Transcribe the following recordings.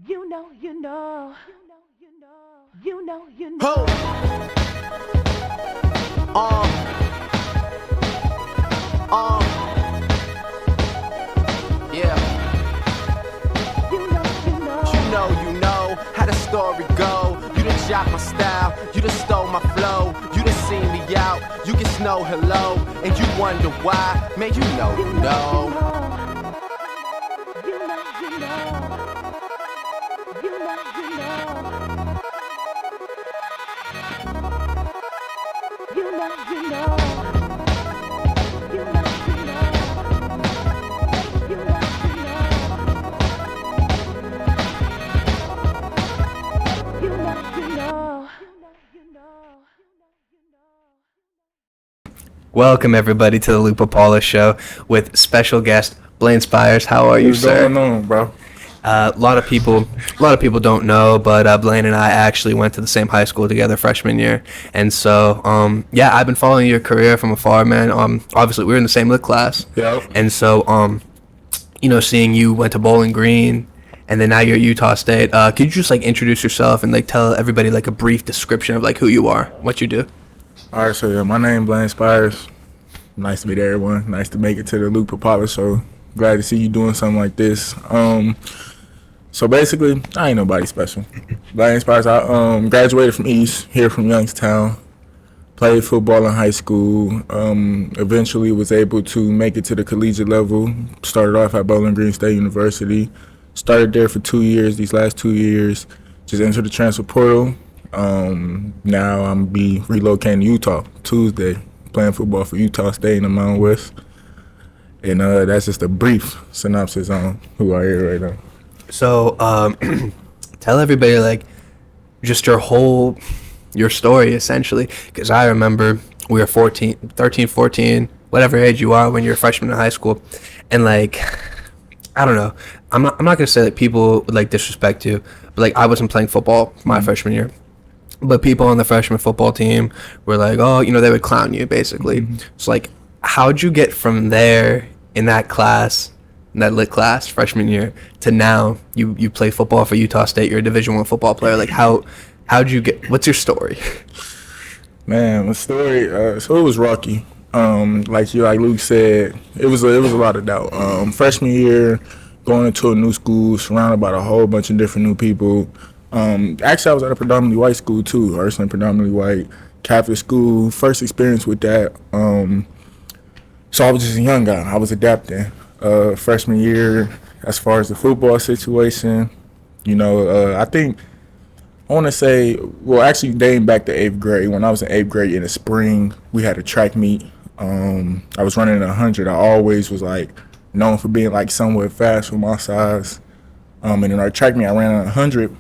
You know, you know. You know, you know. Ho! Yeah. You know how the story go. You done shot my style, you done stole my flow. You done seen me out, you can snow hello. And you wonder why, man, you know. You know, you know. You know, you know. You know, you know. You know, you know. You know, you know. You know, you know. Welcome everybody to the Luke Pipala Show with special guest Blaine Spires. How are you, What's sir? going on, bro? A lot of people don't know, but Blaine and I actually went to the same high school together freshman year, and so I've been following your career from afar, man. Obviously we were in the same lit class, Yeah. and so seeing you went to Bowling Green, and then now you're at Utah State. Could you just like introduce yourself and like tell everybody like a brief description of like who you are, what you do? All right, so yeah, my name Blaine Spires. Nice to meet everyone. Nice to make it to the Luke Pipala Show. Glad to see you doing something like this. So basically, I ain't nobody special. Blaine Spires, I graduated from East, here from Youngstown. Played football in high school. Eventually was able to make it to the collegiate level. Started off at Bowling Green State University. Started there for 2 years. These last 2 years, just entered the transfer portal. Now I'm be relocating to Utah Tuesday, playing football for Utah State in the Mountain West. And that's just a brief synopsis on who I am right now. So, tell everybody, like, just your story, essentially. Because I remember we were 13, 14, whatever age you are when you're a freshman in high school. And, like, I don't know. I'm not going to say that people would, like, disrespect you. But, like, I wasn't playing football my freshman year. But people on the freshman football team were like, oh, they would clown you, basically. So, like, how'd you get from there in that class, that lit class freshman year, to now you play football for Utah State? You're a Division I football player. Like, how'd you get? What's your story? Man, my story. So it was rocky. Like Luke said, it was a lot of doubt. Freshman year, going into a new school, surrounded by a whole bunch of different new people. Actually, I was at a predominantly white school too, Ursuline, predominantly white Catholic school. First experience with that. So I was just a young guy. I was adapting. Freshman year, as far as the football situation, I think I want to say, well, actually dating back to 8th grade. When I was in 8th grade in the spring, we had a track meet. I was running 100. I always was like known for being like somewhat fast for my size. And in our track meet, I ran 100.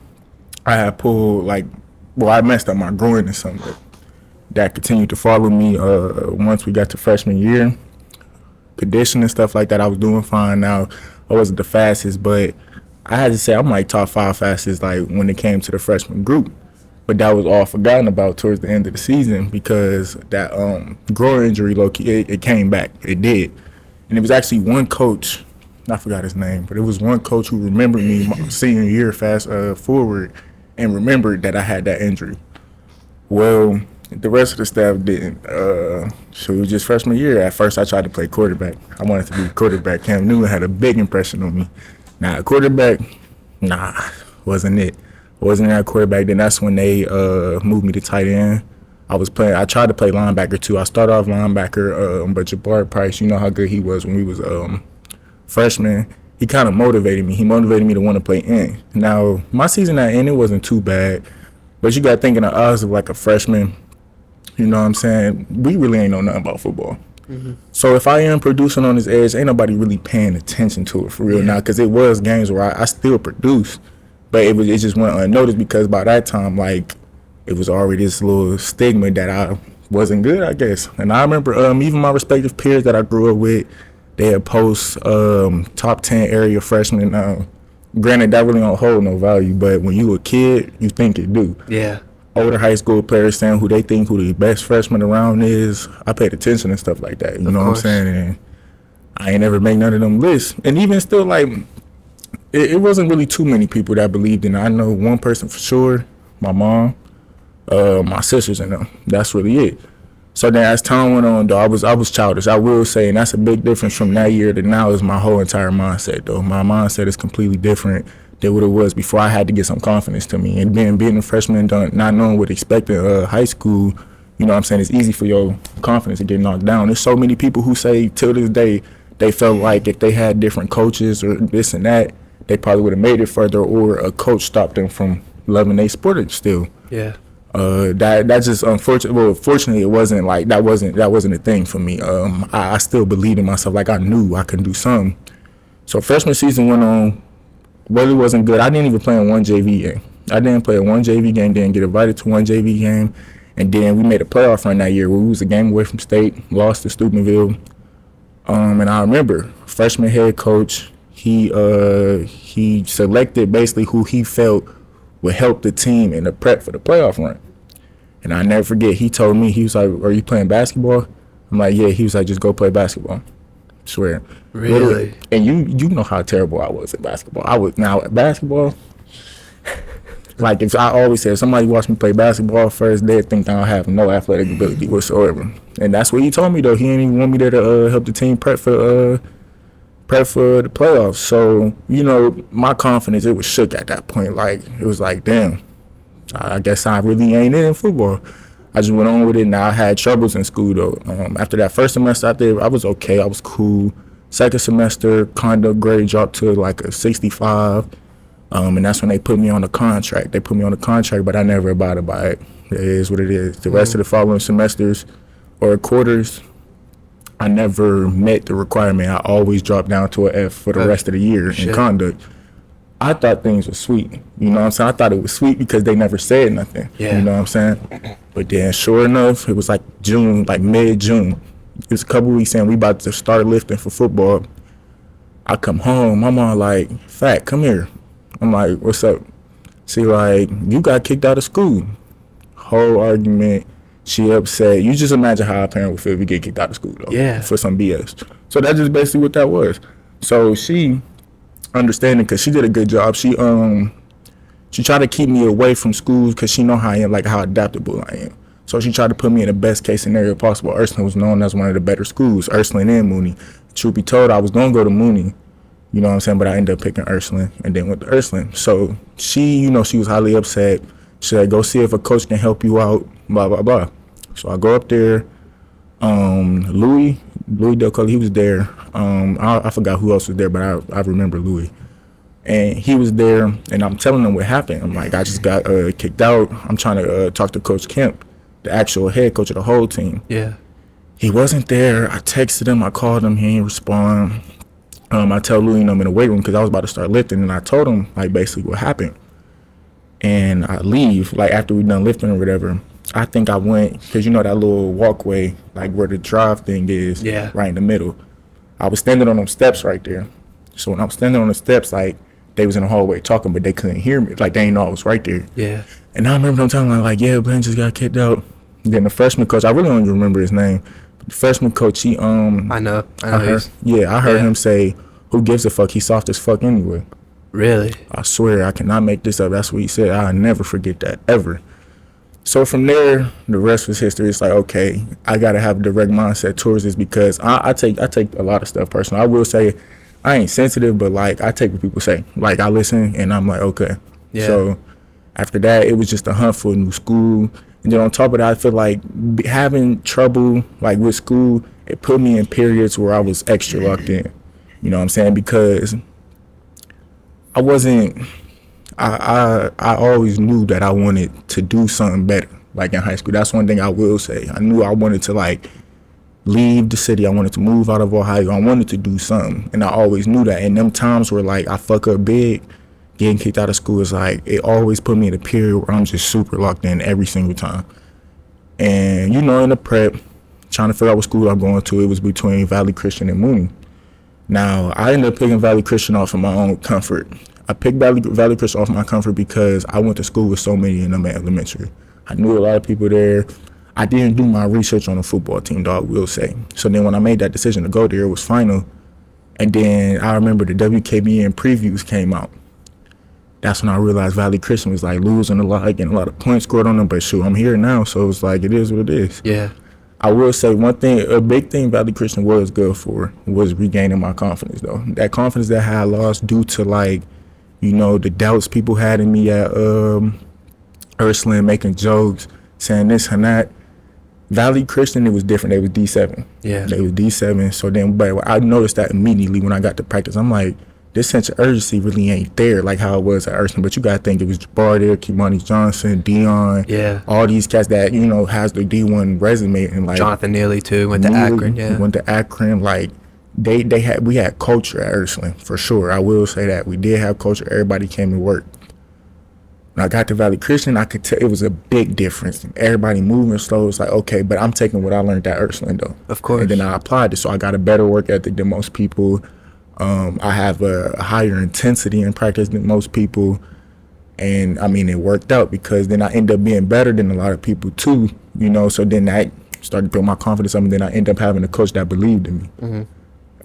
I had pulled I messed up my groin or something. That continued to follow me once we got to freshman year. Condition and stuff like that, I was doing fine. Now, I wasn't the fastest, but I had to say I'm like top 5 fastest like when it came to the freshman group. But that was all forgotten about towards the end of the season because that groin injury, it came back. It did. And it was actually one coach, I forgot his name, but it was one coach who remembered me my senior year fast forward and remembered that I had that injury. Well, the rest of the staff didn't. So it was just freshman year. At first, I tried to play quarterback. I wanted to be quarterback. Cam Newton had a big impression on me. Now, quarterback, wasn't it. I wasn't that quarterback. Then that's when they moved me to tight end. I tried to play linebacker too. I started off linebacker, but Jabbar Price, you know how good he was when we was freshmen. He kind of motivated me. He motivated me to want to play end. Now, my season at end, it wasn't too bad. But you got thinking of us of like a freshman. You know what I'm saying? We really ain't know nothing about football. Mm-hmm. So if I am producing on this edge, ain't nobody really paying attention to it for real now, because it was games where I still produced, but it just went unnoticed because by that time, like, it was already this little stigma that I wasn't good, I guess. And I remember even my respective peers that I grew up with, they had post top 10 area freshmen. Granted, that really don't hold no value, but when you a kid, you think it do. Yeah. Older high school players saying who they think who the best freshman around is. I paid attention and stuff like that. You know what I'm saying? And I ain't never make none of them lists. And even still, like, it wasn't really too many people that believed in it. I know one person for sure, my mom, my sisters and them. That's really it. So then as time went on, though, I was childish. I will say, and that's a big difference from that year to now is my whole entire mindset, though. My mindset is completely different than what it was before. I had to get some confidence to me. And being a freshman, not knowing what to expect in high school, you know what I'm saying, it's easy for your confidence to get knocked down. There's so many people who say till this day they felt like if they had different coaches or this and that, they probably would have made it further, or a coach stopped them from loving their sport still. Yeah. That's just unfortunate. Well, fortunately, it wasn't like that wasn't a thing for me. I still believed in myself. Like I knew I could do something. So freshman season went on. Really wasn't good. I didn't even play in one JV game. I didn't play in one JV game. Didn't get invited to one JV game. And then we made a playoff run that year where we was a game away from state. Lost to Steubenville. And I remember freshman head coach. He selected basically who he felt would help the team in the prep for the playoff run. And I never forget, he told me, he was like, "Are you playing basketball?" I'm like, "Yeah." He was like, "Just go play basketball." I swear. Really? Literally. And you know how terrible I was at basketball. At basketball, like if I always say, if somebody watch me play basketball first, they'd think I don't have no athletic ability whatsoever. And that's what he told me, though. He didn't even want me there to help the team prep for the playoffs. So, you know, my confidence, it was shook at that point. Like, it was like, damn, I guess I really ain't in football. I just went on with it. Now I had troubles in school, though. After that first semester out there, I was okay. I was cool. Second semester, conduct grade dropped to like a 65. And that's when they put me on a contract. They put me on a contract, but I never abided by it. It is what it is. The rest of the following semesters or quarters, I never met the requirement. I always dropped down to an F for the rest of the year in conduct. I thought things were sweet. You know what I'm saying? I thought it was sweet because they never said nothing. Yeah. You know what I'm saying? But then sure enough, it was like June, like mid-June. It was a couple weeks in, we about to start lifting for football. I come home, my mom like, "Fat, come here." I'm like, "What's up?" She like, "You got kicked out of school." Whole argument. She upset. You just imagine how a parent would feel if you get kicked out of school, though. Yeah. For some BS. So that's just basically what that was. So she, understanding, because she did a good job. She tried to keep me away from schools because she know how I am, like how adaptable I am. So she tried to put me in the best case scenario possible. Ursuline was known as one of the better schools, Ursuline and Mooney. Truth be told, I was going to go to Mooney, you know what I'm saying, but I ended up picking Ursuline and then went to Ursuline. So she, you know, she was highly upset. She said, "Go see if a coach can help you out, blah, blah, blah." So I go up there. Louis Del Cole, he was there. I forgot who else was there, but I remember Louis. And he was there, and I'm telling him what happened. I'm like, I just got kicked out. I'm trying to talk to Coach Kemp, the actual head coach of the whole team. Yeah. He wasn't there. I texted him. I called him. He didn't respond. I tell Louis I'm in the weight room because I was about to start lifting, and I told him, like, basically what happened. And I leave, like, after we done lifting or whatever. I think I went, because you know that little walkway, like where the drive thing is, right in the middle. I was standing on them steps right there. So when I was standing on the steps, like, they was in the hallway talking, but they couldn't hear me. Like, they didn't know I was right there. Yeah. And I remember them telling me, like, "Yeah, Blaine just got kicked out." Then the freshman coach, I really don't even remember his name. But the freshman coach, he, I know. I heard him say, "Who gives a fuck? He's soft as fuck anyway." Really? I swear, I cannot make this up. That's what he said. I'll never forget that, ever. So from there, the rest was history. It's like, okay, I got to have a direct mindset towards this because I take a lot of stuff personal. I will say I ain't sensitive, but, like, I take what people say. Like, I listen, and I'm like, okay. Yeah. So after that, it was just a hunt for a new school. And then on top of that, I feel like having trouble, like, with school, it put me in periods where I was extra locked in. You know what I'm saying? Because I always knew that I wanted to do something better, like in high school. That's one thing I will say. I knew I wanted to, like, leave the city. I wanted to move out of Ohio. I wanted to do something. And I always knew that. And them times where, like, I fuck up big, getting kicked out of school is like, it always put me in a period where I'm just super locked in every single time. And, you know, in the prep, trying to figure out what school I'm going to, it was between Valley Christian and Mooney. Now, I ended up picking Valley Christian off of my own comfort. I picked Valley Christian off my comfort because I went to school with so many in them at elementary. I knew a lot of people there. I didn't do my research on the football team, though, I will say. So then when I made that decision to go there, it was final. And then I remember the WKBN previews came out. That's when I realized Valley Christian was like losing a lot, getting a lot of points scored on them. But shoot, I'm here now, so it's like it is what it is. Yeah. I will say one thing, a big thing Valley Christian was good for was regaining my confidence though. That confidence that I had lost due to like, you know, the doubts people had in me at Ursuline, making jokes, saying this and that. Valley Christian, it was different. They was D7. Yeah. They was D7. So then, but I noticed that immediately when I got to practice. I'm like, this sense of urgency really ain't there like how it was at Ursuline. But you got to think it was Jabbar there, Kimani Johnson, Dion. Yeah. All these cats that, you know, has the D1 resume. And like Jonathan Neely too, went to Akron, yeah. Went to Akron. Like, we had culture at Ursuline, for sure. I will say that. We did have culture. Everybody came to work. When I got to Valley Christian, I could tell it was a big difference. Everybody moving slow. It's like, okay, but I'm taking what I learned at Ursuline, though. Of course. And then I applied it, so I got a better work ethic than most people. I have a higher intensity in practice than most people. And, I mean, it worked out because then I ended up being better than a lot of people, too. You know, so then that started to build my confidence up, and then I ended up having a coach that believed in me. Mm-hmm.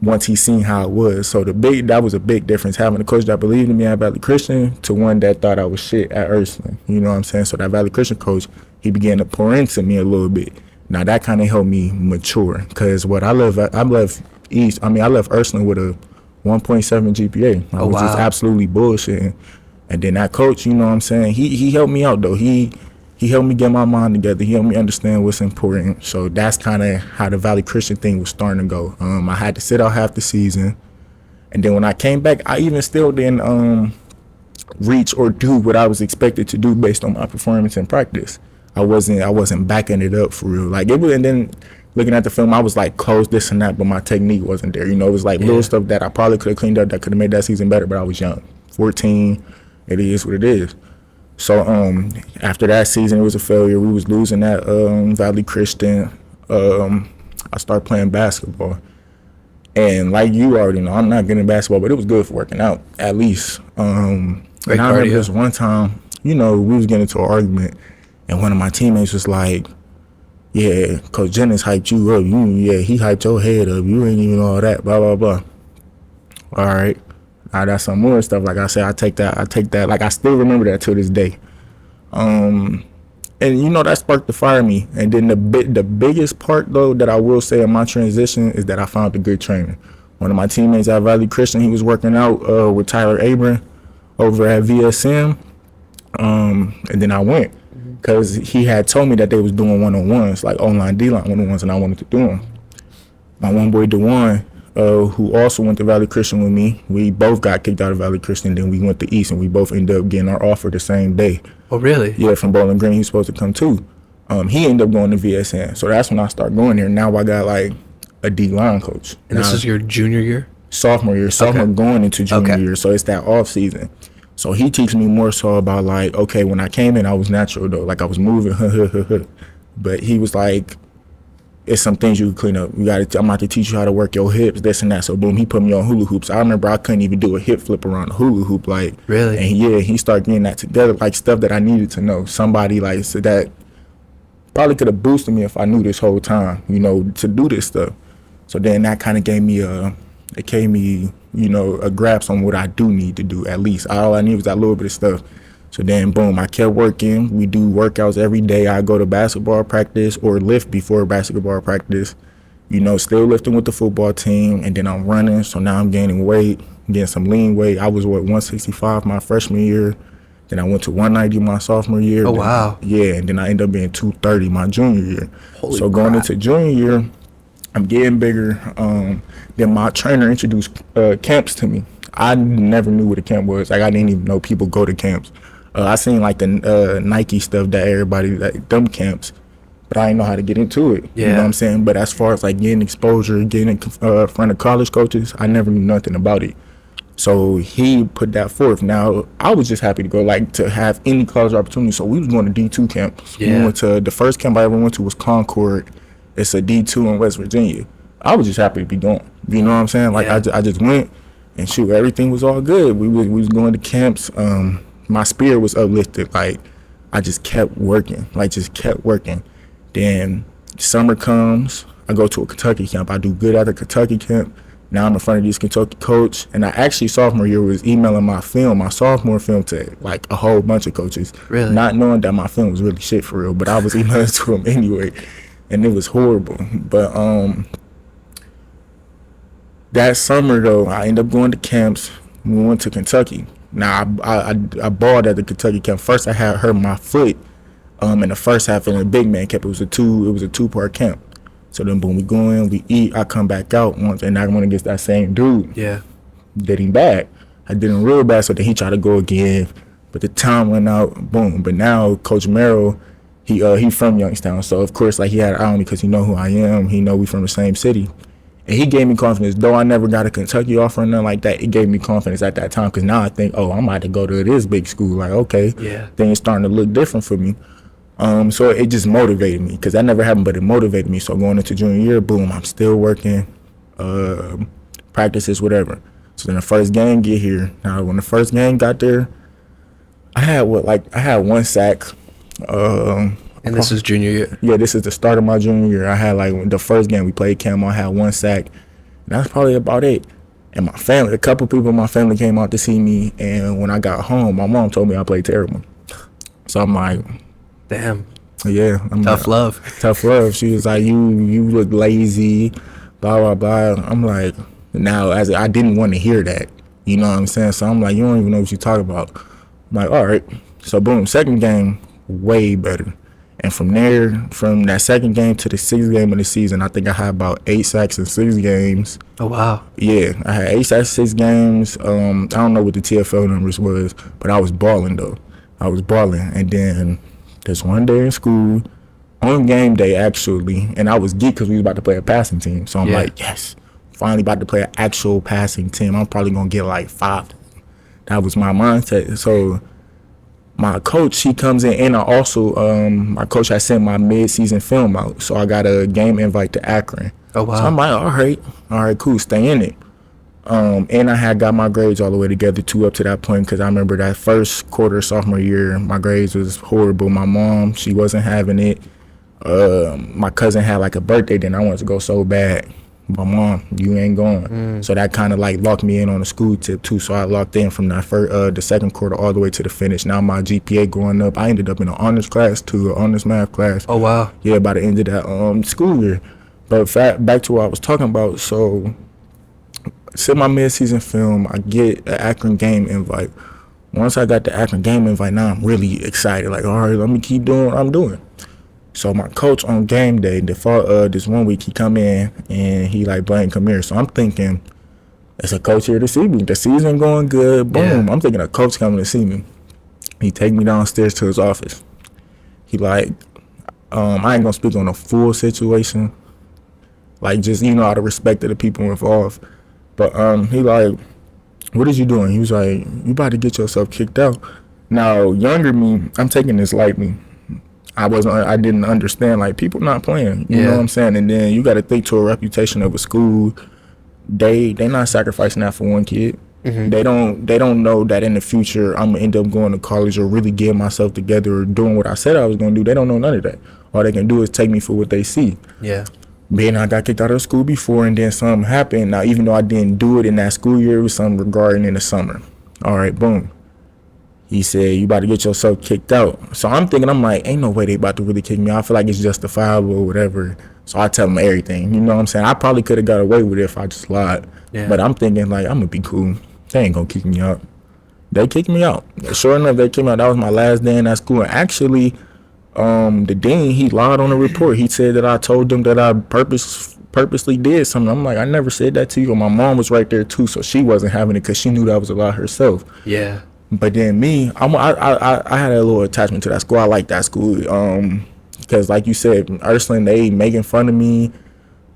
Once he seen how it was. So that was a big difference, having a coach that believed in me at Valley Christian to one that thought I was shit at Ursuline. You know what I'm saying? So that Valley Christian coach, he began to pour into me a little bit. Now that kind of helped me mature, because I left Ursuline with a 1.7 GPA. I was just absolutely bullshitting. And then that coach, you know what I'm saying, he helped me out though. He helped me get my mind together. He helped me understand what's important. So that's kind of how the Valley Christian thing was starting to go. I had to sit out half the season. And then when I came back, I even still didn't reach or do what I was expected to do based on my performance in practice. I wasn't backing it up for real. Like it was, and then looking at the film, I was like close this and that, but my technique wasn't there. You know, it was like little stuff that I probably could have cleaned up that could have made that season better, but I was young. 14, it is what it is. So after that season, it was a failure. We was losing at Valley Christian. I started playing basketball. And like you already know, I'm not good at basketball, but it was good for working out, at least. And I remember this one time, you know, we was getting into an argument, and one of my teammates was like, yeah, Coach Jennings hyped you up. He hyped your head up. You ain't even all that, blah, blah, blah. All right. I got some more stuff. Like I said, I take that. Like I still remember that to this day. And you know, that sparked the fire in me. And then the biggest part though that I will say in my transition is that I found a good trainer. One of my teammates at Valley Christian, he was working out with Tyler Abram over at VSM. And then I went because he had told me that they was doing one-on-ones, like online D-line one-on-ones, and I wanted to do them. My one boy DeJuan, who also went to Valley Christian with me, we both got kicked out of Valley Christian. Then we went to East, and we both ended up getting our offer the same day. Oh, really? Yeah, from Bowling Green. He was supposed to come too. He ended up going to VSN. So that's when I started going there. Now I got like a D-line coach. And this is your junior year? Sophomore year. Going into junior year. So it's that off season. So he teaches me more so about like, okay, when I came in, I was natural though. Like I was moving, but he was like, it's some things you can clean up. I'm about to teach you how to work your hips, this and that. So boom, he put me on hula hoops. I remember I couldn't even do a hip flip around a hula hoop. Like, really? And yeah, he started getting that together, like stuff that I needed to know. Somebody like so that probably could have boosted me if I knew this whole time, you know, to do this stuff. So then that kind of gave me you know, a grasp on what I do need to do. At least all I need was that little bit of stuff. So then, boom, I kept working. We do workouts every day. I go to basketball practice or lift before basketball practice. You know, still lifting with the football team. And then I'm running. So now I'm gaining weight, getting some lean weight. I was, 165 my freshman year. Then I went to 190 my sophomore year. Oh, wow. Yeah, and then I ended up being 230 my junior year. Holy so going into junior year, I'm getting bigger. Then my trainer introduced camps to me. I never knew what a camp was. Like I didn't even know people go to camps. I seen like the Nike stuff that everybody, like them camps, but I didn't know how to get into it. Yeah. You know what I'm saying? But as far as like getting exposure, getting in front of college coaches, I never knew nothing about it. So he put that forth. Now I was just happy to go, like to have any college opportunity. So we was going to D2 camps. Yeah. We went to the first camp I ever went to was Concord. It's a D2 in West Virginia. I was just happy to be going. You know what I'm saying? Like I just went and shoot, everything was all good. We was going to camps. My spirit was uplifted. Like I just kept working. Then summer comes, I go to a Kentucky camp. I do good at the Kentucky camp. Now I'm in front of this Kentucky coach, and I actually sophomore year was emailing my sophomore film to like a whole bunch of coaches, Really? not knowing that my film was really shit for real, but I was emailing to them anyway, and it was horrible. But that summer though, I ended up going to camps. We went to Kentucky. Now I balled at the Kentucky camp. First I had hurt my foot in the first half in the big man camp. It was a 2-part camp. So then boom, we go in, we eat, I come back out once, and I went against that same dude. Yeah. Did him bad. I did him real bad, so then he tried to go again, but the time went out, boom. But now Coach Merrill, he from Youngstown, so of course like he had an eye on me because he know who I am, he know we from the same city. And he gave me confidence, though I never got a Kentucky offer or nothing like that. It gave me confidence at that time, because now I think, oh, I'm about to go to this big school. Like, okay, Yeah. things starting to look different for me. So it just motivated me, because that never happened, but it motivated me. So going into junior year, boom, I'm still working, practices, whatever. So then the first game get here. Now when the first game got there, I had one sack. And this is junior year. Yeah, this is the start of my junior year. I had like the first game we played Camo, I had one sack. And that's probably about it. And my family, a couple people in my family came out to see me, and when I got home, my mom told me I played terrible. So I'm like, Damn. yeah. Tough love. Tough love. She was like, you look lazy, blah, blah, blah. I'm like, now, as I didn't want to hear that. You know what I'm saying? So I'm like, you don't even know what you're talking about. I'm like, all right. So boom, second game, way better. And from there, from that second game to the sixth game of the season, I think I had about 8 sacks in 6 games. Oh, wow. Yeah, I had 8 sacks, 6 games. I don't know what the TFL numbers was, but I was balling though. I was balling. And then this one day in school, on game day actually, and I was geeked because we was about to play a passing team. So I'm like, yes, finally about to play an actual passing team. I'm probably gonna get like 5. That was my mindset. So my coach, he comes in, and I also, my coach had sent my mid-season film out, so I got a game invite to Akron. Oh, wow. So I'm like, all right, cool, stay in it. And I had got my grades all the way together too up to that point, because I remember that first quarter sophomore year, my grades was horrible. My mom, she wasn't having it. My cousin had like a birthday, then I wanted to go so bad. My mom, you ain't going. So that kind of like locked me in on the school tip too. So I locked in from that the second quarter all the way to the finish. Now my GPA going up. I ended up in an honors class too, an honors math class. Oh, wow. Yeah, by the end of that school year. But back to what I was talking about. So send my mid-season film. I get an Akron game invite. Once I got the Akron game invite, now I'm really excited. Like, all right, let me keep doing what I'm doing. So my coach on game day, this one week, he come in and he like, Blaine, come here. So I'm thinking, it's a coach here to see me. The season going good. Boom. Yeah. I'm thinking a coach coming to see me. He take me downstairs to his office. He like, I ain't gonna speak on the full situation. Like, just, out of respect to the people involved. But he like, what is you doing? He was like, you about to get yourself kicked out. Now, younger me, I'm taking this lightly. I didn't understand, like, people not playing, you know what I'm saying? And then you got to think to a reputation of a school. They not sacrificing that for one kid. Mm-hmm. They don't know that in the future I'm gonna end up going to college or really getting myself together or doing what I said I was gonna do. They don't know none of that. All they can do is take me for what they see. Yeah. Man, I got kicked out of school before, and then something happened. Now, even though I didn't do it in that school year, it was something regarding in the summer. All right, boom. He said, you about to get yourself kicked out. So I'm thinking, I'm like, ain't no way they about to really kick me out. I feel like it's justifiable or whatever. So I tell them everything. You know what I'm saying? I probably could have got away with it if I just lied. Yeah. But I'm thinking, like, I'm going to be cool. They ain't going to kick me out. They kicked me out. Sure enough, they kicked me out. That was my last day in that school. And actually, the dean, he lied on the report. He said that I told them that I purposely did something. I'm like, I never said that to you. And my mom was right there, too, so she wasn't having it because she knew that was a lie herself. Yeah. But then me, I had a little attachment to that school. I like that school because, like you said, Ursuline, they making fun of me,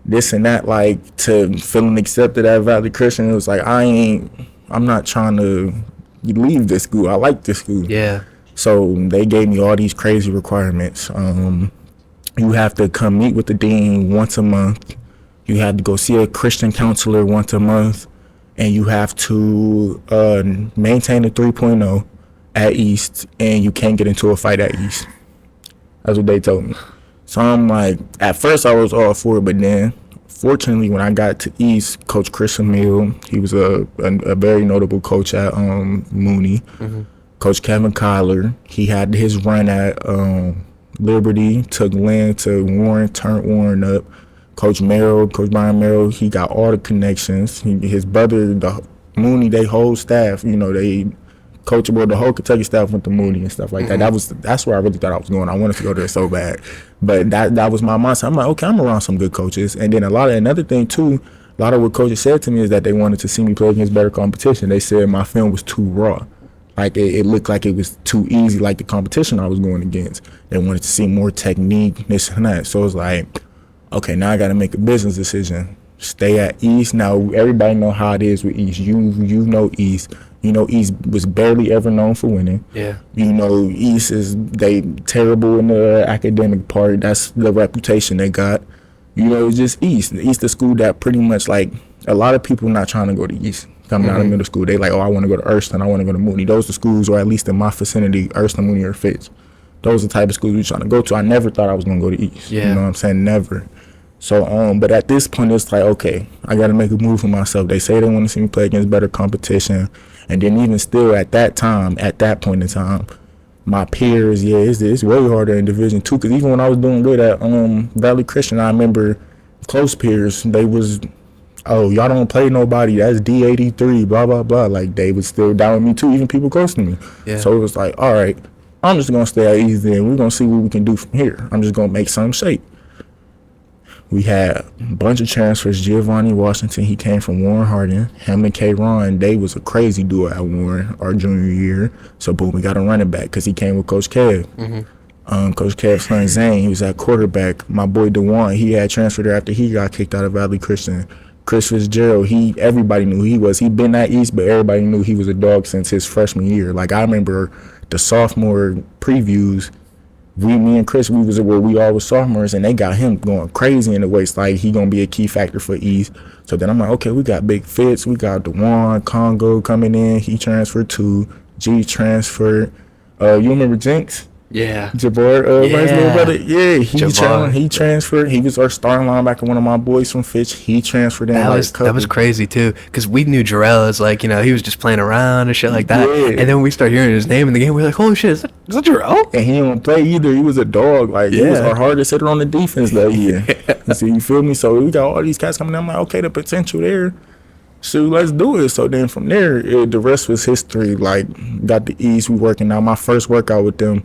this and that, like, to feeling accepted at Valley Christian. It was like, I'm not trying to leave this school. I like this school. Yeah. So they gave me all these crazy requirements. You have to come meet with the dean once a month. You have to go see a Christian counselor once a month. And you have to maintain a 3.0 at East, and you can't get into a fight at East. That's what they told me. So I'm like, at first I was all for it, but then fortunately, when I got to East, Coach Christian Mill, he was a very notable coach at Mooney. Coach Kevin Collar, he had his run at Liberty, took Lynn to Warren, turned Warren up. Coach Brian Merrill, he got all the connections. His brother, the Mooney, they whole staff, they coachable. The whole Kentucky staff went to Mooney and stuff like that. That's where I really thought I was going. I wanted to go there so bad, but that was my mindset. I'm like, okay, I'm around some good coaches. And then another thing too, a lot of what coaches said to me is that they wanted to see me play against better competition. They said my film was too raw. Like it looked like it was too easy, like the competition I was going against. They wanted to see more technique, this and that. So it's like, okay, now I got to make a business decision. Stay at East. Now everybody know how it is with East. You know East. East was barely ever known for winning. Yeah. East they terrible in the academic part. That's the reputation they got. It's just East. East is school that pretty much like a lot of people not trying to go to East. Coming out of middle school, they like, oh, I want to go to Erston, I want to go to Mooney. Those are schools, or at least in my vicinity, Erston, Mooney, or Fitz. Those are the type of schools we're trying to go to. I never thought I was going to go to East. Yeah. You know what I'm saying? Never. So, but at this point, it's like, okay, I got to make a move for myself. They say they want to see me play against better competition. And then even still at that point in time, my peers, it's way harder in Division II. Because even when I was doing good at Valley Christian, I remember close peers, they was, oh, y'all don't play nobody, that's D83, blah, blah, blah. Like, they was still down with me, too, even people close to me. Yeah. So it was like, all right, I'm just going to stay at East, and we're going to see what we can do from here. I'm just going to make some shape. We had a bunch of transfers. Giovanni Washington, he came from Warren Harding. Him and K. Ron, they was a crazy duo at Warren our junior year. So, boom, we got a running back because he came with Coach Kev. Coach Kev's son, Zane, he was at quarterback. My boy, DeJuan, he had transferred there after he got kicked out of Valley Christian. Chris Fitzgerald, everybody knew who he was. He'd been at East, but everybody knew he was a dog since his freshman year. Like, I remember the sophomore previews, me and Chris, we all was sophomores, and they got him going crazy in the waist. Like, he gonna be a key factor for East. So then I'm like, okay, we got Big Fitz, we got DeJuan, Congo coming in. He transferred too. G transferred. You remember Jinx? Yeah. Jabbar, Ryan's little brother. Yeah, he transferred. He was our starting linebacker, one of my boys from Fitch. He transferred in. That was crazy too, because we knew Jarrell as like, he was just playing around and shit like that. Yeah. And then we start hearing his name in the game. We're like, holy shit, is that Jarrell? And he didn't play either. He was a dog. Like, he was our hardest hitter on the defense that year. So you feel me? So we got all these cats coming in. I'm like, okay, the potential there. So let's do it. So then from there, the rest was history. Like, got the East. We working out. My first workout with them,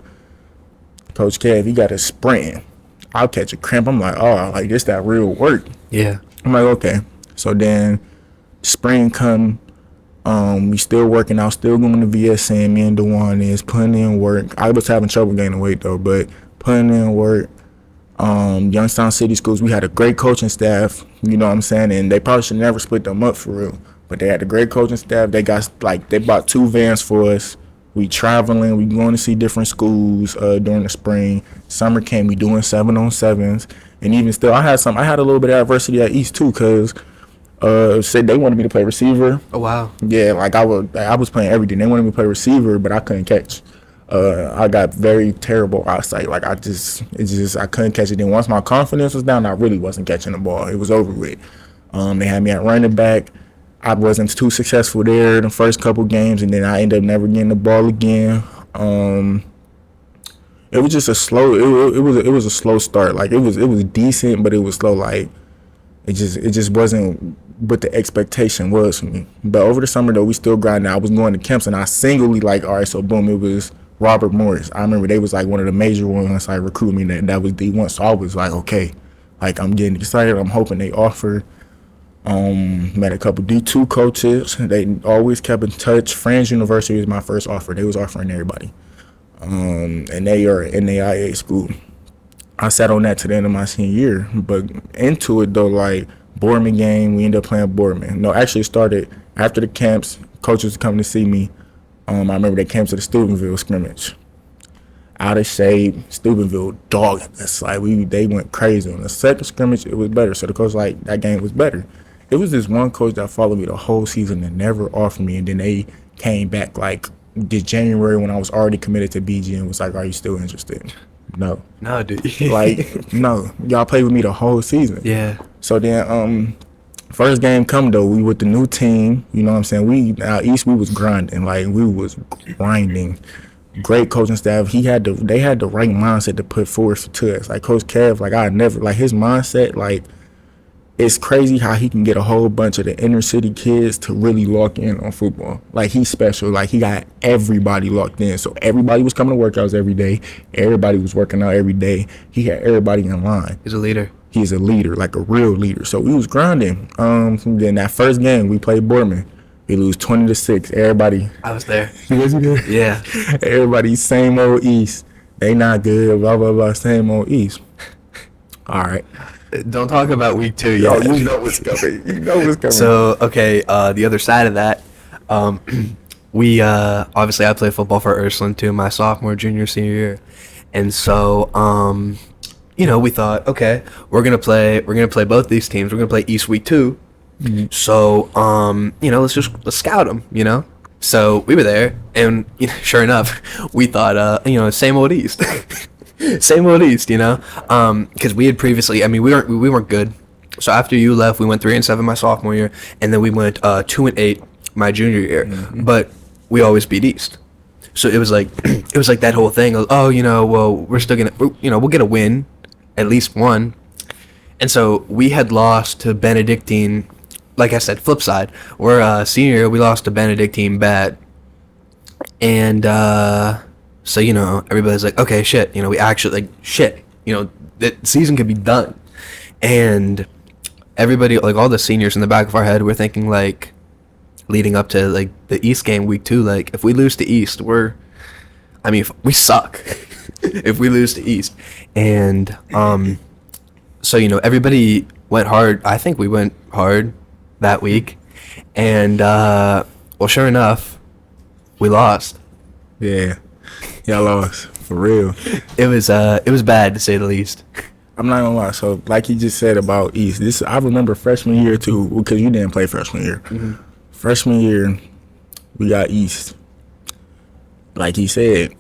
Coach Kev, he got a sprint. I'll catch a cramp. I'm like, oh, like this that real work. Yeah. I'm like, okay. So then spring come, we still working out, still going to VSN. Me and DeJuan is putting in work. I was having trouble gaining weight though, but putting in work. Youngstown City Schools, we had a great coaching staff, you know what I'm saying? And they probably should never split them up for real. But they had a great coaching staff. They bought 2 vans for us. We traveling, we going to see different schools during the spring. Summer came, we doing 7-on-7s. And even still, I had a little bit of adversity at East too, because said they wanted me to play receiver. Oh, wow. Yeah, like I was playing everything. They wanted me to play receiver, but I couldn't catch. I got very terrible eyesight. Like I couldn't catch it. Then once my confidence was down, I really wasn't catching the ball. It was over with. They had me at running back. I wasn't too successful there in the first couple games, and then I ended up never getting the ball again. It was just a slow. It was a slow start. Like it was decent, but it was slow. Like it just wasn't what the expectation was for me. But over the summer though, we still grinding. I was going to camps, and I singly all right. So boom, it was Robert Morris. I remember they was like one of the major ones like recruiting me. That was D1. So I was like, okay, like I'm getting excited. I'm hoping they offer. Met a couple D2 coaches. They always kept in touch. Friends University was my first offer. They was offering everybody. And they are an NAIA school. I sat on that to the end of my senior year. But into it though, like Boardman game, we ended up playing Boardman. No, actually it started after the camps. Coaches coming to see me. I remember they came to the Steubenville scrimmage. Out of shape, Steubenville dogging us. Like they went crazy. On the second scrimmage, it was better. So the coach like that game was better. It was this one coach that followed me the whole season and never offered me. And then they came back like this January when I was already committed to BG and was like, are you still interested? No. No, dude. Like, no. Y'all played with me the whole season. Yeah. So then, first game come though, we with the new team. You know what I'm saying? We out east, we was grinding. Like, we was grinding. Great coaching staff. They had the right mindset to put forth to us. Like Coach Kev, like I never, like his mindset, like it's crazy how he can get a whole bunch of the inner city kids to really lock in on football. Like he's special. Like he got everybody locked in. So everybody was coming to workouts every day. Everybody was working out every day. He had everybody in line. He's a leader. He's a leader, like a real leader. So we was grinding. Then that first game we played Boardman. We lose 20-6. Everybody. I was there. Was you there? Yeah. Everybody same old East. They not good. Blah blah blah. Same old East. All right. Don't talk about week 2 Yo, yet. you know what's coming. You know what's coming. So, okay, the other side of that, we, obviously I played football for Ursuline too, my sophomore, junior, senior year. And so, you know, we thought, okay, we're going to play both these teams. We're going to play East week 2. Mm-hmm. So, you know, let's scout them, you know? So we were there and you know, sure enough, we thought, you know, same old East. Same old East, you know, because we had previously. I mean, we weren't good. So after you left, we went 3-7 my sophomore year, and then we went 2-8 my junior year. Mm-hmm. But we always beat East. So it was like that whole thing of, oh, you know, well, we're still gonna, you know, we'll get a win, at least one. And so we had lost to Benedictine. Like I said, flip side. We're senior year, we lost to Benedictine bad, and. So, you know, everybody's like, okay, shit, you know, we actually, like, shit, you know, the season could be done. And everybody, like, all the seniors in the back of our head, we're thinking, like, leading up to, like, the East game week 2, like, if we lose to East, we suck if we lose to East. And, so, you know, everybody went hard. I think we went hard that week. And, well, sure enough, we lost. Yeah. Y'all lost, for real. It was bad to say the least. I'm not gonna lie. So, like you just said about East, I remember freshman year too, because you didn't play freshman year. Mm-hmm. Freshman year, we got East. Like he said,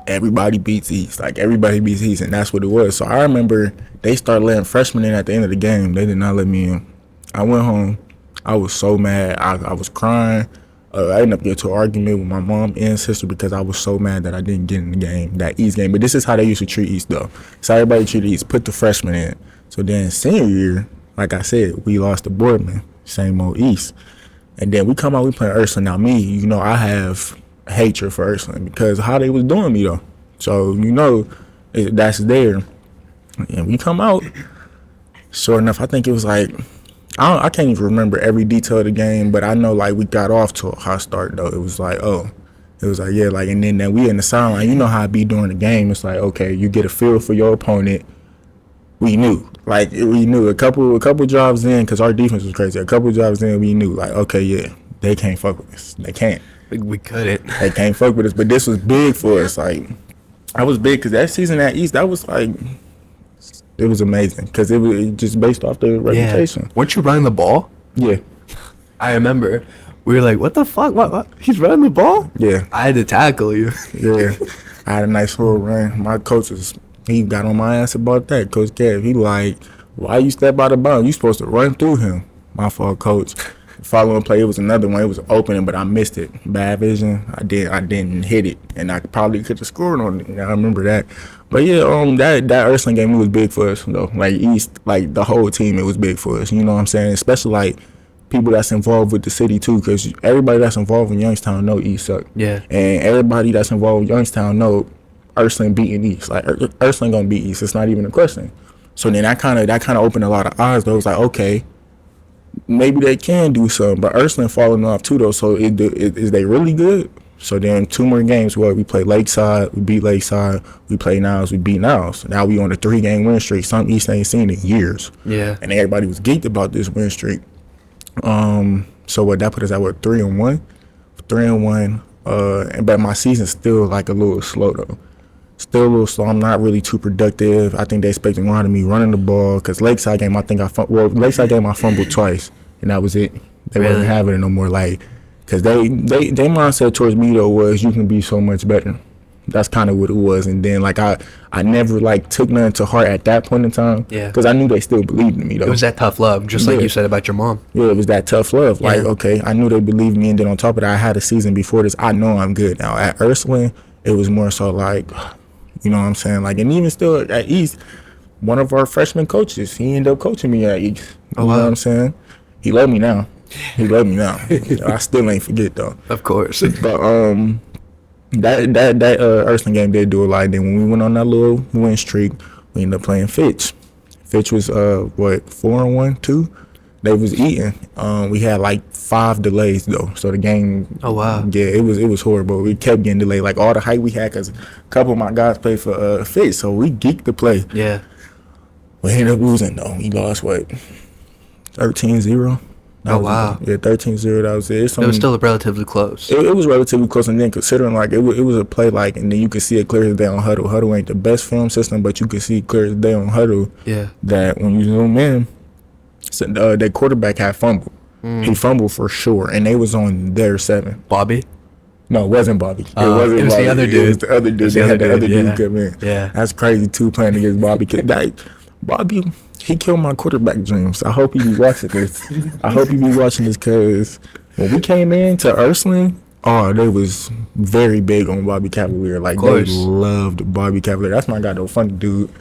everybody beats East. Like everybody beats East, and that's what it was. So I remember they started letting freshmen in at the end of the game. They did not let me in. I went home. I was so mad. I was crying. I ended up getting to an argument with my mom and sister because I was so mad that I didn't get in the game, that East game. But this is how they used to treat East, though. So everybody treated East, put the freshmen in. So then senior year, like I said, we lost to Boardman, same old East. And then we come out, we play Ursuline. Now me, you know, I have hatred for Ursuline because how they was doing me, though. So, you know, that's there. And we come out, sure enough, I think it was like, I can't even remember every detail of the game, but I know, like, we got off to a hot start, though. It was like, yeah, like, and then we in the sideline. You know how it be during the game. It's like, okay, you get a feel for your opponent. We knew. Like, we knew a couple drives in, because our defense was crazy. A couple drives in, we knew, like, okay, yeah, they can't fuck with us. They can't. We couldn't. They can't fuck with us, but this was big for us. Like, I was big, because that season at East, that was, like... It was amazing because it was just based off the reputation. Yeah. Weren't you running the ball? Yeah. I remember. We were like, what the fuck? What? He's running the ball? Yeah. I had to tackle you. Yeah. I had a nice little run. My coach he got on my ass about that. Coach Kev, he like, why you step out of bounds? You supposed to run through him. My fault, coach. Following play, it was another one. It was opening, but I missed it. Bad vision. I didn't hit it, and I probably could have scored on it. I remember that. But yeah, that Ursuline game, it was big for us though. Like East, like the whole team, it was big for us. You know what I'm saying? Especially like people that's involved with the city too, because everybody that's involved in Youngstown know East suck. Yeah. And everybody that's involved with Youngstown know Ursuline beating East. Like Ursuline gonna beat East. It's not even a question. So then that kind of opened a lot of eyes. Though it was like, okay, maybe they can do something. But Ursuline falling off too though. So is they really good? So then 2 more games where we play Lakeside, we beat Lakeside, we play Niles, we beat Niles. Now we on a 3-game win streak, something East ain't seen in years. Yeah. And everybody was geeked about this win streak. So what that put us at 3-1? 3-1. But my season's still like a little slow though. Still a little slow. I'm not really too productive. I think they expected more out of me running the ball because Lakeside game, Lakeside game I fumbled twice and that was it. They wasn't having it no more. Like, because they mindset towards me though was you can be so much better. That's kind of what it was. And then like I never like took nothing to heart at that point in time. Yeah. Because I knew they still believed in me though. It was that tough love, just like Yeah. you said about your mom. Yeah, it was that tough love. Like, Yeah. okay, I knew they believed me, and then on top of that, I had a season before this. I know I'm good now. At Ursuline, it was more so like, you know what I'm saying? Like, and even still at East, one of our freshman coaches, he ended up coaching me at East. You know what I'm saying? He loved me now. He loved me now. I still ain't forget though. Of course. But that Ursuline game did do a lot. Then when we went on that little win streak, we ended up playing Fitch. Fitch was 4-1, 2. They was eating. We had like 5 delays though, so the game. Oh wow. Yeah, it was horrible. We kept getting delayed. Like all the hype we had, cause a couple of my guys played for Fitch, so we geeked the play. Yeah. We ended up losing though. We lost 13-0. Oh wow. Yeah, 13-0. That was it. It was still relatively close. It was relatively close, and then considering like it was a play like, and then you could see it clear as day on Huddle. Huddle ain't the best film system, but you could see clear as day on Huddle. Yeah. That when you zoom in, so, that quarterback had fumbled. He fumbled for sure, and they was on their 7. Bobby. No, it wasn't Bobby. It was Bobby. the other dude. It was the other dude. It was They the had the other other dude, dude yeah. come in. Yeah. That's crazy too, playing against Bobby. Bobby, he killed my quarterback dreams. I hope he be watching this. I hope he be watching this, because when we came in to Ursuline, they was very big on Bobby Cavalier. Like they loved Bobby Cavalier. That's my guy though, funny dude.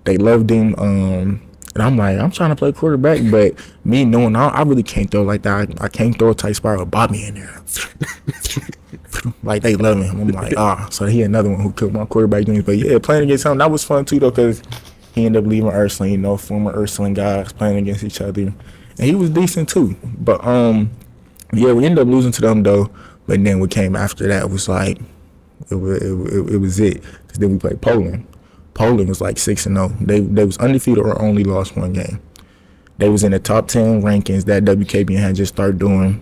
They loved him. And I'm like, I'm trying to play quarterback, but me knowing I really can't throw like that. I can't throw a tight spiral with Bobby in there. Like they love him. I'm like, so he another one who killed my quarterback dreams. But yeah, playing against him, that was fun too though, because he ended up leaving Ursuline, you know, former Ursuline guys playing against each other. And he was decent too. But yeah, we ended up losing to them though. But then what came after that was like, it was it. Because then we played Poland. Poland was like 6-0. They was undefeated or only lost 1 game. They was in the top 10 rankings that WKBN had just started doing.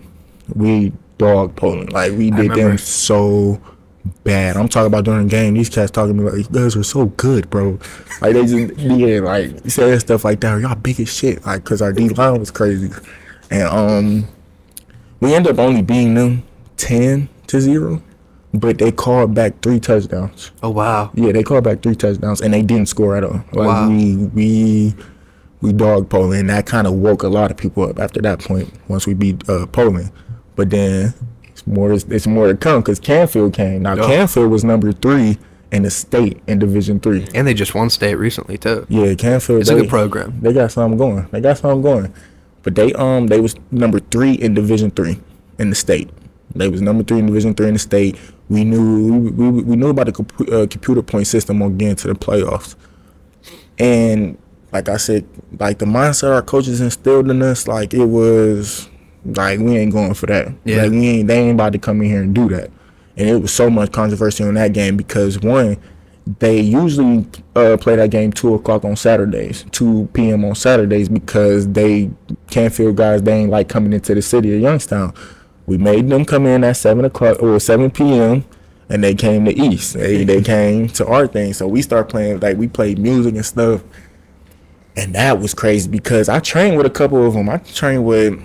We dogged Poland. Like we did them so bad. I'm talking about during the game, these cats talking to me like, you guys are so good, bro. Like they just like saying stuff like that. Y'all big as shit. Like, cause our D line was crazy. And we ended up only beating them 10-0. But they called back 3 touchdowns. Oh wow. Yeah, they called back 3 touchdowns, and they didn't score at all. Like Wow. we dogged Poland, and that kind of woke a lot of people up after that point. Once we beat Poland, but then it's more to come, because Canfield came. Now Canfield was number 3 in the state in Division 3. And they just won state recently too. Yeah, Canfield. It's a good program. They got something going. But they was number 3 in Division 3 in the state. They was number 3 in Division 3 in the state. We knew about the computer point system on getting to the playoffs. And like I said, like the mindset our coaches instilled in us, like it was like we ain't going for that. Yeah. Like they ain't about to come in here and do that. And it was so much controversy on that game because one, they usually play that game 2:00 on Saturdays, 2 p.m. on Saturdays, because Canfield guys, they ain't like coming into the city of Youngstown. We made them come in at 7:00 or 7 p.m. and they came to East. They came to our thing. So we start playing, like we played music and stuff. And that was crazy because I trained with a couple of them. I trained with,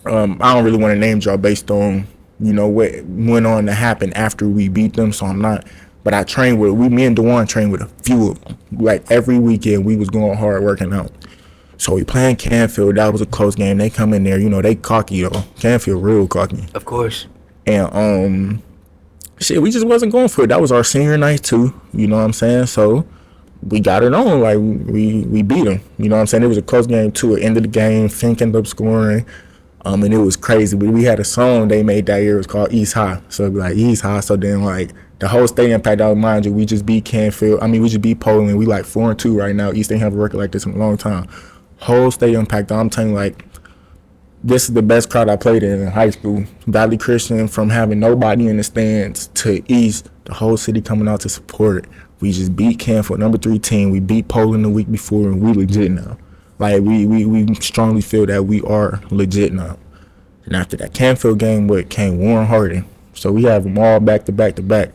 I don't really want to name drop based on, you know, what went on to happen after we beat them. So I'm not, but I trained with, me and DeJuan trained with a few of them. Like every weekend we was going hard working out. So we playing Canfield. That was a close game. They come in there, you know, they cocky though. Canfield real cocky. Of course. And we just wasn't going for it. That was our senior night too. You know what I'm saying? So we got it on. Like we beat them. You know what I'm saying? It was a close game too. At the end of the game, Fink ended up scoring. And it was crazy. We had a song they made that year. It was called East High. So it'd be like East High. So then like the whole stadium packed out. Mind you, we just beat Canfield. I mean, we just beat Poland. We like 4-2 right now. East ain't have a record like this in a long time. Whole stadium packed out. I'm telling you, like, this is the best crowd I played in high school. Valley Christian, from having nobody in the stands to East, the whole city coming out to support. We just beat Canfield, number 3 team. We beat Poland the week before, and we legit now. Like, we strongly feel that we are legit now. And after that Canfield game, came Warren Harding. So we have them all back to back to back.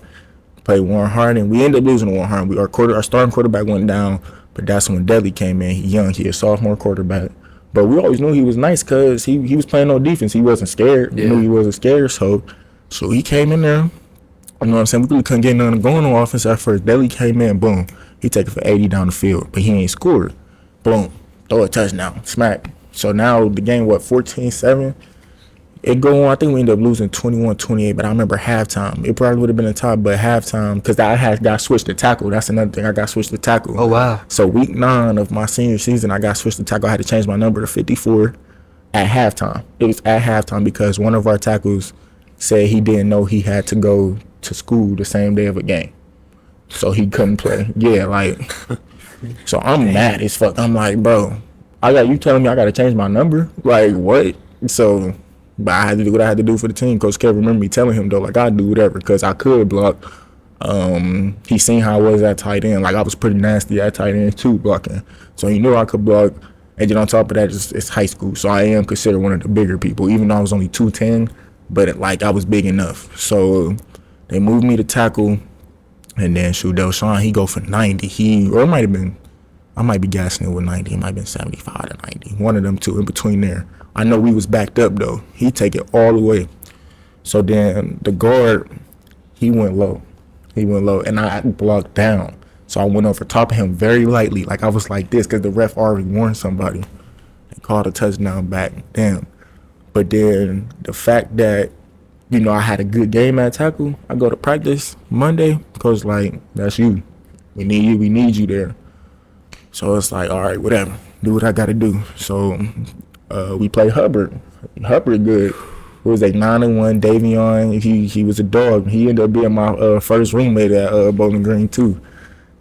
Played Warren Harding. We ended up losing to Warren Harding. Our starting quarterback went down, but that's when Dudley came in. He young, he a sophomore quarterback. But we always knew he was nice because he was playing no defense. He wasn't scared. Yeah. We knew he wasn't scared. So he came in there. You know what I'm saying? We really couldn't get nothing going on offense at first. Daly came in, boom. He take it for 80 down the field, but he ain't scored. Boom. Throw a touchdown. Smack. So now the game, 14-7? It go on. I think we ended up losing 21-28, but I remember halftime. It probably would have been a tie, but halftime, because I had got switched to tackle. That's another thing. I got switched to tackle. Oh, wow. So week 9 of my senior season, I got switched to tackle. I had to change my number to 54 at halftime. It was at halftime because one of our tackles said he didn't know he had to go to school the same day of a game. So he couldn't play. Yeah, like, so I'm mad as fuck. I'm like, bro, you telling me I got to change my number? Like, what? So, but I had to do what I had to do for the team. Coach Kev remember me telling him, though, like, I'd do whatever because I could block. He seen how I was at tight end. Like, I was pretty nasty at tight end, too, blocking. So he knew I could block. And then on top of that, it's high school. So I am considered one of the bigger people, even though I was only 210. But, like, I was big enough. So they moved me to tackle. And then, Delshawn, he go for 90. It might have been, I might be gassing it with 90. It might have been 75 to 90. One of them two in between there. I know we was backed up, though. He take it all the way. So then the guard, he went low. And I blocked down. So I went over top of him very lightly. Like, I was like this because the ref already warned somebody. They called a touchdown back. Damn. But then the fact that, I had a good game at tackle. I go to practice Monday because, like, that's you. We need you. We need you there. So it's like, all right, whatever. Do what I got to do. So we play Hubbard. Hubbard good. It was like 9-1. Davion, he was a dog. He ended up being my first roommate at Bowling Green, too.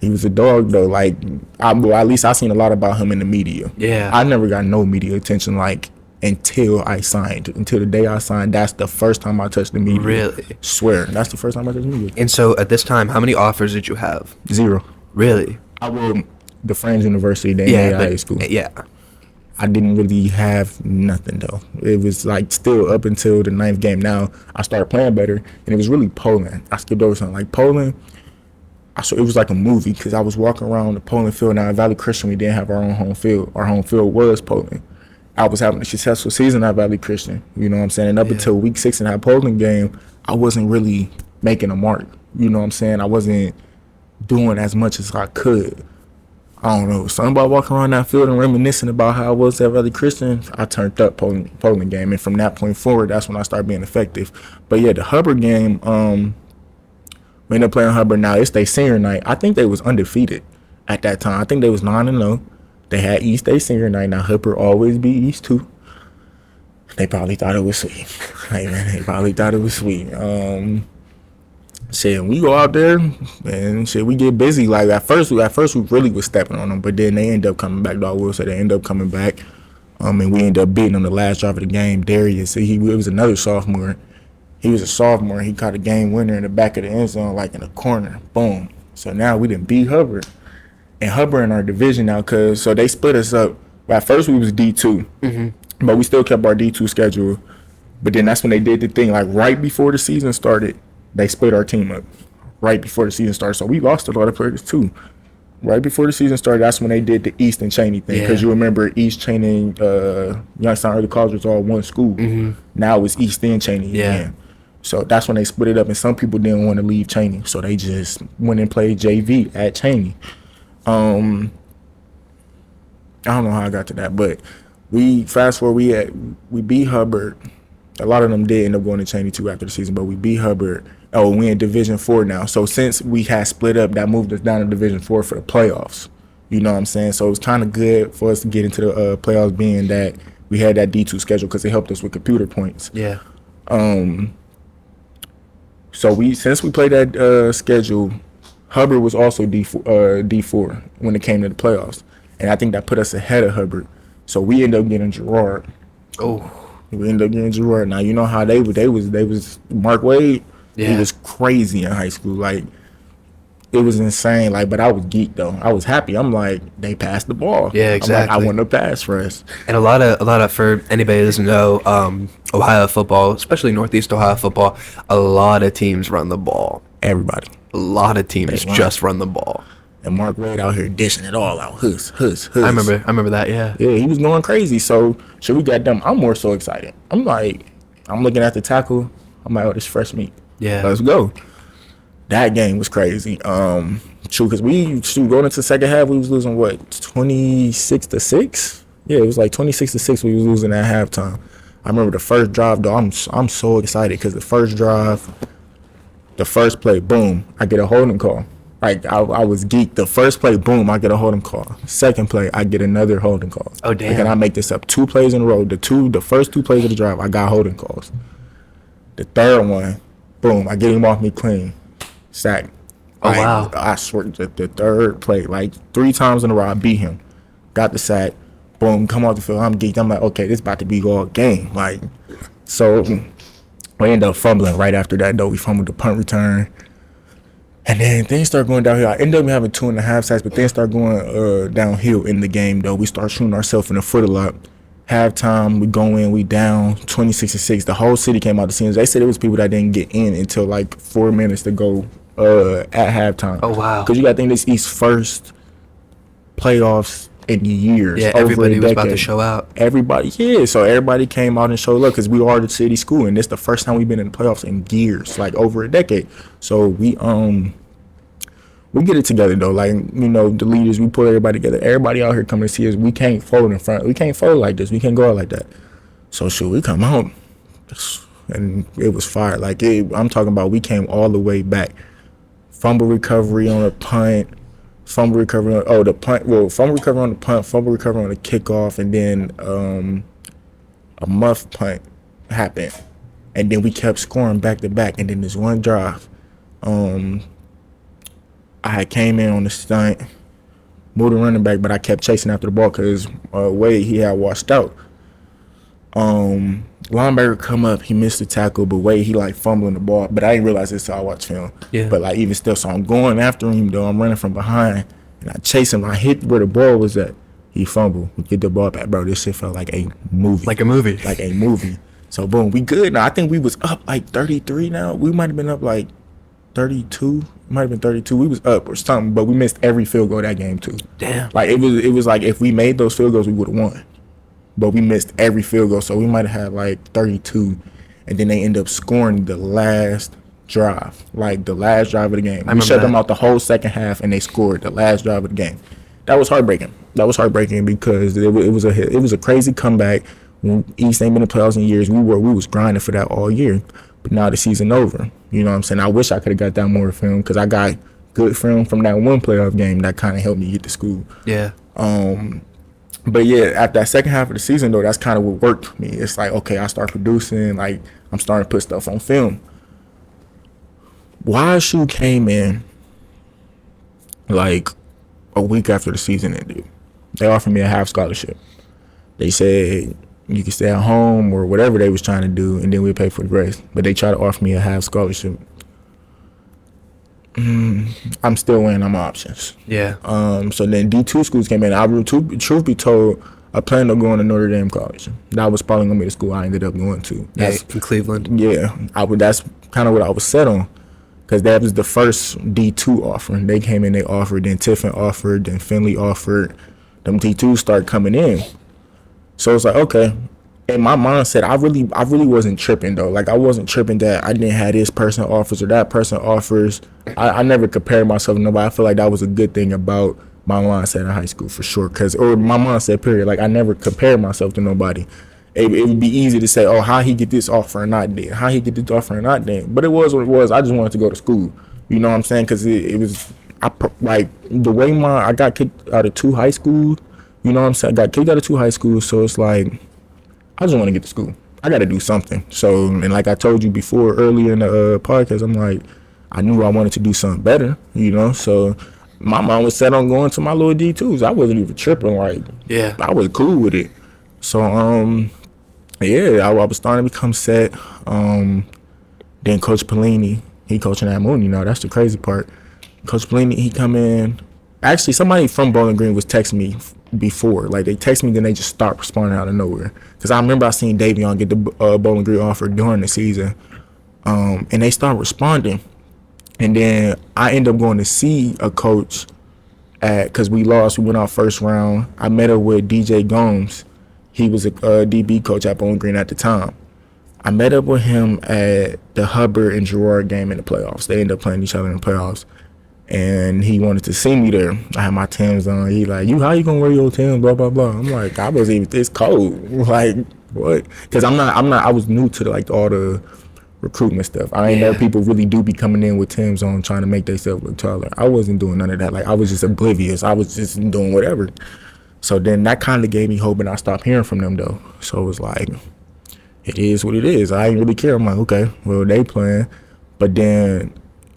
He was a dog, though. Like, at least I seen a lot about him in the media. Yeah. I never got no media attention, like, until I signed. Until the day I signed, that's the first time I touched the media. Really? Swear. That's the first time I touched the media. And so at this time, how many offers did you have? 0. Really? I will, the Friends University, they made high school. Yeah. I didn't really have nothing, though. It was, like, still up until the 9th game. Now, I started playing better, and it was really Poland. I skipped over something. Like, Poland, it was like a movie, because I was walking around the Poland field. Now, at Valley Christian, we didn't have our own home field. Our home field was Poland. I was having a successful season at Valley Christian, you know what I'm saying? And up until week 6 in that Poland game, I wasn't really making a mark, you know what I'm saying? I wasn't doing as much as I could. I don't know, something about walking around that field and reminiscing about how I was at Valley Christian, I turned up Poland game. And from that point forward, that's when I started being effective. But yeah, the Hubbard game, we ended up playing Hubbard. Now, it's their senior night. I think they was undefeated at that time. I think they was 9-0. They had East Day senior night. Now, Hubbard always be East, too. They probably thought it was sweet. Hey, man, they probably thought it was sweet. Shit, we go out there, and shit, we get busy. Like, at first we really was stepping on them, but then they end up coming back. Dog will say they end up coming back, and we end up beating them the last drive of the game. Darius, it was another sophomore. He was a sophomore. He caught a game winner in the back of the end zone, like in the corner. Boom. So now we didn't beat Hubbard. And Hubbard in our division now, so they split us up. At first we was D2, but we still kept our D2 schedule. But then that's when they did the thing, like right before the season started, they split our team up. Right before the season started. So we lost a lot of players too. Right before the season started, that's when they did the East and Cheney thing. Because you remember East, Cheney, Youngstown Early College was all one school. Now it's East and Cheney again. So that's when they split it up. And some people didn't want to leave Cheney. So they just went and played JV at Cheney. I don't know how I got to that, but we beat Hubbard. A lot of them did end up going to Cheney too after the season, but we beat Hubbard. Oh, we in Division 4 now. So since we had split up, that moved us down to Division 4 for the playoffs. You know what I'm saying? So it was kind of good for us to get into the playoffs, being that we had that D2 schedule because it helped us with computer points. Yeah. So since we played that schedule, Hubbard was also D4 when it came to the playoffs. And I think that put us ahead of Hubbard. So we ended up getting Girard. Oh. We ended up getting Girard. Now, you know how they was Mark Wade. Yeah. He was crazy in high school. Like, it was insane. Like, but I was geeked, though. I was happy. I'm like, they passed the ball. Yeah, exactly. I want to pass for us. And a lot of, for anybody who doesn't know, Ohio football, especially Northeast Ohio football, a lot of teams run the ball. Everybody. A lot of teams just run the ball. And Mark Wade out here dishing it all out. Huss. I remember that, yeah. Yeah, he was going crazy. So we got them. I'm more so excited. I'm looking at the tackle. I'm like, oh, this fresh meat. Yeah. Let's go. That game was crazy. Because going into the second half, we was losing what 26-6. Yeah, it was like 26-6. We was losing at halftime. I remember the first drive though. I'm so excited because the first drive, the first play, boom, I get a holding call. Like I was geeked. The first play, boom, I get a holding call. Second play, I get another holding call. Oh damn! Like, and I make this up 2 plays in a row. The first 2 plays of the drive, I got holding calls. The third one, boom, I get him off me clean, sack. Oh wow! I swear, the third play, like 3 times in a row, I beat him. Got the sack. Boom, come off the field. I'm geeked. I'm like, okay, this about to be all game. Like, so we ended up fumbling right after that, though. We fumbled the punt return. And then things start going downhill. I ended up having 2.5 sacks, but things start going downhill in the game, though. We start shooting ourselves in the foot a lot. Halftime, we go in, we down 26-6. The whole city came out to see us. They said it was people that didn't get in until like 4 minutes to go at halftime. Oh, wow. Because you got to think this East first playoffs in years. Yeah, everybody was about to show out. Everybody, yeah. So everybody came out and showed up because we are the city school, and this the first time we've been in the playoffs in years, like over a decade. So we get it together though. Like, you know, the leaders, we pull everybody together. Everybody out here coming to see us. We can't fold in front. We can't fold like this. We can't go out like that. So shoot, we come out, and it was fire. Like I'm talking about, we came all the way back. Fumble recovery on a punt. Fumble recovery on the punt. Well, fumble recovery on the punt. Fumble recovery on the kickoff, and then a muff punt happened, and then we kept scoring back to back. And then this one drive, I had came in on the stunt, moved the running back, but I kept chasing after the ball because Wade, he had washed out. Linebacker come up, he missed the tackle, but Wade, he like fumbling the ball, but I didn't realize this till I watched film. Yeah. But like even still, so I'm going after him though. I'm running from behind, and I chase him. I hit where the ball was at. He fumbled. We get the ball back, bro. This shit felt like a movie. Like a movie. Like a movie. So boom, we good now. I think we was up like 33 now. We might have been up like 32. Might have been 32. We was up or something, but we missed every field goal that game too. Damn. Like it was like if we made those field goals, we would have won. But we missed every field goal, so we might have had like 32, and then they end up scoring the last drive, like the last drive of the game. We shut them out the whole second half, and they scored the last drive of the game. That was heartbreaking. Because it was a crazy comeback. When East ain't been in the playoffs in years. We was grinding for that all year, but now the season over. You know what I'm saying? I wish I could have got that more film because I got good film from that one playoff game that kind of helped me get to school. Yeah. But yeah, after that second half of the season though, that's kind of what worked for me. It's like, okay, I start producing, like I'm starting to put stuff on film. WashU came in like a week after the season ended. They offered me a half scholarship. They said you can stay at home or whatever they was trying to do, and then we'd pay for the rest. But they tried to offer me a half scholarship. I'm still weighing on my options. Yeah. So then D2 schools came in. Truth be told, I planned on going to Notre Dame College. That was probably gonna be the school I ended up going to. That's in Cleveland. Yeah, that's kind of what I was set on, because that was the first D2 offer. They came in, they offered, then Tiffin offered, then Finley offered. Them D2s start coming in. So it's like, okay. In my mindset, I really wasn't tripping though. Like I wasn't tripping that I didn't have this person offers or that person offers. I never compared myself to nobody. I feel like that was a good thing about my mindset in high school for sure. Or my mindset period. Like I never compared myself to nobody. It would be easy to say, oh, how he get this offer and not that? How he get this offer and not that? But it was what it was. I just wanted to go to school. You know what I'm saying? Because it was like the way I got kicked out of 2 high schools. You know what I'm saying? I got kicked out of 2 high schools, so it's like, I just want to get to school. I got to do something. So, and like I told you before earlier in the podcast, I'm like, I knew I wanted to do something better, you know? So my mind was set on going to my little D2s. I wasn't even tripping. Like, yeah, I was cool with it. So, yeah, I was starting to become set. Then Coach Pelini, he coaching at Mooney now. That's the crazy part. Coach Pelini, he come in. Actually, somebody from Bowling Green was texting me before. Like, they text me, then they just start responding out of nowhere. Because I remember I seen Davion get the Bowling Green offer during the season. And they start responding. And then I end up going to see a coach because we lost. We went out first round. I met her with DJ Gomes. He was a DB coach at Bowling Green at the time. I met up with him at the Hubbard and Girard game in the playoffs. They ended up playing each other in the playoffs. And he wanted to see me there. I had my Timbs on. He like, how you gonna wear your Timbs? Blah blah blah. I'm like, I wasn't even this cold. Like, what? Because I was new to like all the recruitment stuff. I ain't know people really do be coming in with Timbs on trying to make themselves look taller. I wasn't doing none of that. Like, I was just oblivious. I was just doing whatever. So then that kind of gave me hope, and I stopped hearing from them though. So it was like, it is what it is. I ain't really care. I'm like, okay, well, they playing. But then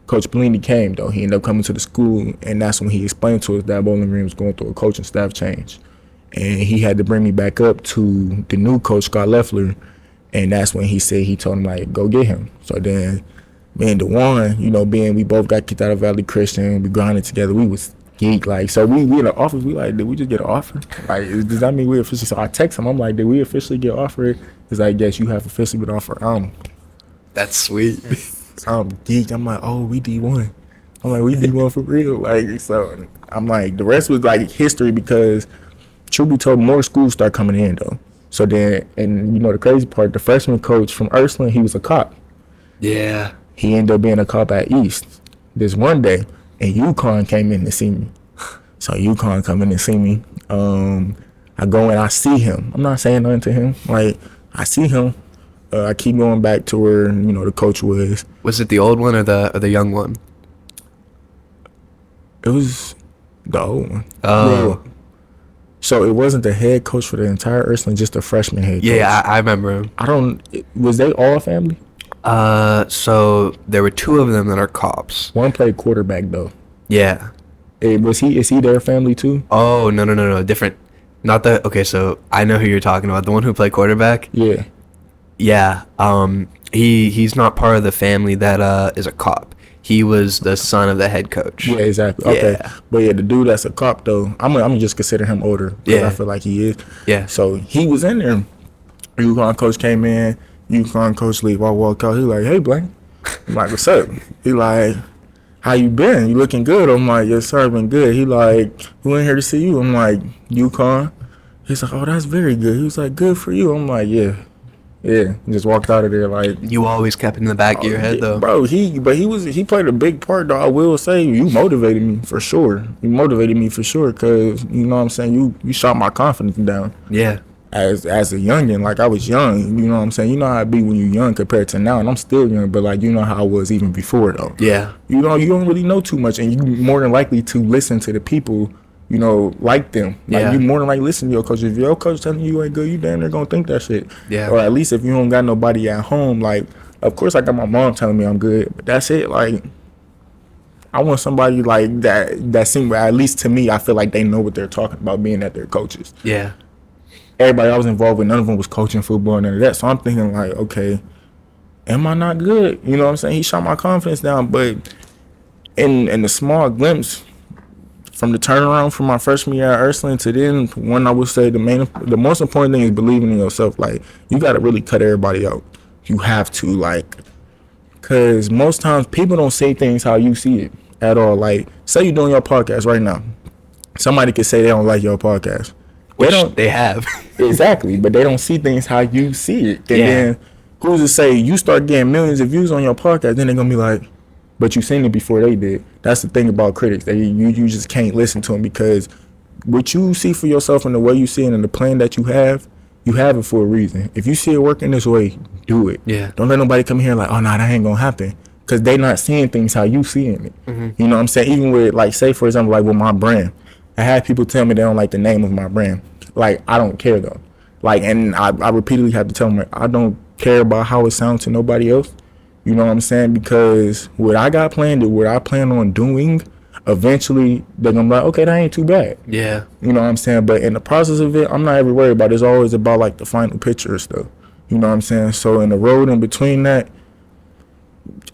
Coach Blaine came, though. He ended up coming to the school, and that's when he explained to us that Bowling Green was going through a coaching staff change. And he had to bring me back up to the new coach, Scott Leffler, and that's when he said, he told him, like, go get him. So then me and DeJuan, you know, being we both got kicked out of Valley Christian, we grinded together, we was geek, like, so we in the office, we like, did we just get an offer? Like, does that mean we officially? So I text him, I'm like, did we officially get offered? He's like, yes, you have officially been offered. That's sweet. I'm geeked. I'm like, oh, we D1. I'm like, we D1 for real. Like, so I'm like, the rest was like history because truth be told, more schools start coming in though. So then, and you know the crazy part, the freshman coach from Ursuline, he was a cop. Yeah. He ended up being a cop at East this one day, and UConn came in to see me. So UConn come in to see me. I go and I see him. I'm not saying nothing to him. Like, I see him. I keep going back to where, you know, the coach was. Was it the old one or the young one? It was the old one. Oh. Yeah. So it wasn't the head coach for the entire Ursuline, just the freshman head coach. Yeah, I remember him. Was they all family? So there were two of them that are cops. One played quarterback though. Yeah. Is he their family too? Oh, no, different. Not the, okay, so I know who you're talking about. The one who played quarterback? Yeah. Yeah. He's not part of the family that is a cop. He was the son of the head coach. Yeah, exactly. Okay. Yeah. But yeah, the dude that's a cop though, I'm gonna just consider him older. Yeah. I feel like he is. Yeah. So he was in there. UConn coach came in. UConn coach leave. I walk out. He like, hey Blaine. I'm like, what's up? He like, how you been? You looking good? I'm like, yes sir, I've been good. He like, who in here to see you? I'm like, UConn. He's like, oh, that's very good. He was like, good for you. I'm like, yeah. Just walked out of there like. You always kept it in the back of your head though. Bro, he played a big part though. I will say you motivated me for sure. You motivated me for sure because you know what I'm saying. You shot my confidence down. Yeah. As a youngin, like I was young. You know what I'm saying. You know how it be when you're young compared to now, and I'm still young, but like you know how I was even before though. Yeah. You know you don't really know too much, and you more than likely to listen to the people. You know, like them. Like you more than like listen to your coach. If your coach telling you ain't good, you damn near gonna think that shit. Yeah. Or at least if you don't got nobody at home, like of course I got my mom telling me I'm good, but that's it. Like I want somebody like that seem at least to me, I feel like they know what they're talking about being at their coaches. Yeah. Everybody I was involved with, none of them was coaching football and none of that. So I'm thinking like, okay, am I not good? You know what I'm saying? He shot my confidence down, but in the small glimpse from the turnaround from my freshman year at Ursuline to then, one I would say the most important thing is believing in yourself. Like you got to really cut everybody out. You have to, like, because most times people don't say things how you see it at all. Like say you're doing your podcast right now, somebody could say they don't like your podcast. They have. Exactly, but they don't see things how you see it. And then who's to say you start getting millions of views on your podcast, then they're gonna be like, but you seen it before they did. That's the thing about critics. You just can't listen to them because what you see for yourself and the way you see it and the plan that you have it for a reason. If you see it working this way, do it. Yeah. Don't let nobody come here like, oh, no, that ain't gonna happen. Because they not seeing things how you seeing it. Mm-hmm. You know what I'm saying? Even with, like, say, for example, like with my brand. I had people tell me they don't like the name of my brand. Like, I don't care, though. Like, and I repeatedly have to tell them, like, I don't care about how it sounds to nobody else. You know what I'm saying? Because what I got planned and what I plan on doing, eventually they're gonna be like, okay, that ain't too bad. Yeah. You know what I'm saying? But in the process of it, I'm not ever worried about it. It's always about like the final picture and stuff. You know what I'm saying? So in the road in between that,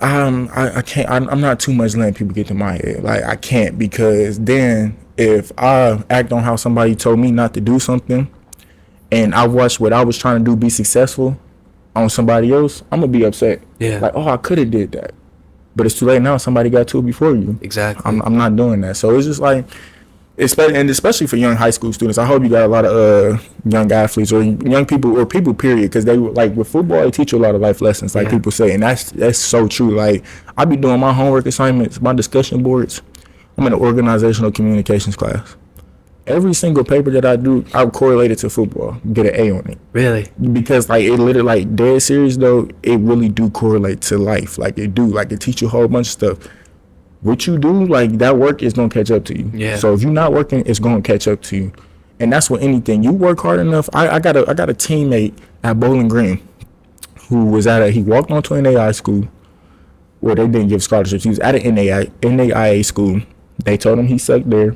I can't. I'm not too much letting people get to my head. Like I can't, because then if I act on how somebody told me not to do something, and I watched what I was trying to do be successful on somebody else, I'm gonna be upset. Yeah. Like, oh, I could have did that, but it's too late now. Somebody got to it before you. Exactly. I'm not doing that. So it's just like especially for young high school students. I hope you got a lot of young athletes or young people or people period, because they like with football they teach you a lot of life lessons, like people say, and that's so true. Like I be doing my homework assignments, my discussion boards. I'm in an organizational communications class. Every single paper that I do, I correlate it to football, get an A on it. Really? Because like it literally, like dead serious though, it really do correlate to life. Like it do, like it teach you a whole bunch of stuff. What you do, like that work is gonna catch up to you. Yeah. So if you're not working, it's gonna catch up to you. And that's with anything. You work hard enough. I got a teammate at Bowling Green who was he walked onto an AI school where they didn't give scholarships. He was at an NAIA school. They told him he sucked there.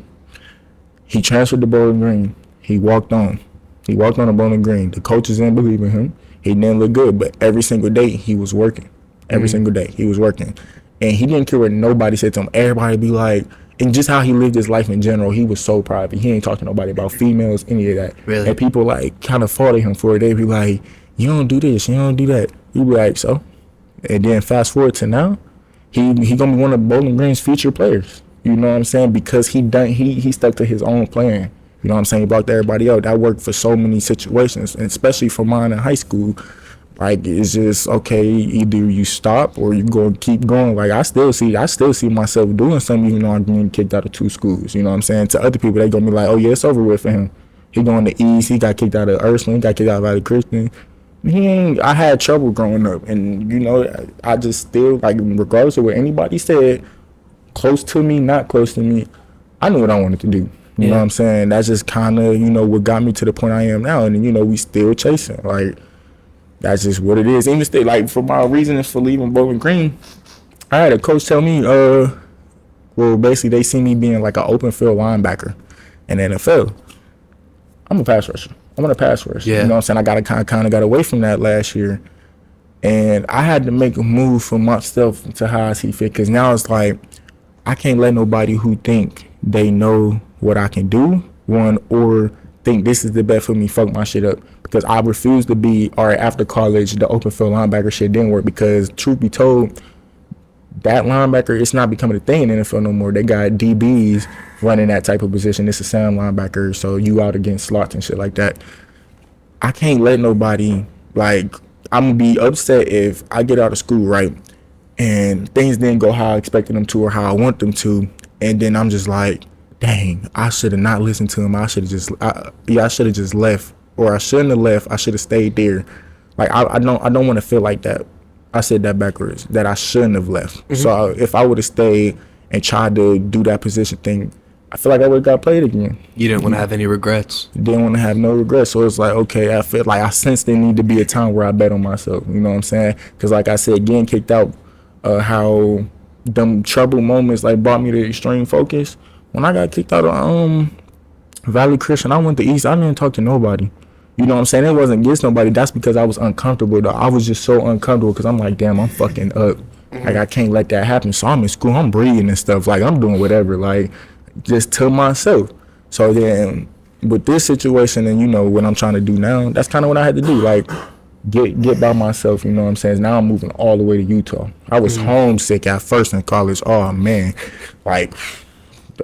He transferred to Bowling Green. He walked on to Bowling Green. The coaches didn't believe in him. He didn't look good, but every single day he was working. Every single day he was working. And he didn't care what nobody said to him. Everybody be like, and just how he lived his life in general, he was so private. He ain't talking to nobody about females, any of that. Really? And people like kind of faulted him for it. They be like, you don't do this, you don't do that. He be like, so? And then fast forward to now, he gonna be one of Bowling Green's future players. You know what I'm saying? Because he stuck to his own plan. You know what I'm saying? He brought everybody out. That worked for so many situations, and especially for mine in high school. Like it's just okay. Either you stop or you go keep going. Like I still see myself doing something, even though I'm getting kicked out of 2 schools. You know what I'm saying? To other people, they gonna be like, oh yeah, it's over with for him. He going to East. He got kicked out of Ursuline. He got kicked out of Valley Christian. I had trouble growing up, and you know, I just still like, regardless of what anybody said, close to me, not close to me, I knew what I wanted to do. You know what I'm saying? That's just kind of, you know, what got me to the point I am now. And, you know, we still chasing. Like, that's just what it is. Even still, like, for my reasons for leaving Bowling Green, I had a coach tell me, well, basically, they see me being like an open field linebacker in the NFL. I'm a pass rusher. I want to pass rush. Yeah. You know what I'm saying? I kind of got away from that last year. And I had to make a move for myself to how I see fit. Because now it's like, I can't let nobody who think they know what I can do, or think this is the best for me, fuck my shit up. Because I refuse to be, all right, after college, the open field linebacker shit didn't work. Because truth be told, that linebacker, it's not becoming a thing in the NFL no more. They got DBs running that type of position. It's a sound linebacker, so you out against slots and shit like that. I can't let nobody, like, I'm going to be upset if I get out of school, right, and things didn't go how I expected them to or how I want them to, and then I'm just like, dang, I should have not listened to him. I should have just, I should have just left, or I shouldn't have left. I should have stayed there. Like, I don't want to feel like that. I said that backwards, that I shouldn't have left. Mm-hmm. So if I would have stayed and tried to do that position thing, I feel like I would have got played again. You didn't want to have any regrets. Didn't want to have no regrets. So it's like, okay, I feel like I sense there need to be a time where I bet on myself. You know what I'm saying? Because like I said, getting kicked out, how them trouble moments like brought me to extreme focus. When I got kicked out of Valley Christian, I went to East. I didn't talk to nobody. You know what I'm saying? It wasn't against nobody. That's because I was uncomfortable, though. I was just so uncomfortable because I'm like, damn, I'm fucking up. Like, I can't let that happen. So I'm in school. I'm breathing and stuff. Like, I'm doing whatever. Like, just to myself. So then with this situation and, you know, what I'm trying to do now, that's kind of what I had to do. Like, get by myself, you know what I'm saying? Now I'm moving all the way to Utah. I was homesick at first in college. Oh, man. Like,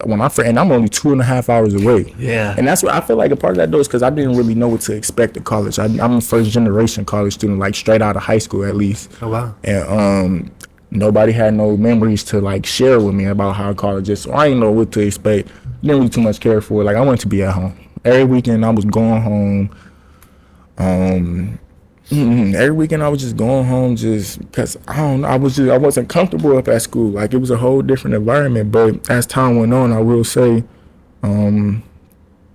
when and I'm only 2.5 hours away. Yeah. And that's what I feel like a part of that though is because I didn't really know what to expect at college. I'm a first generation college student, like straight out of high school at least. Oh wow. And nobody had no memories to like share with me about how college is. So I didn't know what to expect. Didn't really too much care for it. Like I wanted to be at home. Every weekend I was going home. Every weekend I was just going home just because I don't know, I wasn't comfortable up at school. Like it was a whole different environment. But as time went on, I will say it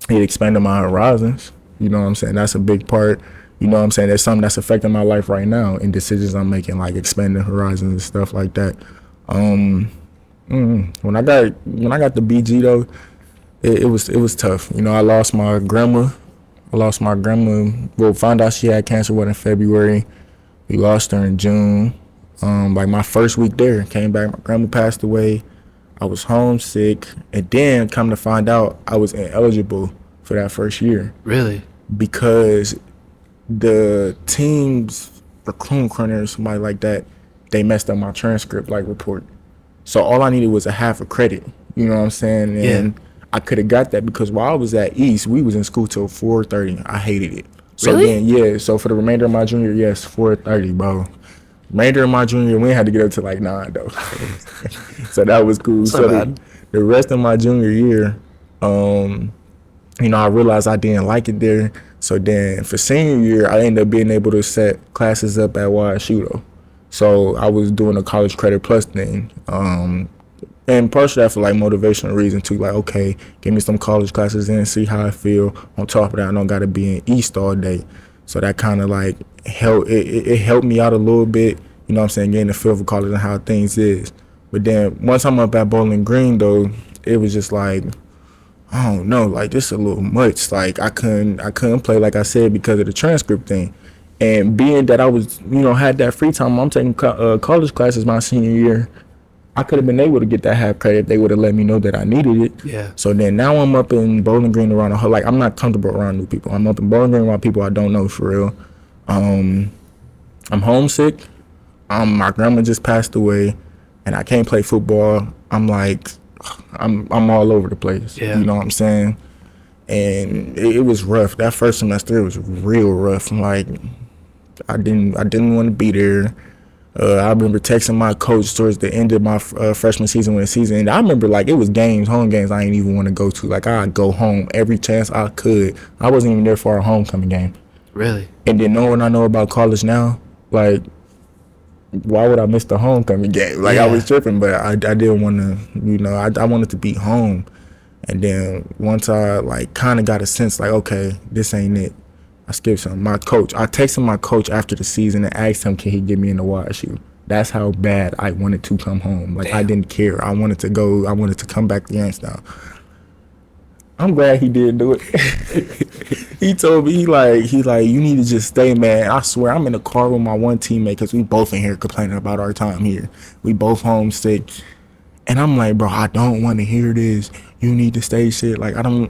expanded my horizons. You know what I'm saying? That's a big part. You know what I'm saying? That's something that's affecting my life right now and decisions I'm making, like expanding horizons and stuff like that. When I got the BG though, it was tough. You know, I lost my grandma. Well, found out she had cancer in February. We lost her in June. Like my first week there, came back, my grandma passed away. I was homesick, and then come to find out I was ineligible for that first year. Really? Because the team's recruiting coordinator or somebody like that, they messed up my transcript like report. So all I needed was a half a credit. You know what I'm saying? And I could have got that because while I was at East, we was in school till 4:30. I hated it. So Really? then, yeah. So for the remainder of my junior, yes, 4:30, bro. Remainder of my junior, we had to get up to like 9 though. So that was cool. That's So not bad. the rest of my junior year, I realized I didn't like it there. So then for senior year, I ended up being able to set classes up at YSU though. So I was doing a college credit plus thing. And partially that for like motivational reason too. Like, okay, give me some college classes in, see how I feel. On top of that, I don't gotta be in East all day. So that kind of like it helped me out a little bit. You know what I'm saying? Getting the feel for college and how things is. But then once I'm up at Bowling Green though, it was just like, I don't know, like this a little much. Like I couldn't play like I said because of the transcript thing. And being that I was, had that free time, I'm taking college classes my senior year. I could have been able to get that half credit if they would have let me know that I needed it. Yeah. So then now I'm up in Bowling Green around like I'm not comfortable around new people. I'm up in Bowling Green around people I don't know for real. I'm homesick. My grandma just passed away, and I can't play football. I'm like, I'm all over the place. Yeah. You know what I'm saying? And it was rough. That first semester it was real rough. Like I didn't want to be there. I remember texting my coach towards the end of my freshman season when the season ended. I remember like it was home games I didn't even want to go to. Like I'd go home every chance I could. I wasn't even there for a homecoming game. Really? And then knowing I know about college now, like why would I miss the homecoming game? Like I was tripping, but I didn't want to, I wanted to be home. And then once I like kind of got a sense like, okay, this ain't it. I skipped some. I texted my coach after the season and asked him, can he get me in the YSU? That's how bad I wanted to come home. Like, I didn't care. I wanted to go. I wanted to come back to Youngstown. I'm glad he did do it. He told me, he like, you need to just stay, man. I swear, I'm in the car with my one teammate because we both in here complaining about our time here. We both homesick. And I'm like, bro, I don't want to hear this. You need to stay shit. Like, I know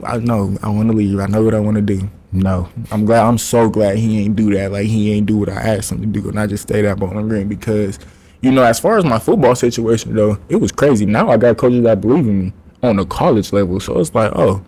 I want to leave. I know what I want to do. No, I'm so glad he ain't do that. Like, he ain't do what I asked him to do. And I just stayed at Bowling Green because, as far as my football situation, though, it was crazy. Now I got coaches that believe in me on the college level. So it's like, oh,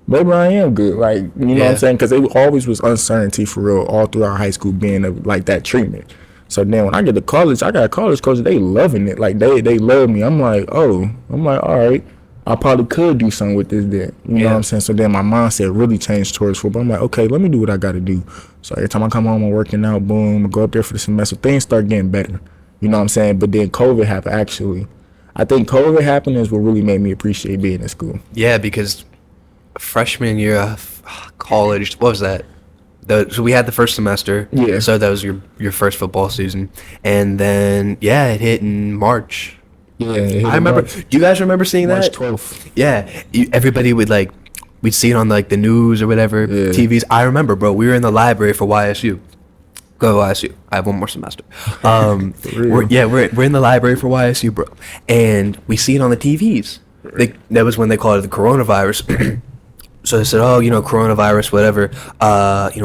maybe I am good. Like, you know what I'm saying? Because it always was uncertainty for real all throughout high school being like that treatment. So then when I get to college, I got college coaches, they loving it. Like, they love me. I'm like, all right. I probably could do something with this then. You know what I'm saying? So then my mindset really changed towards football. I'm like, okay, let me do what I got to do. So every time I come home, I'm working out, boom, I go up there for the semester. Things start getting better. You know what I'm saying? But then COVID happened, actually. I think COVID happened is what really made me appreciate being in school. Yeah, because freshman year of college, what was that? So we had the first semester. Yeah. So that was your first football season. And then, it hit in March. Yeah, I remember. Do you guys remember seeing March that? 12th. Yeah. Everybody would we'd see it on the news or whatever, TVs. I remember, bro. We were in the library for YSU. Go YSU. I have one more semester. We're in the library for YSU, bro. And we see it on the TVs. That was when they called it the coronavirus. So they said, coronavirus, whatever,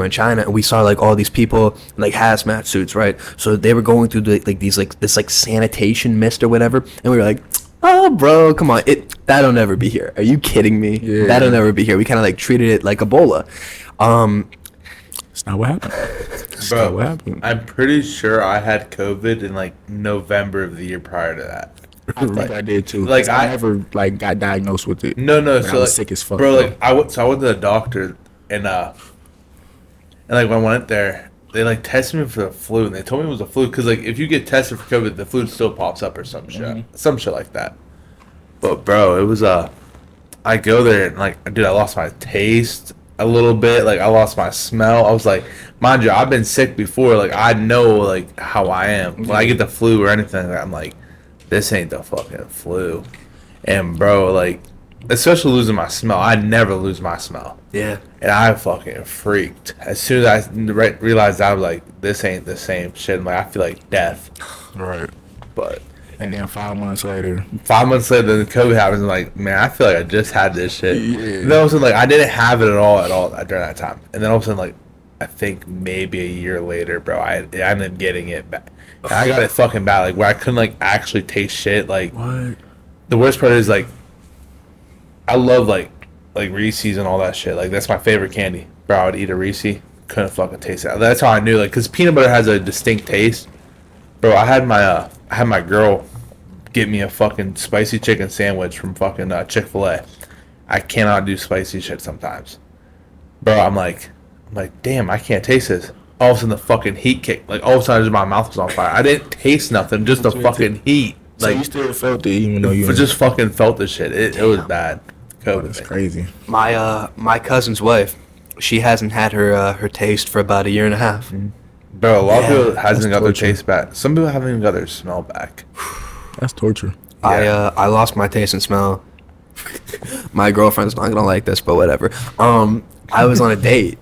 in China. And we saw all these people in hazmat suits, right? So they were going through this sanitation mist or whatever. And we were like, oh, bro, come on. That'll never be here. Are you kidding me? Yeah. That'll never be here. We kind of treated it like Ebola. That's not what happened. That's not what happened. I'm pretty sure I had COVID in November of the year prior to that. I think I did too. I I never got diagnosed with it. No. I was sick as fuck. Bro, I went to the doctor and when I went there, they tested me for the flu and they told me it was a flu because if you get tested for COVID, the flu still pops up or some shit like that. But bro, it was I go there and dude, I lost my taste a little bit. I lost my smell. I was mind you, I've been sick before. I know how I am when I get the flu or anything. I'm this ain't the fucking flu. And bro, especially losing my smell. I never lose my smell. Yeah. And I fucking freaked. As soon as I realized I was this ain't the same shit. I feel like death. Right. But. And then 5 months later. 5 months later, then COVID happens. I'm man, I feel like I just had this shit. Yeah. And then all of a sudden, I didn't have it at all during that time. And then all of a sudden, I think maybe a year later, bro, I ended up getting it back. And I got it fucking bad, where I couldn't actually taste shit. What? The worst part is I love like Reese's and all that shit. Like that's my favorite candy, bro. I would eat a Reese. Couldn't fucking taste it. That's how I knew, like, because peanut butter has a distinct taste, bro. I had my girl get me a fucking spicy chicken sandwich from fucking Chick-fil-A. I cannot do spicy shit sometimes, bro. I'm like, damn, I can't taste this. All of a sudden, the fucking heat kicked. Like all of a sudden, my mouth was on fire. I didn't taste nothing, just the fucking heat. So Like you still felt it, even though you just fucking felt the shit. It was bad. COVID. That's crazy. My cousin's wife, she hasn't had her taste for about a year and a half. Bro, a lot of people hasn't got their torture. taste back. Some people haven't even got their smell back. That's torture. I lost my taste and smell. My girlfriend's not gonna like this, but whatever. I was on a date.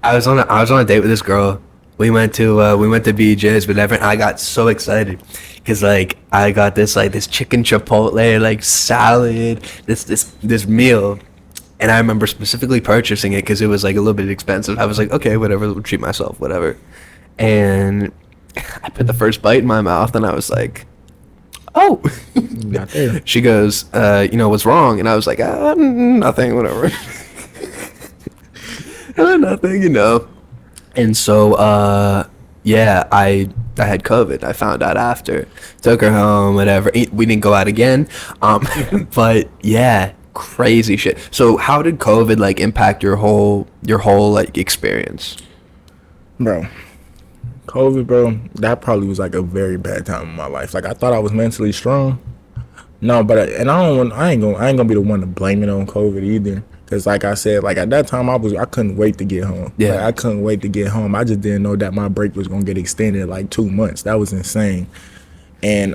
I was on a date with this girl. We went to BJ's, whatever. And I got so excited because like I got this chicken chipotle like salad, this meal. And I remember specifically purchasing it because it was like a little bit expensive. I was like, okay, whatever, I'll treat myself, whatever. And I put the first bite in my mouth and I was like, oh. Not there. She goes, what's wrong? And I was like, nothing, whatever. Nothing. And so, I had COVID. I found out after. Took her home, whatever. We didn't go out again. But yeah. Crazy shit. So how did COVID like impact your whole like experience? Bro, COVID, bro, that probably was like a very bad time in my life. Like I thought I was mentally strong. No, but I ain't gonna be the one to blame it on COVID either. Cause like I said, like at that time I couldn't wait to get home. Yeah. Like, I couldn't wait to get home. I just didn't know that my break was gonna get extended like 2 months. That was insane. And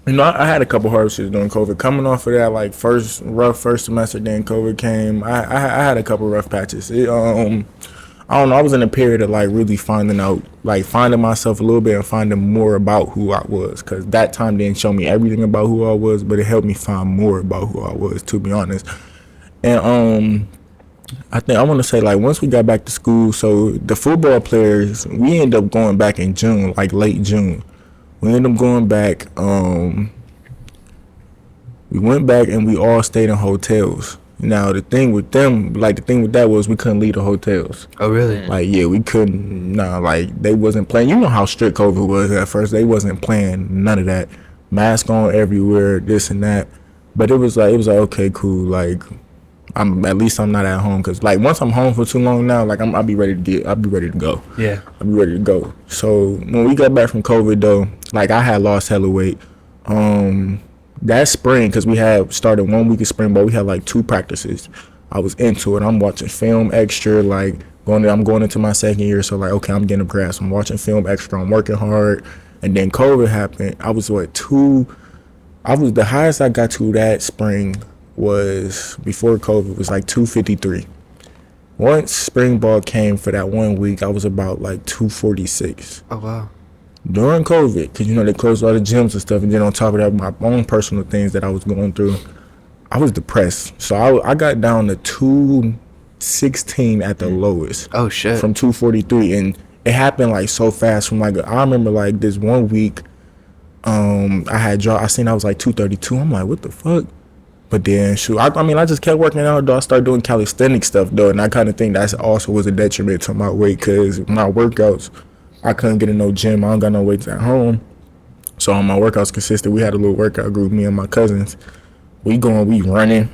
I had a couple hardships during COVID. Coming off of that, like first semester, then COVID came. I had a couple rough patches. I don't know. I was in a period of like really finding myself a little bit and finding more about who I was. Cause that time didn't show me everything about who I was, but it helped me find more about who I was, to be honest. And I think I want to say like once we got back to school, so the football players, we ended up going back in June, like late June. We ended up going back. We went back and we all stayed in hotels. Now the thing with that was we couldn't leave the hotels. Oh really? Like yeah, we couldn't. Nah, like they wasn't playing. You know how strict COVID was at first. They wasn't playing none of that. Mask on everywhere, this and that. But it was like okay, cool. Like at least I'm not at home because like once I'm home for too long now, like I'll be ready to go. Yeah. I'll be ready to go. So when we got back from COVID though, like I had lost hella weight. That spring, because we had started 1 week of spring ball, we had like 2 practices. I was into it. I'm watching film extra, like I'm going into my second year, so like okay, I'm getting a grasp. I'm watching film extra, I'm working hard. And then COVID happened. I was the highest I got to that spring was before COVID was like 253. Once spring ball came for that 1 week, I was about like 246. Oh wow. During COVID, because they closed all the gyms and stuff, and then on top of that, my own personal things that I was going through, I was depressed. So I got down to 216 at the lowest. Oh shit. From 243, and it happened like so fast. From like I remember like this 1 week, I seen I was like 232. I'm like, what the fuck? But then, shoot, I just kept working out, though. I started doing calisthenic stuff, though, and I kind of think that also was a detriment to my weight, because my workouts, I couldn't get in no gym. I don't got no weights at home. So my workouts consisted, we had a little workout group, me and my cousins. We running,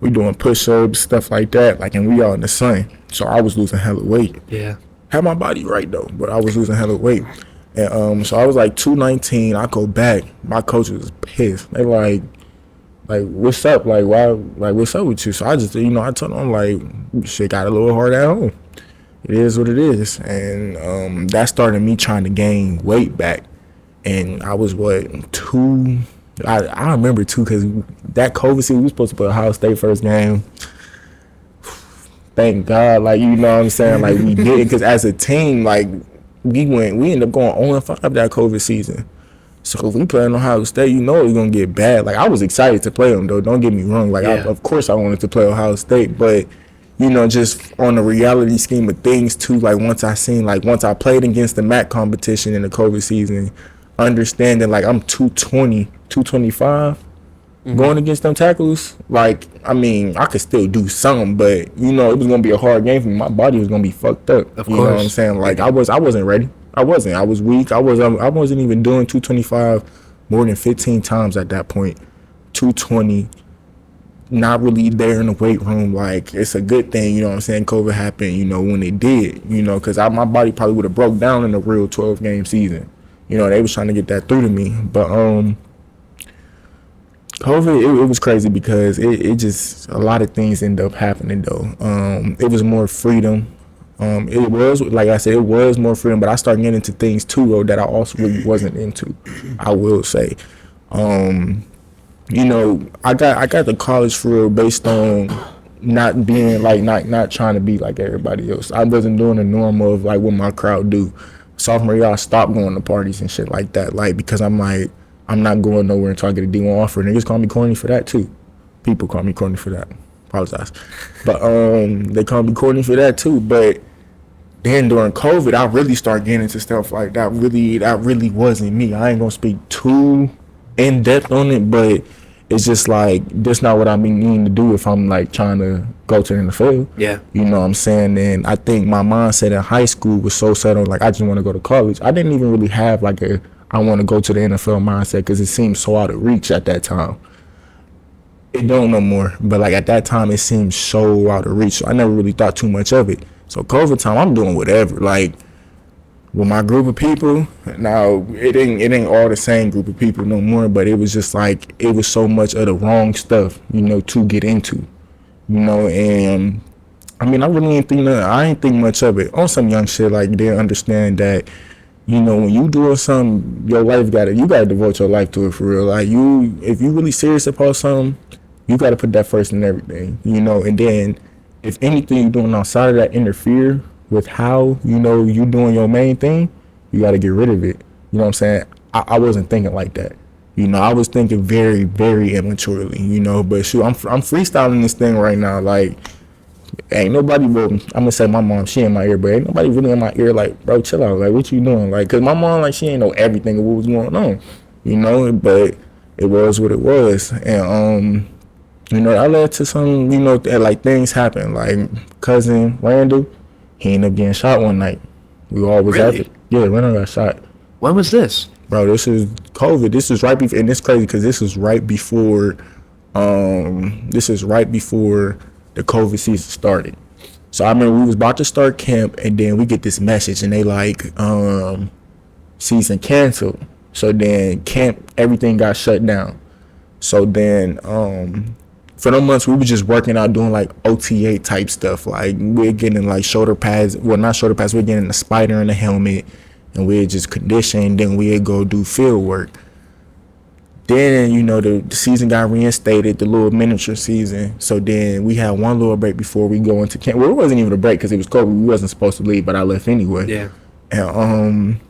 we doing push-ups, stuff like that, and we all in the sun. So I was losing hella weight. Yeah. Had my body right, though, but I was losing hella weight. And so I was like 219. I go back. My coach was pissed. They like, what's up? Like, why? Like, what's up with you? So I just, I told them, like, shit got a little hard at home. It is what it is. And that started me trying to gain weight back. And I was, I remember, too, because that COVID season, we were supposed to play Ohio State first game. Thank God, you know what I'm saying? We did it, because as a team, we ended up going 0-5 that COVID season. So if we play in Ohio State, it was going to get bad. I was excited to play them, though. Don't get me wrong. Of course I wanted to play Ohio State. But, just on the reality scheme of things, too, once I played against the MAC competition in the COVID season, understanding, I'm 220, 225. Going against them tackles, like, I mean, I could still do some, but you know, it was gonna be a hard game for me. My body was gonna be fucked up. Of You know what I'm course. saying? Like, I wasn't ready. I was weak. I wasn't even doing 225 more than 15 times at that point. 220, not really there in the weight room. Like, it's a good thing, you know what I'm saying? COVID happened, you know, when it did, you know, because my body probably would have broke down in a real 12 game season. You know, they was trying to get that through to me, but COVID, it was crazy because it just, a lot of things ended up happening though. It was more freedom. It was, like I said, it was more freedom, but I started getting into things too though that I also really wasn't into, I will say. You know, I got to college for real based on not being like, not trying to be like everybody else. I wasn't doing the norm of like what my crowd do. Sophomore year, I stopped going to parties and shit like that, like, because I'm like, I'm not going nowhere until I get a D1 offer. Niggas call me corny for that too. People call me corny for that. Apologize. But they call me corny for that too. But then during COVID, I really started getting into stuff like that. That really wasn't me. I ain't gonna speak too in depth on it, but it's just like, that's not what I be needing to do if I'm like trying to go to the NFL. Yeah. You know what I'm saying? And I think my mindset in high school was so set on like, I just want to go to college. I didn't even really have like I want to go to the NFL mindset because it seemed so out of reach at that time. It don't no more, but like at that time it seemed so out of reach. So I never really thought too much of it. So COVID time, I'm doing whatever. Like with my group of people, now it ain't all the same group of people no more, but it was just like, it was so much of the wrong stuff, you know, to get into, you know. And I mean, I ain't think much of it on some young shit. Like, they understand that, you know, when you doing something, your life you gotta devote your life to it for real. Like, if you really serious about something, you gotta put that first in everything, you know. And then if anything you're doing outside of that interfere with how, you know, you doing your main thing, you gotta get rid of it. You know what I'm saying? I wasn't thinking like that. You know, I was thinking very, very immaturely, you know. But shoot, I'm freestyling this thing right now. Like, ain't nobody, well, I'm gonna say my mom, she in my ear, but ain't nobody really in my ear like, bro, chill out, like, what you doing? Like, cause my mom, like, she ain't know everything of what was going on, you know, but it was what it was. And you know, that led to some, you know, like, things happen. Like, cousin Randall, he ended up getting shot one night. We all was Really? at it. Yeah, Randall got shot. When was this? Bro, this is COVID. This is right before, and it's crazy because this is right before the COVID season started. So I remember we was about to start camp, and then we get this message, and they like, season canceled. So then camp, everything got shut down. So then for them months we were just working out, doing like OTA type stuff. Like, we're getting like shoulder pads, well, not shoulder pads, we're getting the spider and the helmet, and we'd just condition. Then we'd go do field work. Then, you know, the season got reinstated, the little miniature season. So then we had one little break before we go into camp. Well, it wasn't even a break because it was COVID. We wasn't supposed to leave, but I left anyway. Yeah. And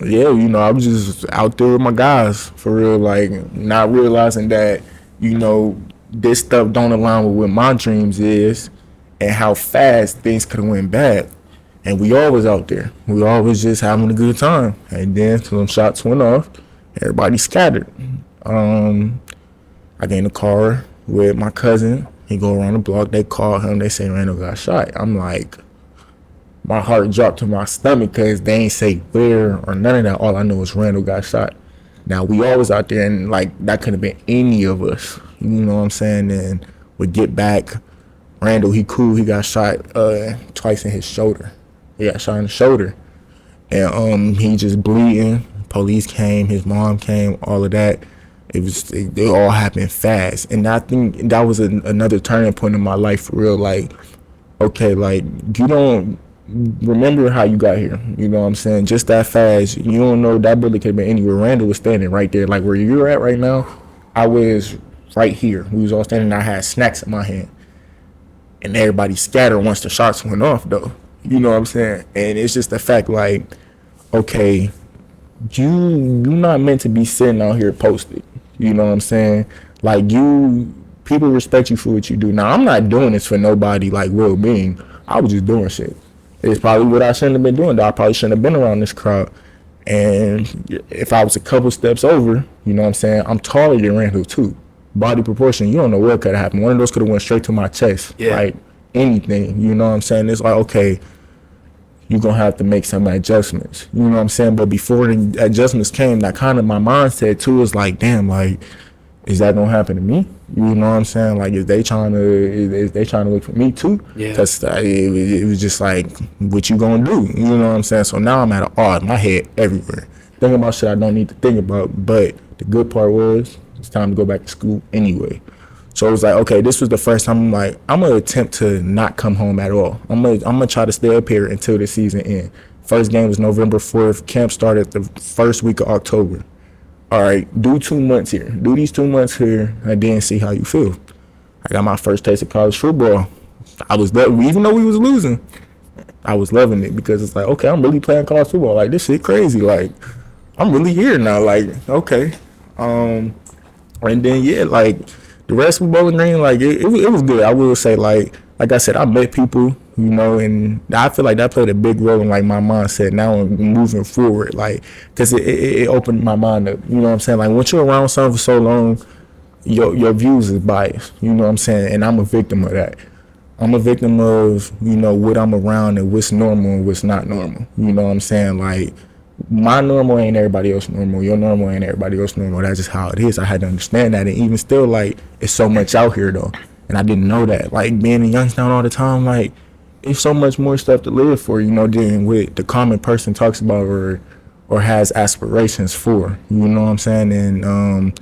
yeah, you know, I was just out there with my guys for real, like, not realizing that, you know, this stuff don't align with what my dreams is and how fast things could have went bad. And we always out there. We always just having a good time. And then some shots went off. Everybody scattered. I get in the car with my cousin. He go around the block. They call him. They say Randall got shot. I'm like, my heart dropped to my stomach because they ain't say where or none of that. All I know is Randall got shot. Now, we always out there, and like, that could have been any of us. You know what I'm saying? And we get back. Randall, he cool. He got shot twice in his shoulder. He got shot in the shoulder. And he just bleeding. Police came, his mom came, all of that. It all happened fast. And I think that was another turning point in my life for real. Like, okay, like, you don't remember how you got here. You know what I'm saying? Just that fast. You don't know, that bullet could have been anywhere. Randall was standing right there. Like, where you're at right now, I was right here. We was all standing, I had snacks in my hand. And everybody scattered once the shots went off, though. You know what I'm saying? And it's just the fact, like, okay, you're not meant to be sitting out here posted. You know what I'm saying? Like, people respect you for what you do. Now, I'm not doing this for nobody, like, well-being. I was just doing shit. It's probably what I shouldn't have been doing, though. I probably shouldn't have been around this crowd. And if I was a couple steps over, you know what I'm saying, I'm taller than Randall, too. body proportion, you don't know what could have happened. One of those could have went straight to my chest. Yeah. Like anything, you know what I'm saying? It's like, okay, you're going to have to make some adjustments. You know what I'm saying? But before the adjustments came, that kind of my mindset too is like, damn, like, is that going to happen to me? You know what I'm saying? Like, is they trying to look for me too? Yeah. Because it was just like, what you going to do? You know what I'm saying? So now I'm at an odd, my head everywhere. Thinking about shit I don't need to think about. But the good part was, it's time to go back to school anyway. So it was like, okay, this was the first time I'm like, I'm going to attempt to not come home at all. I'm gonna try to stay up here until the season ends. First game was November 4th. Camp started the first week of October. All right, do 2 months here. Do these 2 months here and then see how you feel. I got my first taste of college football. I was even though we was losing, I was loving it because it's like, okay, I'm really playing college football. Like, this shit crazy. Like, I'm really here now. Like, okay. And then, yeah, like, the rest of Bowling Green, like, it was good. I will say, like I said, I met people, you know, and I feel like that played a big role in, like, my mindset now and moving forward, like, because it opened my mind up, you know what I'm saying? Like, once you're around something for so long, your views is biased, you know what I'm saying? And I'm a victim of that. I'm a victim of, you know, what I'm around and what's normal and what's not normal, you know what I'm saying? Like, my normal ain't everybody else normal. Your normal ain't everybody else normal. That's just how it is. I had to understand that. And even still, like, it's so much out here, though. And I didn't know that. Like, being in Youngstown all the time, like, it's so much more stuff to live for, you know, than what the common person talks about or has aspirations for. You know what I'm saying? And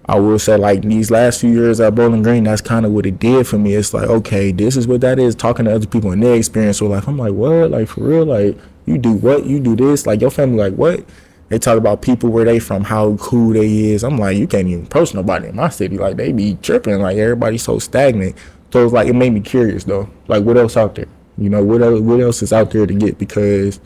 I will say, like, these last few years at Bowling Green, that's kind of what it did for me. It's like, okay, this is what that is. Talking to other people and their experience. So, like, I'm like, what? Like, for real? Like, you do what? You do this? Like, your family, like, what? They talk about people where they from, how cool they is. I'm like, you can't even approach nobody in my city. Like, they be tripping. Like, everybody's so stagnant. So it's like, it made me curious, though. Like, what else out there? You know, what else is out there to get? Because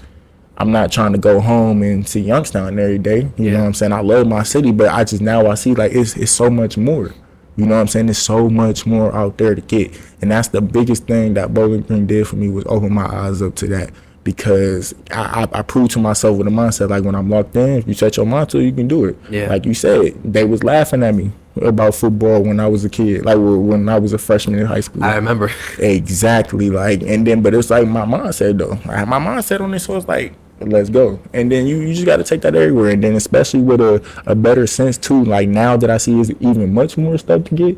I'm not trying to go home and see Youngstown every day. You know what I'm saying? I love my city, but I see, like, it's so much more. You know what I'm saying? There's so much more out there to get. And that's the biggest thing that Bowling Green did for me, was open my eyes up to that. Because I proved to myself with a mindset, like, when I'm locked in, if you set your mind to it, you can do it. Yeah. Like you said, they was laughing at me about football when I was a kid, like when I was a freshman in high school. I remember. Exactly. Like, and then, but it's like my mindset, though. I had my mindset on this, so it's like, let's go. And then you just got to take that everywhere. And then especially with a better sense, too, like, now that I see is even much more stuff to get,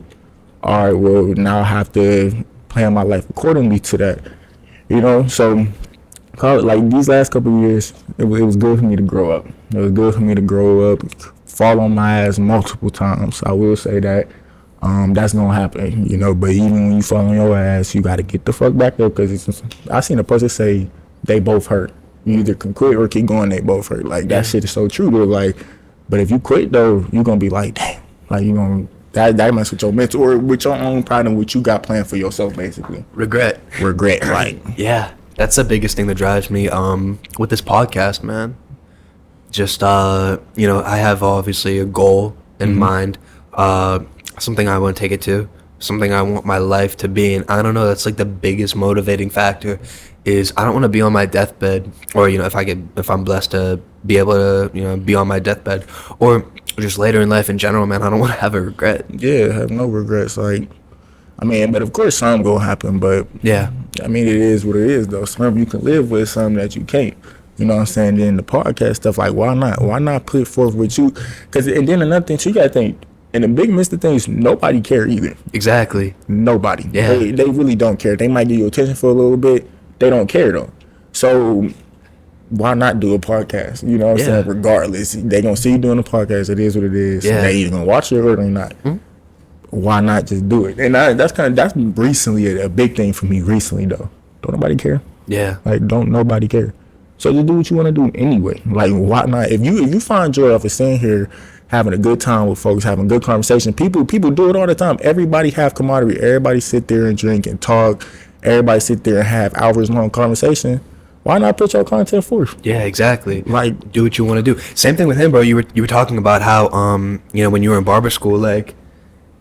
all right, well, now I have to plan my life accordingly to that. You know, so... like, these last couple of years, it was good for me to grow up. It was good for me to grow up, fall on my ass multiple times. I will say that. That's gonna happen, you know. But even when you fall on your ass, you gotta get the fuck back up. Because I seen a person say they both hurt. You either can quit or keep going. They both hurt. Like, that shit is so true. Though. Like, but if you quit though, you gonna be like, damn. Like, you gonna that mess with your mental or with your own pride and what you got planned for yourself, basically. Regret. Like, yeah. That's the biggest thing that drives me with this podcast, man. Just, you know, I have obviously a goal in mind, something I want to take it to, something I want my life to be. And I don't know, that's like the biggest motivating factor is I don't want to be on my deathbed, or, you know, if I'm blessed to be able to, you know, be on my deathbed, or just later in life in general, man, I don't want to have a regret. Yeah, have no regrets. Like, I mean, but of course some gonna happen, but yeah, I mean, it is what it is, though. Some you can live with, some that you can't. You know what I'm saying? Then the podcast stuff, like, why not put forth with you? Because, and then another thing, so you gotta think, and the big missed things, nobody care either. Exactly. Nobody. Yeah. They really don't care. They might give you attention for a little bit. They don't care, though. So why not do a podcast? You know what I'm saying? Regardless, they gonna see you doing a podcast. It is what it is. Yeah. They either gonna watch it or they not. Why not just do it? And that's recently a big thing for me recently, though. Don't nobody care. Yeah. Like, don't nobody care. So just do what you want to do anyway. Like, why not? If you find joy off of sitting here, having a good time with folks, having good conversation, people do it all the time. Everybody have camaraderie. Everybody sit there and drink and talk. Everybody sit there and have hours long conversation. Why not put your content forth? Yeah, exactly. Like, do what you want to do. Same thing with him, bro. You were talking about how you know, when you were in barber school, like,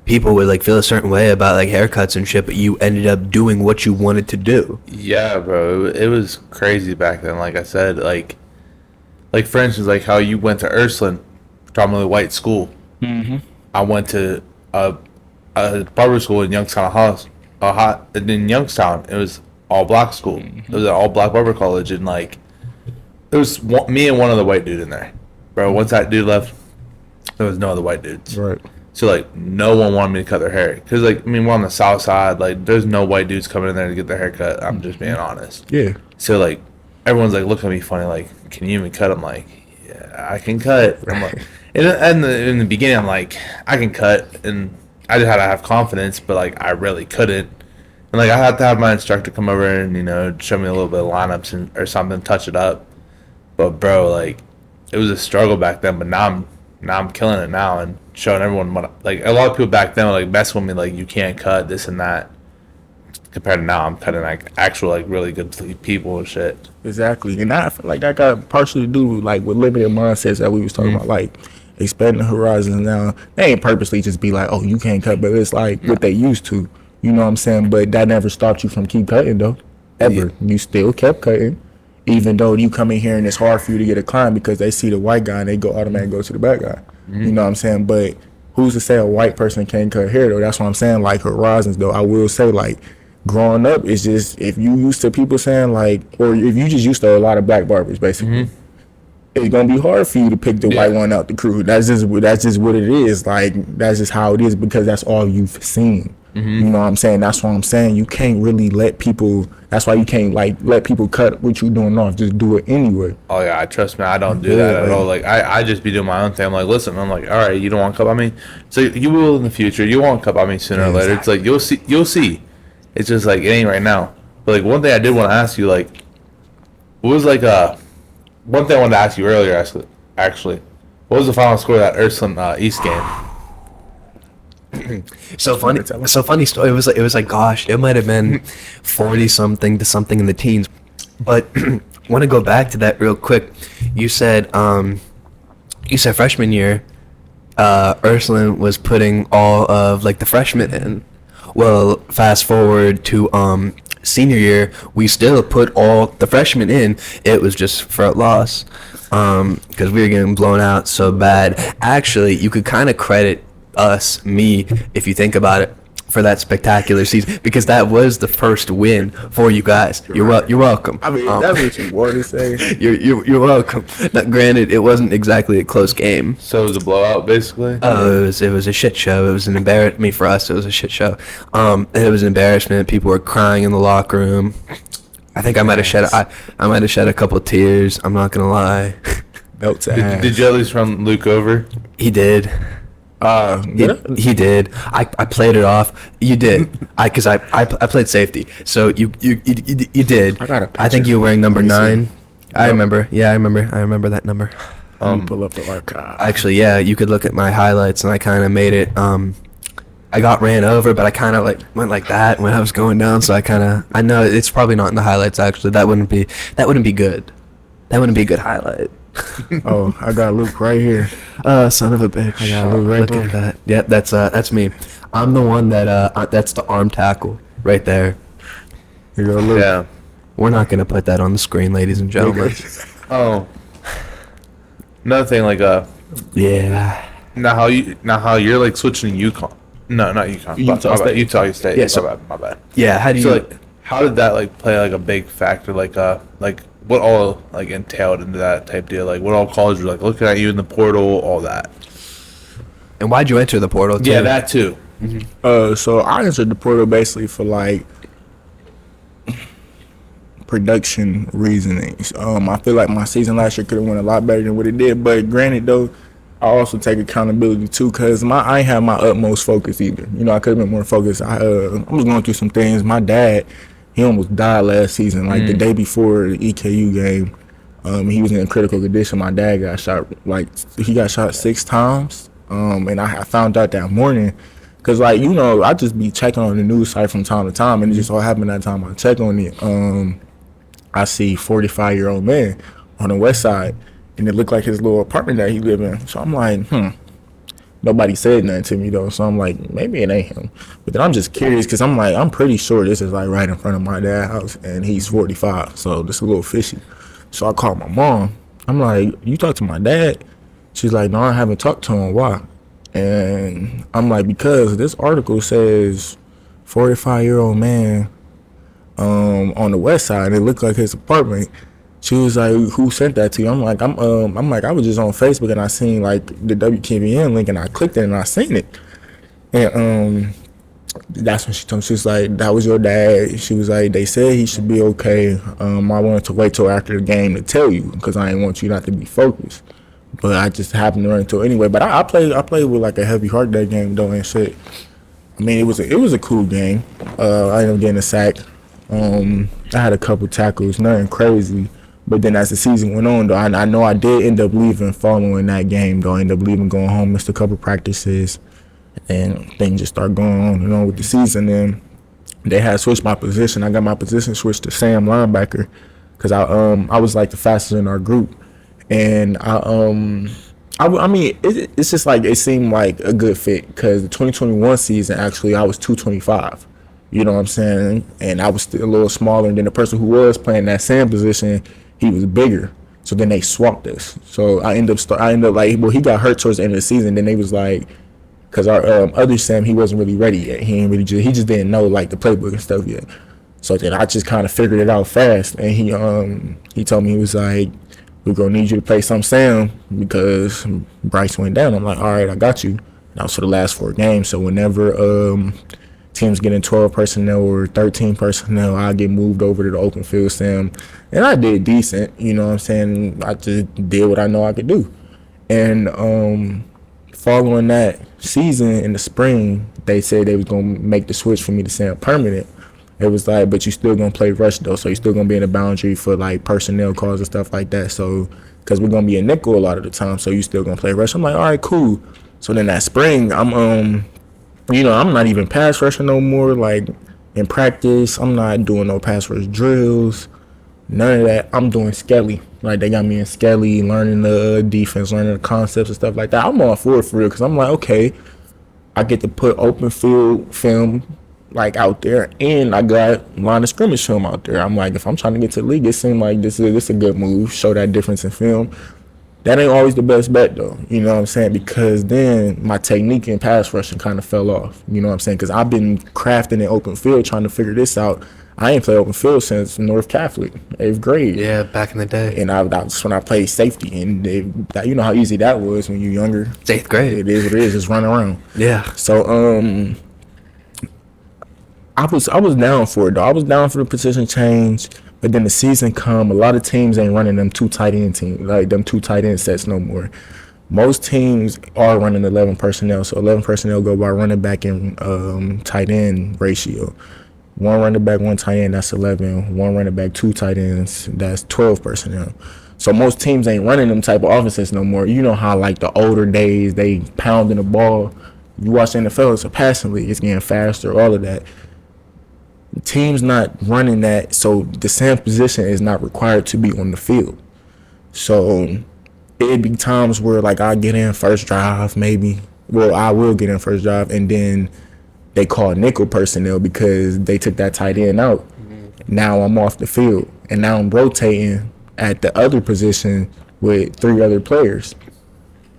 people would, like, feel a certain way about, like, haircuts and shit, but you ended up doing what you wanted to do. Yeah, bro. It was crazy back then. Like I said, like for instance, like how you went to Ursuline, predominantly white school. I went to a barber school in Youngstown House, in Youngstown. It was all black school. It was an all black barber college, and like it was me and one other white dude in there, bro. Once that dude left, there was no other white dudes. Right. So like no one wanted me to cut their hair because like I mean we're on the south side. Like there's no white dudes coming in there to get their hair cut. I'm just being honest. Yeah. So like everyone's like looking at me funny. Like, can you even cut? I'm like, yeah, I can cut. I'm like, and in the beginning I'm like, I can cut, and I just had to have confidence, but like I really couldn't. And like I had to have my instructor come over and show me a little bit of lineups or something, touch it up. But bro, like it was a struggle back then. But now I'm killing it now and showing everyone like a lot of people back then were like messing with me like you can't cut this and that. Compared to now, I'm cutting like actual like really good people and shit. Exactly, and I feel like that got partially to do with like with limited mindsets that we was talking about, like expanding the horizons. Now they ain't purposely just be like, oh, you can't cut, but it's like what they used to. You know what I'm saying? But that never stopped you from keep cutting though. Ever. Yeah. You still kept cutting. Even though you come in here and it's hard for you to get a client because they see the white guy and they automatically go to the black guy. You know what I'm saying? But who's to say a white person can't cut hair though? That's what I'm saying. Like horizons though. I will say like growing up, it's just if you used to people saying like, or if you just used to a lot of black barbers basically, it's gonna be hard for you to pick the white one out the crew. That's just what it is. Like that's just how it is because that's all you've seen. You know what I'm saying? That's what I'm saying. You can't really let people. That's why you can't like let people cut what you doing off. Just do it anyway. Oh yeah, trust me, I don't do that at all. Like I just be doing my own thing. I'm like, listen, I'm like, all right, you don't want to cut by me, so you will in the future. You won't cut by me sooner or later. It's like you'll see. It's just like it ain't right now. But like one thing I did want to ask you, like, what was like one thing I wanted to ask you earlier, actually, what was the final score of that Ursuline East game? So funny story. It was like gosh, it might have been 40 something to something in the teens. But want to go back to that real quick. You said freshman year, Ursuline was putting all of like the freshmen in. Well, fast forward to senior year, we still put all the freshmen in. It was just for a loss because we were getting blown out so bad. Actually, you could kind of credit me, if you think about it, for that spectacular season because that was the first win for you guys. You're welcome. I mean, that's what you want to say. You're welcome. Now, granted, it wasn't exactly a close game. So it was a blowout, basically. Oh, it was a shit show. It was an embarrassment. I mean, for us, it was a shit show. It was an embarrassment. People were crying in the locker room. I think I might have shed a couple tears. I'm not gonna lie. Belts did you at least run Luke over? He did. He did. I played it off. You did. I played safety. So you did. I think you were wearing number 9. I remember. Yeah, I remember that number. Pull up the archive. Actually, yeah, you could look at my highlights, and I kind of made it. I got ran over, but I kind of like went like that when I was going down. So I know it's probably not in the highlights. Actually, that wouldn't be good. That wouldn't be a good highlight. Oh, I got Luke right here. Son of a bitch. I got Luke right Look there. at that. Yeah, that's me. I'm the one that's the arm tackle right there. Here you go, Luke. Yeah. We're not gonna put that on the screen, ladies and gentlemen. Oh. Another thing, like Yeah. now how you're like switching to UConn. No, not UConn. Utah State. Utah State. Yeah, so- my bad. Yeah. How do you? So like, how did that like play like a big factor? Like what all like entailed into that type deal? Like what all colleges were like looking at you in the portal, all that. and why'd you enter the portal? Too? Yeah, that too. So I entered the portal basically for like production reasonings. I feel like my season last year could have went a lot better than what it did. But granted, though, I also take accountability too, cause I ain't have my utmost focus either. You know, I could have been more focused. I was going through some things. My dad, he almost died last season, like the day before the EKU game. He was in critical condition. My dad got shot, he got shot 6 times. And I found out that morning, cause like, you know, I just be checking on the news site from time to time, and it just all happened that time I check on it. I see 45-year-old man on the west side, and it looked like his little apartment that he lived in. So I'm like, Nobody said nothing to me though, so I'm like, maybe it ain't him. But then I'm just curious, because I'm like, I'm pretty sure this is like right in front of my dad's house, and he's 45, so this is a little fishy. So I called my mom. I'm like, you talked to my dad? She's like, no, I haven't talked to him. Why? And I'm like, because this article says 45-year-old man on the west side, and it looked like his apartment. She was like, who sent that to you? I'm like, I was just on Facebook and I seen like the WKBN link and I clicked it and I seen it. And that's when she told me, she was like, that was your dad. She was like, they said he should be okay. I wanted to wait till after the game to tell you because I didn't want you not to be focused. But I just happened to run into it anyway. But I played with like a heavy heart that game though and shit. I mean, it was a cool game. I ended up getting a sack. I had a couple tackles, nothing crazy. But then as the season went on, though, I know I did end up leaving following that game, though. I ended up leaving, going home, missed a couple practices, and things just started going on and on with the season. And they had switched my position. I got my position switched to Sam linebacker because I was like the fastest in our group. And I mean, it's just like it seemed like a good fit because the 2021 season, actually, I was 225. You know what I'm saying? And I was still a little smaller than the person who was playing that Sam position. He was bigger. So then they swapped us. So I ended up like, well, he got hurt towards the end of the season. Then they was like, because our other Sam, he wasn't really ready yet. He just didn't know like the playbook and stuff yet. So then I just kind of figured it out fast. And he told me, he was like, we're going to need you to play some Sam because Bryce went down. I'm like, all right, I got you. That was for the last 4 games. So whenever teams getting 12 personnel or 13 personnel, I get moved over to the open field Sam. And I did decent, you know what I'm saying? I just did what I know I could do. And following that season in the spring, they said they was going to make the switch for me to Sam permanent. It was like, but you still going to play rush though, so you still going to be in the boundary for like personnel calls and stuff like that. So, because we're going to be a nickel a lot of the time, so you still going to play rush. I'm like, all right, cool. So then that spring, I'm not even pass rushing no more. Like in practice, I'm not doing no pass rush drills, none of that. I'm doing Skelly. Like they got me in Skelly, learning the defense, learning the concepts and stuff like that. I'm all for it, because I'm like, okay, I get to put open field film like out there, and I got line of scrimmage film out there. I'm like, if I'm trying to get to the league, it seemed like this is a good move. Show that difference in film. That ain't always the best bet though, you know what I'm saying? Because then my technique in pass rushing kind of fell off, you know what I'm saying? Because I've been crafting in open field trying to figure this out. I ain't played open field since North Catholic, 8th grade. Yeah, back in the day. And that's when I played safety, and you know how easy that was when you're younger. It's 8th grade. It is what it is, just run around. Yeah. So I was down for it though. I was down for the position change. But then the season come, a lot of teams ain't running them 2 tight end teams, like them 2 tight end sets no more. Most teams are running 11 personnel, so 11 personnel go by running back and tight end ratio. 1 running back, 1 tight end, that's 11. 1 running back, 2 tight ends, that's 12 personnel. So most teams ain't running them type of offenses no more. You know how like the older days, they pounding the ball. You watch the NFL, it's a passing league, it's getting faster, all of that. The team's not running that, so the same position is not required to be on the field. So it'd be times where like I get in first drive, maybe. Well, I will get in first drive, and then they call nickel personnel because they took that tight end out. Mm-hmm. Now I'm off the field, and now I'm rotating at the other position with 3 other players.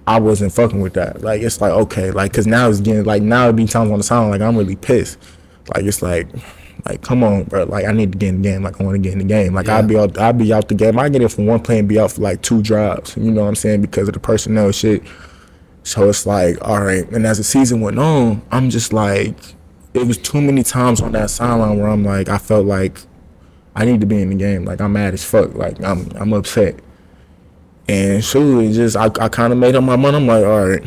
I wasn't fucking with that. Like it's like, okay, like, cause now it's getting like, now it'd be times on the sound like I'm really pissed. Like it's like come on, bro. Like I need to get in the game. Like I want to get in the game. Like yeah. I'll be out the game. I get in for 1 play and be out for like 2 drives. You know what I'm saying? Because of the personnel shit. So it's like, all right. And as the season went on, I'm just like, it was too many times on that sideline where I'm like, I felt like I need to be in the game. Like I'm mad as fuck. Like I'm upset. And shoot, it just I kind of made up my mind. I'm like, all right,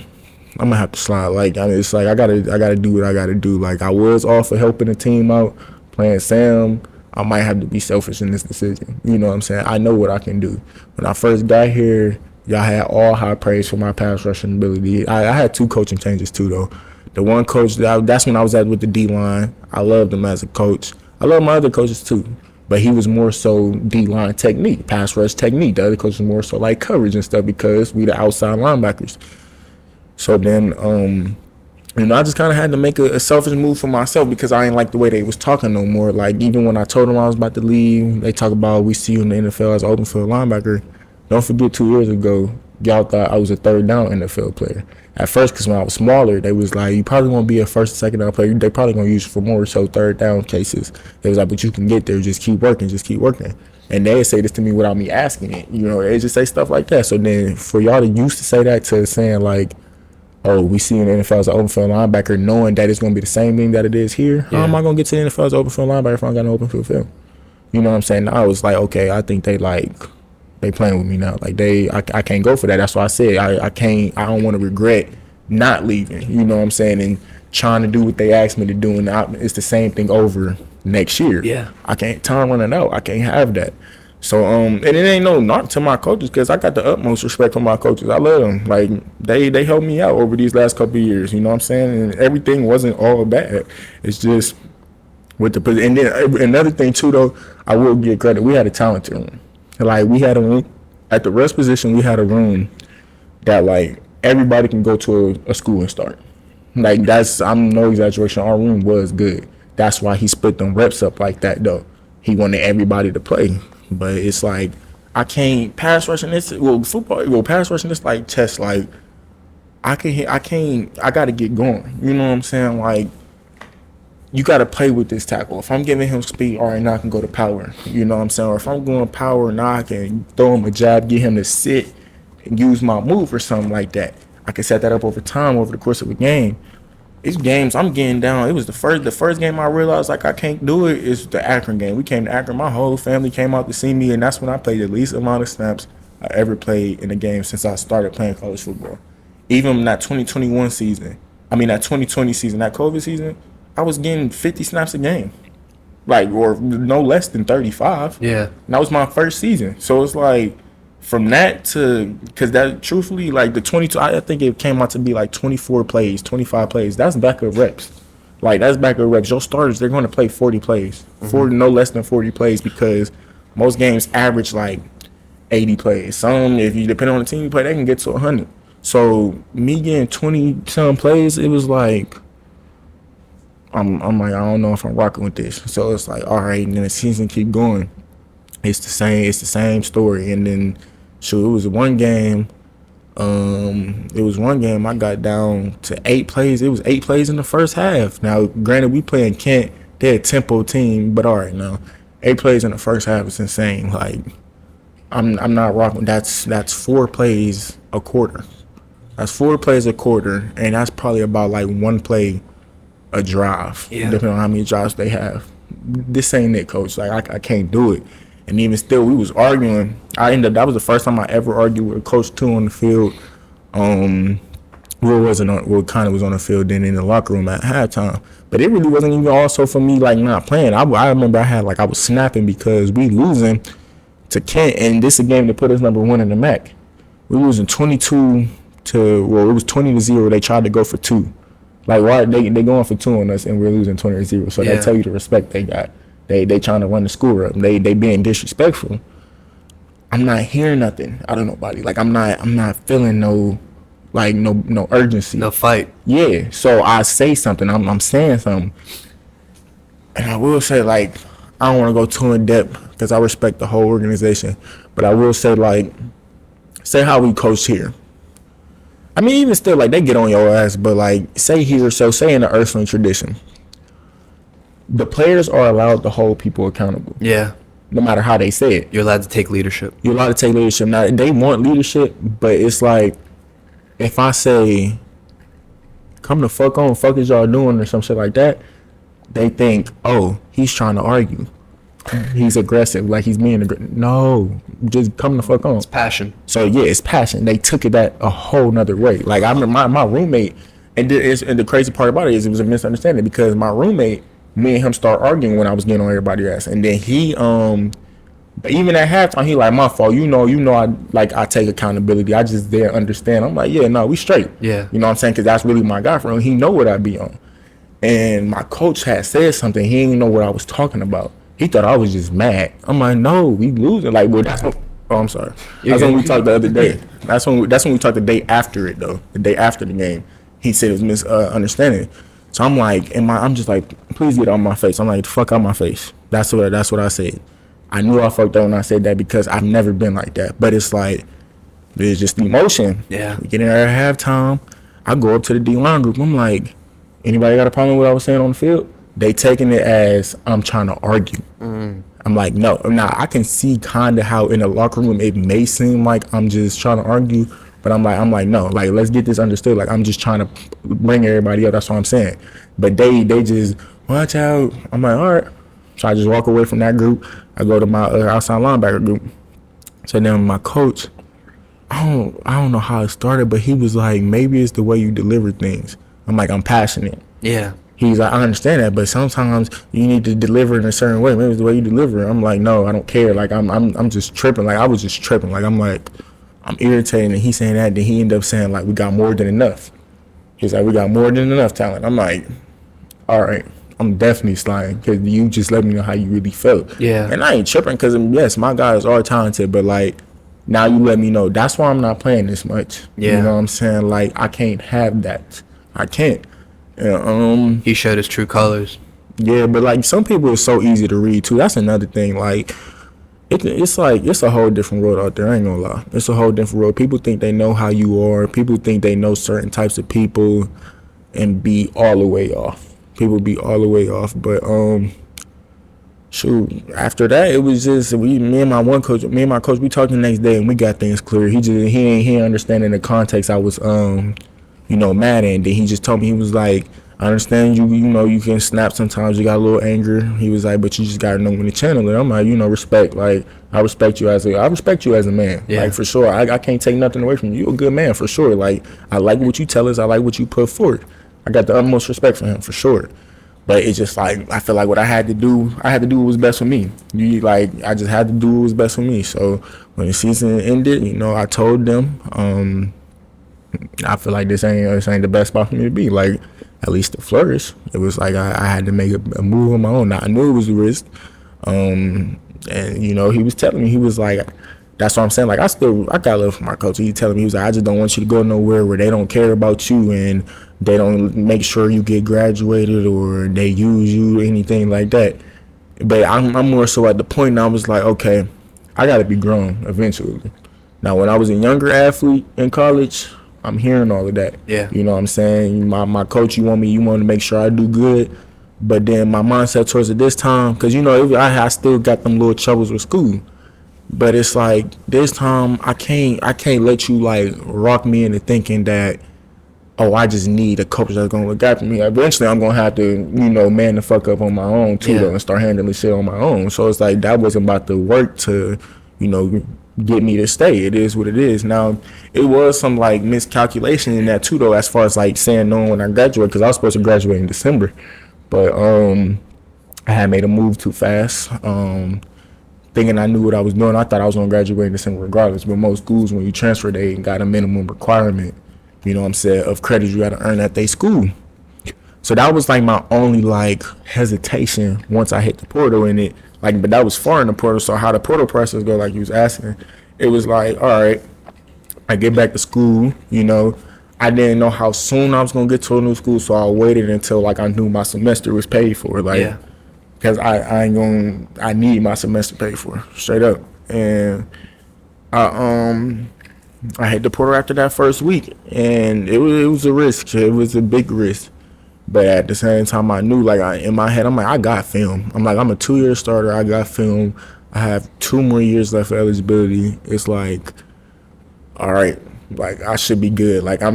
I'm gonna have to slide. Like it's like I gotta do what I gotta do. Like I was all for helping the team out. Playing Sam, I might have to be selfish in this decision. You know what I'm saying? I know what I can do. When I first got here, y'all had all high praise for my pass rushing ability. I had 2 coaching changes too, though. The one coach, that's when I was at with the D-line. I loved him as a coach. I love my other coaches too. But he was more so D-line technique, pass rush technique. The other coach was more so like coverage and stuff because we the outside linebackers. So then, I just kind of had to make a selfish move for myself because I ain't like the way they was talking no more. Like, even when I told them I was about to leave, they talk about we see you in the NFL as an open field linebacker. Don't forget 2 years ago, y'all thought I was a 3rd down NFL player. at first, because when I was smaller, they was like, you probably won't be a first or second down player. They probably gonna use you for more so third down cases. They was like, but you can get there. Just keep working. Just keep working. And they say this to me without me asking it. You know, they just say stuff like that. So then for y'all to used to say that to saying like, oh, we see in the NFL as an open field linebacker, knowing that it's gonna be the same thing that it is here. How am I gonna get to the NFL as an open field linebacker if I don't got no open field film? You know what I'm saying? Now I was like, okay, I think they playing with me now. Like I can't go for that. That's why I said I don't want to regret not leaving. You know what I'm saying? And trying to do what they asked me to do, and it's the same thing over next year. Yeah. I can't, time running out. I can't have that. So and it ain't no knock to my coaches, because I got the utmost respect for my coaches. I love them. Like they helped me out over these last couple of years. You know what I'm saying? And everything wasn't all bad. It's just with the, and then another thing too though, I will give credit. We had a talented room. Like we had a room at the rest position. We had a room that like everybody can go to a school and start. Like I'm no exaggeration. Our room was good. That's why he split them reps up like that though. He wanted everybody to play. But it's like I can't pass rushing this. Well, football. Well, pass rushing this like chess. Like I gotta get going. You know what I'm saying? Like you gotta play with this tackle. If I'm giving him speed, all right, now I can go to power. You know what I'm saying? Or if I'm going power, now I can throw him a jab, get him to sit, and use my move or something like that. I can set that up over time, over the course of a game. It's games I'm getting down. It was the first game I realized like I can't do it is the Akron game. We came to Akron. My whole family came out to see me, and that's when I played the least amount of snaps I ever played in a game since I started playing college football. Even that 2021 season, that 2020 season, that COVID season, I was getting 50 snaps a game, like, or no less than 35. Yeah. And that was my first season. So it's like, from that to, because that truthfully, like the 22, I think it came out to be like 24 plays, 25 plays. That's backup reps. Like, that's backup reps. Your starters, they're going to play 40 plays, 40, no less than 40 plays, because most games average like 80 plays. Some, if you depend on the team you play, they can get to 100. So me getting 20 some plays, it was like, I'm like, I don't know if I'm rocking with this. So it's like, all right, and then the season keep going. It's the same story. And then, shoot, it was one game I got down to 8 plays. It was 8 plays in the first half. Now, granted, we playing Kent. They're a tempo team, but all right, now 8 plays in the first half is insane. Like, I'm not rocking. That's 4 plays a quarter. That's 4 plays a quarter, and that's probably about like 1 play a drive, depending on how many drives they have. This ain't it, coach. Like, I can't do it. And even still, we was arguing. That was the first time I ever argued with Coach 2 on the field. Kind of was on the field, then in the locker room at halftime. But it really wasn't even also for me, like, not playing. I remember I was snapping because we losing to Kent, and this is a game that put us number 1 in the MAC. We losing 22 to, well, it was 20-0. They tried to go for 2. Like, why they going for 2 on us, and we're losing 20-0. So that tell you the respect they got. They trying to run the score up. They being disrespectful. I'm not hearing nothing out of nobody. Like, I'm not feeling no urgency. No fight. Yeah. So I say something. I'm saying something. And I will say, like, I don't want to go too in depth because I respect the whole organization. But I will say, like, say how we coach here. Even still, like, they get on your ass, but like, say here, so say in the Ursuline tradition, the players are allowed to hold people accountable. Yeah. No matter how they say it. You're allowed to take leadership. You're allowed to take leadership. Now, they want leadership, but it's like, if I say, come the fuck on, fuck is y'all doing, or some shit like that, they think, oh, he's trying to argue. He's aggressive, like he's being aggressive. No, just come the fuck on. It's passion. So, yeah, it's passion. They took it that a whole nother way. Like, I remember my roommate, and the crazy part about it is it was a misunderstanding because my roommate, me and him start arguing when I was getting on everybody's ass. And then he, even at halftime, he like, my fault. You know, I take accountability. I just didn't understand. I'm like, yeah, no, we straight. Yeah. You know what I'm saying? Because that's really my guy for him. He know what I be on. And my coach had said something. He didn't know what I was talking about. He thought I was just mad. I'm like, no, we losing. Like, well, that's what, oh, I'm sorry. That's when we talked the other day. That's when we talked the day after it, though. The day after the game. He said it was misunderstanding. So I'm like, I'm just like, please get on my face. I'm like, fuck out my face. That's what I said. I knew I fucked up when I said that because I've never been like that. But it's like, there's just the emotion. Yeah. We get in there at halftime. I go up to the D-line group. I'm like, anybody got a problem with what I was saying on the field? They taking it as I'm trying to argue. I'm like, no. Now, I can see kind of how in the locker room it may seem like I'm just trying to argue, but I'm like, no. Like, let's get this understood. Like, I'm just trying to bring everybody up. That's what I'm saying. But they just, watch out. I'm like, all right. So I just walk away from that group. I go to my outside linebacker group. So then my coach, I don't know how it started, but he was like, maybe it's the way you deliver things. I'm like, I'm passionate. Yeah. He's like, I understand that, but sometimes you need to deliver in a certain way. Maybe it's the way you deliver it. I'm like, no, I don't care. Like, I'm just tripping. Like, I was just tripping. Like, I'm irritated. And he's saying that. Then he ended up saying, like, we got more than enough. He's like, we got more than enough talent. I'm like, all right. I'm definitely sliding because you just let me know how you really felt. Yeah. And I ain't tripping because, yes, my guys are talented, but, like, now you let me know. That's why I'm not playing this much. Yeah. You know what I'm saying? Like, I can't have that. I can't. He showed his true colors. Yeah, but like some people are so easy to read too. That's another thing. Like it's a whole different world out there. I ain't gonna lie. It's a whole different world. People think they know how you are. People think they know certain types of people, and be all the way off. People be all the way off. But shoot. After that, it was just me and my coach. We talked the next day and we got things clear. He ain't understanding the context I was mad at. And then he just told me, he was like, I understand you can snap sometimes, you got a little anger. He was like, but you just gotta know when to channel it. I'm like, respect. Like, I respect you as a man. Yeah. Like, for sure. I can't take nothing away from you. You're a good man, for sure. Like, I like what you tell us. I like what you put forward. I got the utmost respect for him, for sure. But it's just like, I feel like what I had to do what was best for me. I just had to do what was best for me. So when the season ended, I told them, I feel like this ain't the best spot for me to be. Like, at least to flourish. It was like I had to make a move on my own. Now, I knew it was a risk. And he was telling me, he was like, that's what I'm saying. Like, I got love for my coach. He telling me, he was like, I just don't want you to go nowhere where they don't care about you and they don't make sure you get graduated or they use you or anything like that. But I'm more so at the point now, I was like, okay, I got to be grown eventually. Now, when I was a younger athlete in college, I'm hearing all of that. Yeah. You know what I'm saying? My coach, you want to make sure I do good. But then my mindset towards it this time, because, I still got them little troubles with school. But it's like this time I can't let you like rock me into thinking that, oh, I just need a coach that's gonna look after me. Eventually I'm gonna have to, man the fuck up on my own too, though, and start handling shit on my own. So it's like that wasn't about to work to, get me to stay. It is what it is. Now, it was some like miscalculation in that too, though, as far as like saying no when I graduate, because I was supposed to graduate in December, but I had made a move too fast. Thinking I knew what I was doing. I thought I was gonna graduate in December regardless. But most schools, when you transfer, they ain't got a minimum requirement, of credits you gotta earn at their school. So that was like my only like hesitation once I hit the portal in it. Like, but that was far in the portal. So how the portal process go, like you was asking, it was like, all right, I get back to school, I didn't know how soon I was gonna get to a new school, so I waited until like I knew my semester was paid for. Like, Yeah. Because I need my semester paid for, straight up. And I hit the portal after that first week, and it was a risk. It was a big risk. But at the same time, I knew, like, in my head, I'm like, I got film. I'm like, I'm a 2-year starter. I got film. I have 2 more years left for eligibility. It's like, all right, like, I should be good. Like, I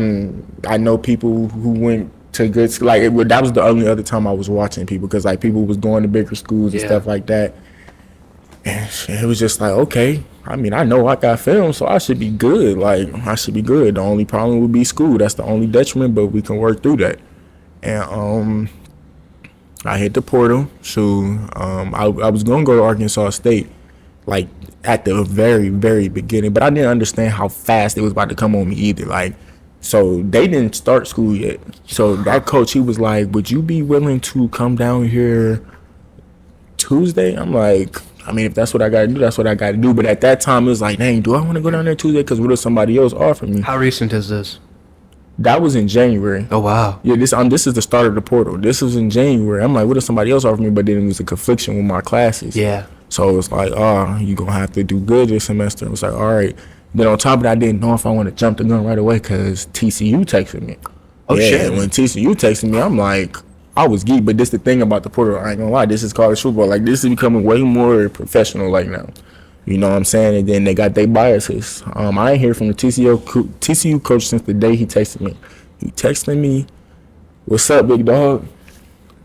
know people who went to good school. Like, that was the only other time I was watching people, because, like, people was going to bigger schools and stuff like that. And it was just like, okay, I mean, I know I got film, so I should be good. Like, I should be good. The only problem would be school. That's the only detriment, but we can work through that. And I hit the portal. So I was going to go to Arkansas State, like, at the very, very beginning. But I didn't understand how fast it was about to come on me either. Like, so they didn't start school yet. So that coach, he was like, would you be willing to come down here Tuesday? I'm like, I mean, if that's what I got to do, that's what I got to do. But at that time, it was like, dang, do I want to go down there Tuesday? Because what if somebody else offered me? How recent is this? That was in January. Oh, wow. Yeah, this is the start of the portal. This was in January. I'm like, what if somebody else offered me? But then it was a confliction with my classes. Yeah. So it was like, oh, you're going to have to do good this semester. It was like, all right. Then on top of that, I didn't know if I want to jump the gun right away because TCU texted me. Oh, shit. When TCU texted me, I'm like, I was geeked. But this the thing about the portal. I ain't gonna lie. This is college football. Like, this is becoming way more professional like now. You know what I'm saying? And then they got their biases. I ain't hear from the TCU coach since the day he texted me. He texted me, "What's up, big dog?"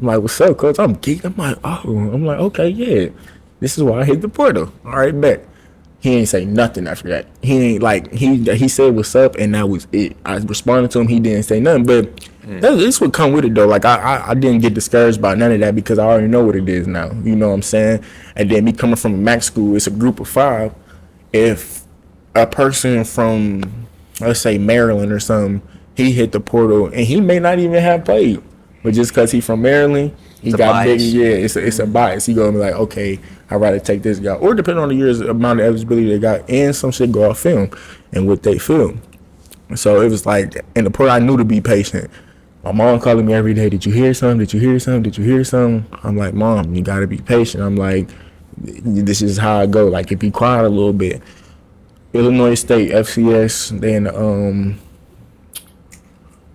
I'm like, "What's up, coach?" I'm geeked. I'm like, "Oh." I'm like, "Okay, yeah. This is why I hit the portal." All right, bet. He ain't say nothing after that. He ain't like he said what's up and that was it. I responded to him. He didn't say nothing. But this would come with it though. Like I didn't get discouraged by none of that because I already know what it is now. You know what I'm saying? And then me coming from a MAC school, it's a group of 5. If a person from, let's say, Maryland or something, he hit the portal and he may not even have played, but just because he from Maryland, he got big. Yeah, it's a bias. He gonna be like, okay, I'd rather take this guy, or depending on the year's amount of eligibility they got, and some shit go off film and what they feel. So it was like, in the portal, I knew to be patient. My mom calling me every day. Did you hear something? Did you hear something? Did you hear something? I'm like, Mom, you gotta be patient. I'm like, this is how I go. Like, if you quiet a little bit, Illinois State, FCS,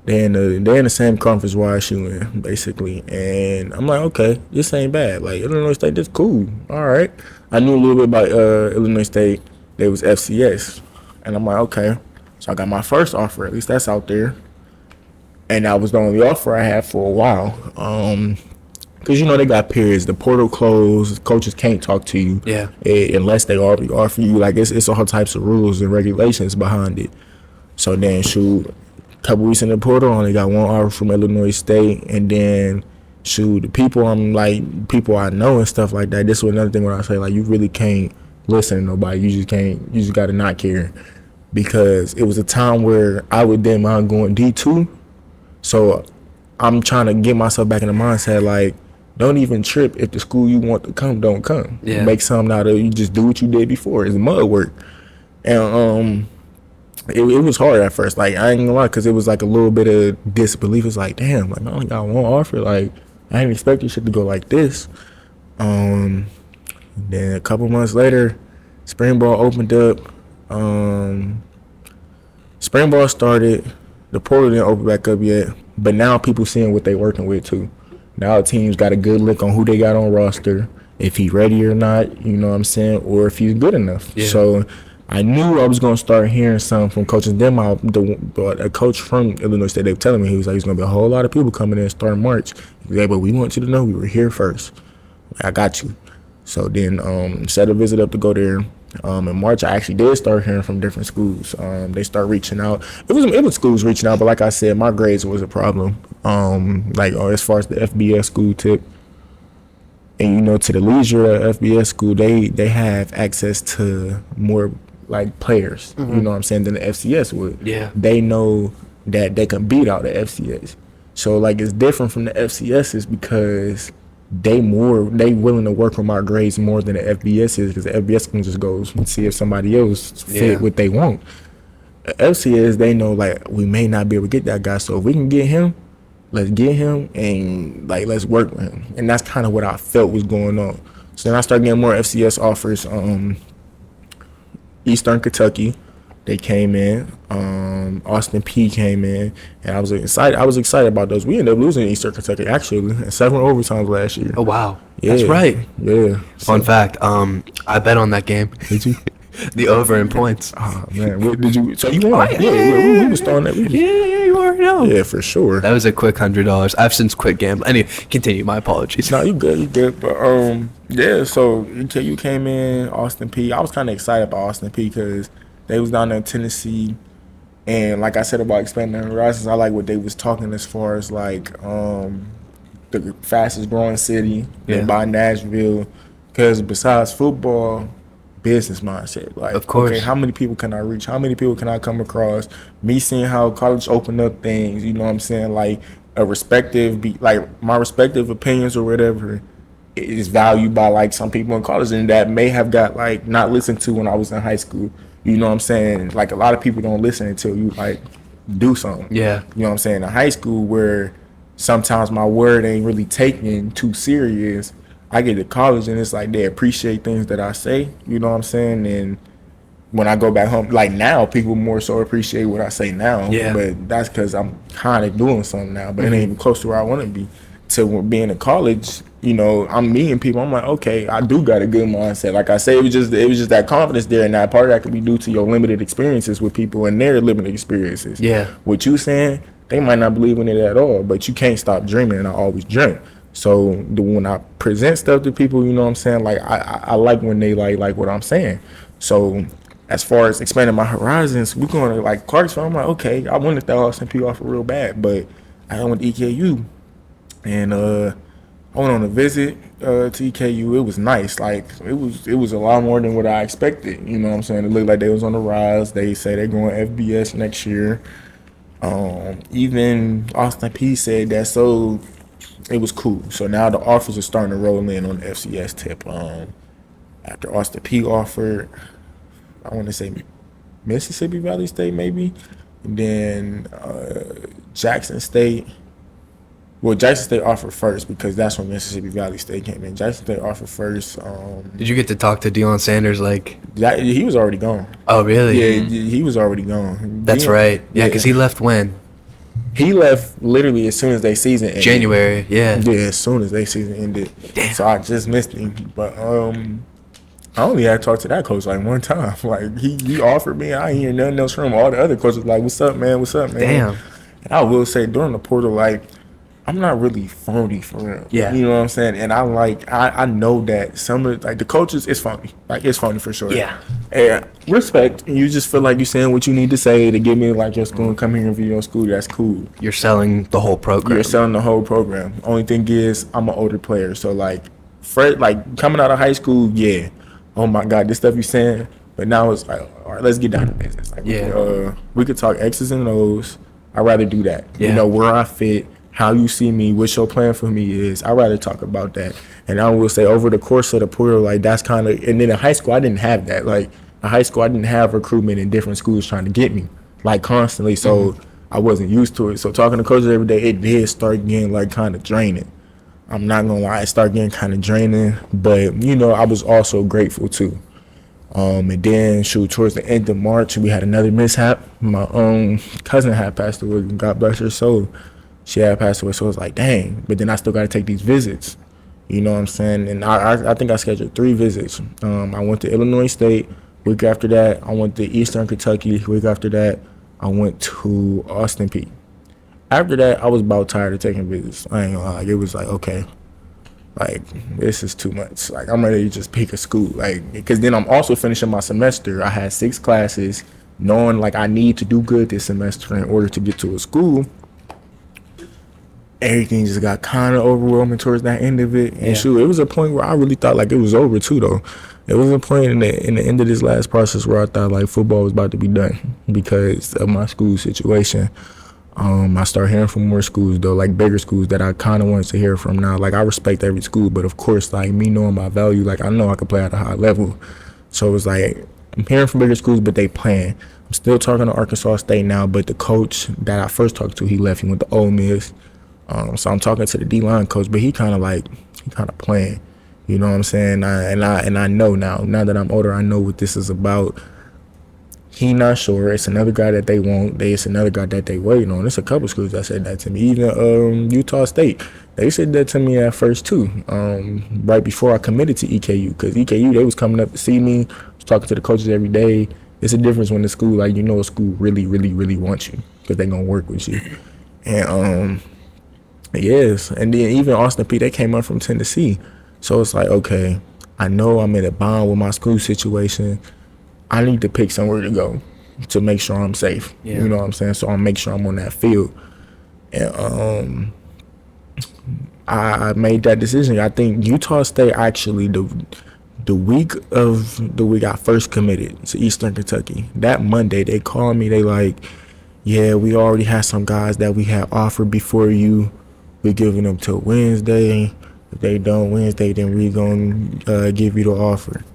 they're in the same conference where I shoot in, basically. And I'm like, okay, this ain't bad. Like, Illinois State, that's cool. All right. I knew a little bit about Illinois State. They was FCS. And I'm like, okay. So I got my first offer. At least that's out there. And that was the only offer I had for a while. Because, you know, they got periods. The portal closed. Coaches can't talk to you. Yeah. Unless they already offer you. Like, it's all types of rules and regulations behind it. So then, shoot, couple weeks in the portal, only got one offer from Illinois State, and then the people I know and stuff like that. This was another thing when I say, like, you really can't listen to nobody. You just gotta not care, because it was a time where I would then mind going D2, so I'm trying to get myself back in the mindset, like, don't even trip if the school you want to come don't come. Yeah. Make something out of it. You just do what you did before. It's mud work, and It was hard at first, like, I ain't gonna lie, because it was like a little bit of disbelief. It's like, damn, like, I only got one offer, like, I didn't expect this shit to go like this. Then a couple months later, spring ball opened up. Spring ball started. The portal didn't open back up yet, but now people seeing what they working with too. Now the teams got a good look on who they got on roster, if he's ready or not, you know what I'm saying, or if he's good enough. Yeah. So I knew I was going to start hearing something from coaches. Then a coach from Illinois State, they were telling me, he was like, there's going to be a whole lot of people coming in starting March. He was like, but we want you to know we were here first. I got you. So then set a visit up to go there. In March, I actually did start hearing from different schools. They start reaching out. It was schools reaching out, but like I said, my grades was a problem. As far as the FBS school tip. And, you know, to the leisure FBS school, they have access to more, like, players, you know what I'm saying, than the FCS would. Yeah. They know that they can beat out the FCS. So, like, it's different from the FCSs because they willing to work on my grades more than the FBS is, because the FBS can just go and see if somebody else fit what they want. The FCS, they know, like, we may not be able to get that guy, so if we can get him, let's get him and, like, let's work with him. And that's kind of what I felt was going on. So then I started getting more FCS offers. Eastern Kentucky, they came in. Austin P came in, and I was excited about those. We ended up losing Eastern Kentucky actually in 7 overtimes last year. Oh, wow. Yeah. That's right. Yeah. Fun fact, I bet on that game. Did you? The over in points. Oh, man. What did you? So you won? Yeah. We was throwing that. Yeah, you already know. Yeah, for sure. That was a quick $100. I've since quit gambling. Anyway, continue. My apologies. No, you good. But yeah. So you came in, Austin P. I was kind of excited about Austin P because they was down there in Tennessee, and like I said about expanding their horizons, I like what they was talking as far as like the fastest growing city by Nashville, because besides football, business mindset. Like, of course. Okay, how many people can I reach? How many people can I come across? Me seeing how college opened up things, you know what I'm saying? Like my respective opinions or whatever is valued by like some people in college, and that may have got like not listened to when I was in high school. You know what I'm saying? Like a lot of people don't listen until you like do something. Yeah. You know what I'm saying? In high school where sometimes my word ain't really taken too serious, I get to college and it's like they appreciate things that I say, you know what I'm saying? And when I go back home, like now, people more so appreciate what I say now. Yeah. But that's because I'm kind of doing something now, but it ain't even close to where I want to be. So being in college, you know, I'm meeting people. I'm like, okay, I do got a good mindset. Like I say, it was just that confidence there, and that part of that could be due to your limited experiences with people and their limited experiences. Yeah. What you saying, they might not believe in it at all, but you can't stop dreaming, and I always dream. So when I present stuff to people, you know what I'm saying, like I like when they like what I'm saying. So as far as expanding my horizons, we're going to like Clarksville. I'm like, okay, I wanted that Austin P offer real bad, but I went to EKU, and I went on a visit to EKU. It was nice. Like it was a lot more than what I expected. You know what I'm saying? It looked like they was on the rise. They say they're going FBS next year. Even Austin P said that, so it was cool. So now the offers are starting to roll in on the FCS tip. After Austin P offered, I want to say Mississippi Valley State maybe, and then Jackson State. Well, Jackson State offered first because that's when Mississippi Valley State came in. Jackson State offered first. Did you get to talk to Deion Sanders? Like, He was already gone. oh really? Yeah, he was already gone. That's right. Yeah, because he left when? He left literally as soon as their season ended. January. Yeah. Yeah, as soon as their season ended. Damn. So I just missed him. But I only had talked to that coach like one time. Like he offered me. I ain't hear nothing else from him. All the other coaches like, "What's up, man? What's up, man?" Damn. And I will say during the portal, like, I'm not really phony for real. Yeah. You know what I'm saying? And I know that some of like the coaches, it's phony. Like it's phony for sure. Yeah. And respect. And you just feel like you're saying what you need to say to get me like your school and come here and view your school. That's cool. You're selling the whole program. You're selling the whole program. Only thing is I'm an older player. So like like coming out of high school, yeah. Oh my God, this stuff you saying. But now it's like, all right, let's get down to business. Like we could talk X's and O's. I'd rather do that. Yeah. You know, where I fit, how you see me, what your plan for me is. I'd rather talk about that. And I will say over the course of the portal, like that's kind of, and then in high school, I didn't have that. Like in high school, I didn't have recruitment in different schools trying to get me, like constantly. So I wasn't used to it. So talking to coaches every day, it did start getting like kind of draining. I'm not gonna lie, it started getting kind of draining, but you know, I was also grateful too. And then towards the end of March, we had another mishap. My cousin had passed away, God bless her soul. She had passed away, so it was like, dang. But then I still got to take these visits. You know what I'm saying? And I think I scheduled 3 visits. I went to Illinois State. Week after that, I went to Eastern Kentucky. Week after that, I went to Austin P. After that, I was about tired of taking visits. I ain't gonna lie. Like, it was like, okay, like, this is too much. Like, I'm ready to just pick a school. Like, because then I'm also finishing my semester. I had 6 classes, knowing, like, I need to do good this semester in order to get to a school. Everything just got kind of overwhelming towards that end of it. And shoot, it was a point where I really thought, like, it was over, too, though. It was a point in the end of this last process where I thought, like, football was about to be done because of my school situation. I started hearing from more schools, though, like bigger schools that I kind of wanted to hear from now. Like, I respect every school, but of course, like, me knowing my value, like, I know I can play at a high level. So it was like, I'm hearing from bigger schools, but they playing. I'm still talking to Arkansas State now, but the coach that I first talked to, he left. He went to Ole Miss. So I'm talking to the D-line coach, but he kind of playing. You know what I'm saying? And I know now that I'm older, I know what this is about. He not sure. It's another guy that they want. It's another guy that they waiting on. There's a couple schools that said that to me. Even Utah State, they said that to me at first too. Right before I committed to EKU, because EKU, they was coming up to see me. I was talking to the coaches every day. It's a difference when the school, like, you know, a school really, really, really wants you because they gonna work with you. And yes, and then even Austin P, they came up from Tennessee. So it's like, okay, I know I'm in a bond with my school situation. I need to pick somewhere to go to make sure I'm safe. Yeah. You know what I'm saying? So I'll make sure I'm on that field. And I made that decision. I think Utah State actually, the week I first committed to Eastern Kentucky, that Monday they called me. They like, yeah, we already had some guys that we had offered before you. We're giving them till Wednesday. If they don't Wednesday, then we gonna give you the offer.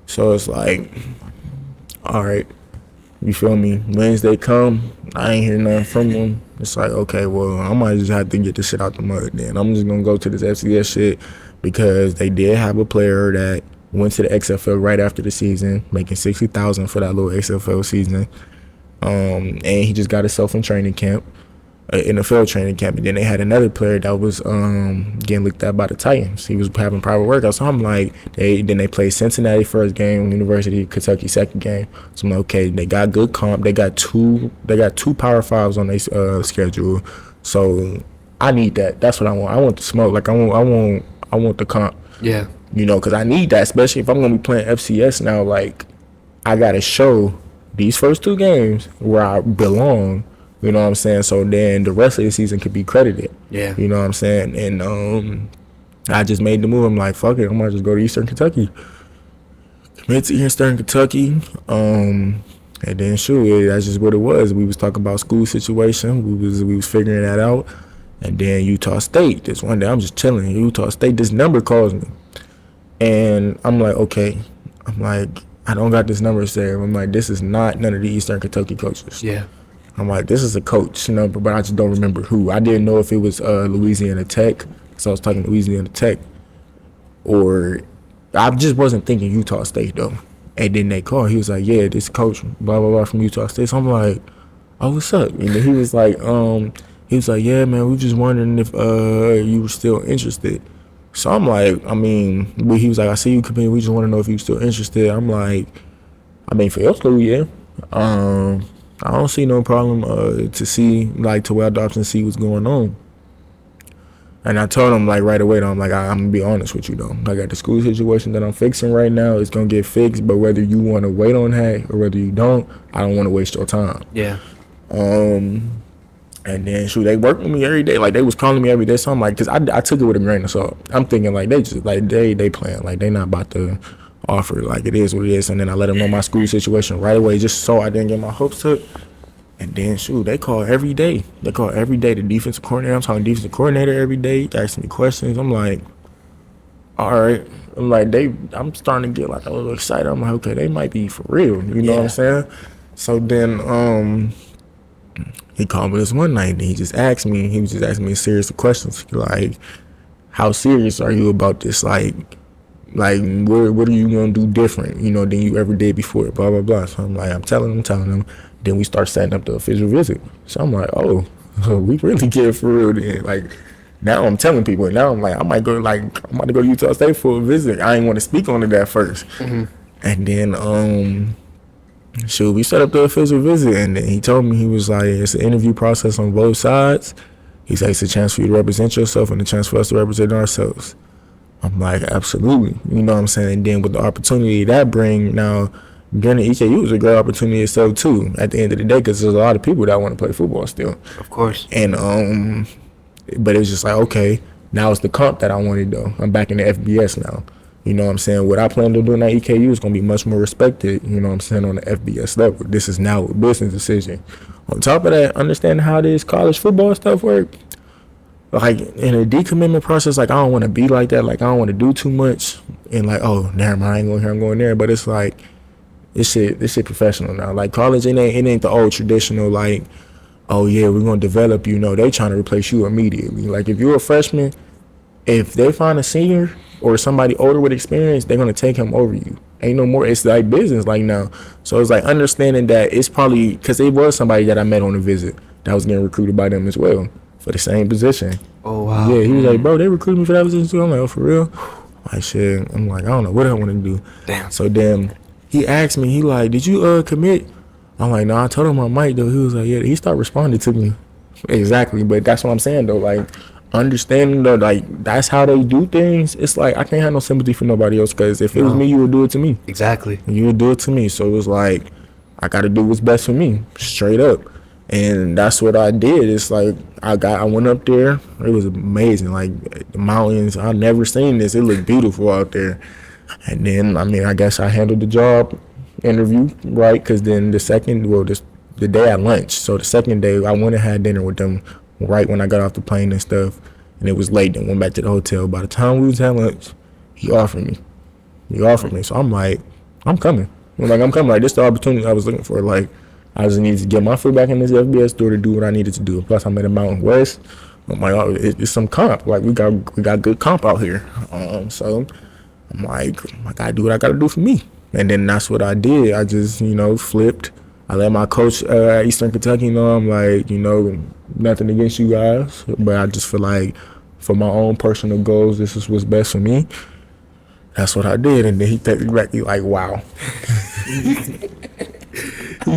So it's like, all right, you feel me? Wednesday come, I ain't hear nothing from them. It's like, okay, well, I might just have to get this shit out the mud then. I'm just gonna go to this FCS shit because they did have a player that Went to the XFL right after the season, making $60,000 for that little XFL season. And he just got himself in training camp, NFL training camp. And then they had another player that was getting looked at by the Titans. He was having private workouts. So I'm like, they played Cincinnati first game, University of Kentucky second game. So I'm like, okay, they got good comp. They got two Power Fives on their schedule. So I need that. That's what I want. I want the smoke. Like I want the comp. Yeah. You know, because I need that, especially if I'm gonna be playing FCS now. Like, I gotta show these first 2 games where I belong. You know what I'm saying? So then the rest of the season could be credited. Yeah. You know what I'm saying? And I just made the move. I'm like, fuck it, I might just go to Eastern Kentucky. Commit to Eastern Kentucky. And then shoot, that's just what it was. We was talking about school situation. We was figuring that out. And then Utah State. This one day I'm just chilling. Utah State. This number calls me, and I'm like, okay. I'm like, I don't got this number saved. I'm like, this is not none of the Eastern Kentucky coaches. Yeah. I'm like, this is a coach number, but I just don't remember who. I didn't know if it was Louisiana Tech, so I was talking Louisiana Tech, or I just wasn't thinking Utah State though. And then they called. He was like, yeah, this coach, blah blah blah from Utah State. So I'm like, oh, what's up? And then he was like, yeah, man, we just wondering if you were still interested. So I'm like, I mean, but he was like, I see you competing. We just want to know if you still interested. I'm like, I mean, for your school, yeah. I don't see no problem to see, like, to wear adoption and see what's going on. And I told him, like, right away, though, I'm like, I'm going to be honest with you, though. I got the school situation that I'm fixing right now. It's going to get fixed, but whether you want to wait on that or whether you don't, I don't want to waste your time. Yeah. And then, shoot, they work with me every day. Like, they was calling me every day. So I'm like, because I took it with a grain of salt. I'm thinking, like, they just, like, they playing. Like, they not about to offer. Like, it is what it is. And then I let them know my school situation right away just so I didn't get my hopes up. And then, shoot, they call every day. They call every day. The defensive coordinator. I'm talking defensive coordinator every day. Asking me questions. I'm like, all right. I'm like, I'm starting to get, like, a little excited. I'm like, okay, they might be for real. You know what I'm saying? So then, he called me this one night and he was just asking me a series of questions. Like, how serious are you about this? Like what are you gonna do different, you know, than you ever did before? Blah blah blah. So I'm like, I'm telling him. Then we start setting up the official visit. So I'm like, oh, we really get for real then. Like, now I'm telling people. Now I'm like, I'm about to go to Utah State for a visit. I ain't want to speak on it at first. Mm-hmm. And then shoot, we set up the official visit, and then he told me, he was like, it's an interview process on both sides. He said it's a chance for you to represent yourself and a chance for us to represent ourselves. I'm like, absolutely. You know what I'm saying? And then with the opportunity that bring, now, getting the EKU is a great opportunity itself, too, at the end of the day, because there's a lot of people that want to play football still. Of course. And, but it's just like, okay, now it's the comp that I wanted, though. I'm back in the FBS now. You know what I'm saying? What I plan on doing at EKU is going to be much more respected, you know what I'm saying, on the FBS level. This is now a business decision. On top of that, understanding how this college football stuff work, like, in a decommitment process, like, I don't want to be like that. Like, I don't want to do too much. And, like, oh, never mind, I ain't going here, I'm going there. But it's like, this shit professional now. Like, college, it ain't the old traditional, like, oh, yeah, we're going to develop you. No, they trying to replace you immediately. Like, if you're a freshman, if they find a senior or somebody older with experience, they're going to take him over you. Ain't no more. It's like business like now. So it's like understanding that it's probably because it was somebody that I met on a visit that was getting recruited by them as well for the same position. Oh, wow. Yeah, he was like, bro, they recruited me for that position too. I'm like, oh, for real? Like, shit. I'm like, I don't know what I want to do. Damn. So then he asked me, he like, did you commit? I'm like, no, I told him I might though. He was like, yeah. He started responding to me. Exactly. But that's what I'm saying though. Like, understanding that, like, that's how they do things. It's like, I can't have no sympathy for nobody else, because if it was me, you would do it to me. Exactly. You would do it to me. So it was like, I got to do what's best for me, straight up. And that's what I did. It's like, I went up there. It was amazing. Like, the mountains, I've never seen this. It looked beautiful out there. And then, I mean, I guess I handled the job interview, right? Because then the day at lunch. So the second day, I went and had dinner with them right when I got off the plane and stuff. And it was late and went back to the hotel. By the time we was at lunch, he offered me. So I'm like, I'm coming. I'm coming. Like, this is the opportunity I was looking for. Like, I just needed to get my foot back in this FBS door to do what I needed to do. Plus, I'm in the Mountain West. I'm like, oh, it's some comp. Like, we got good comp out here. So I'm like, I gotta do what I gotta do for me. And then that's what I did. I just, flipped. I let my coach at Eastern Kentucky know, I'm like, nothing against you guys, but I just feel like for my own personal goals, this is what's best for me. That's what I did. And then he takes me back, he like, wow. He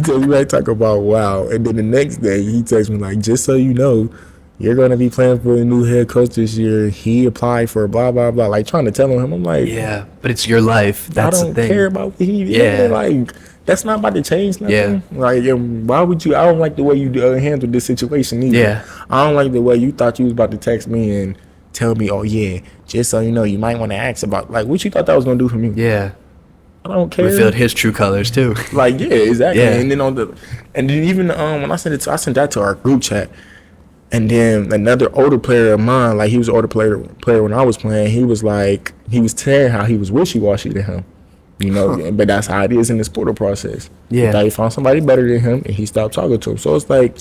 takes me back, talk about wow. And then the next day, he texts me like, just so you know, you're going to be playing for a new head coach this year. He applied for blah, blah, blah. Like, trying to tell him, I'm like, Yeah, but it's your life. That's I the don't thing. care about what he Yeah. did. Like, that's not about to change nothing. Yeah. Like, why would you? I don't like the way you handled this situation either. Yeah. I don't like the way you thought you was about to text me and tell me, oh, yeah, just so you know, you might want to ask about, like, what you thought that was going to do for me. Yeah. I don't care. Revealed his true colors too. Like, yeah, exactly. Yeah. And then even when I sent that to our group chat. And then another older player of mine, like he was an older player when I was playing, he was saying how he was wishy-washy to him. But that's how it is in this portal process. Yeah. He thought he found somebody better than him and he stopped talking to him. So it's like,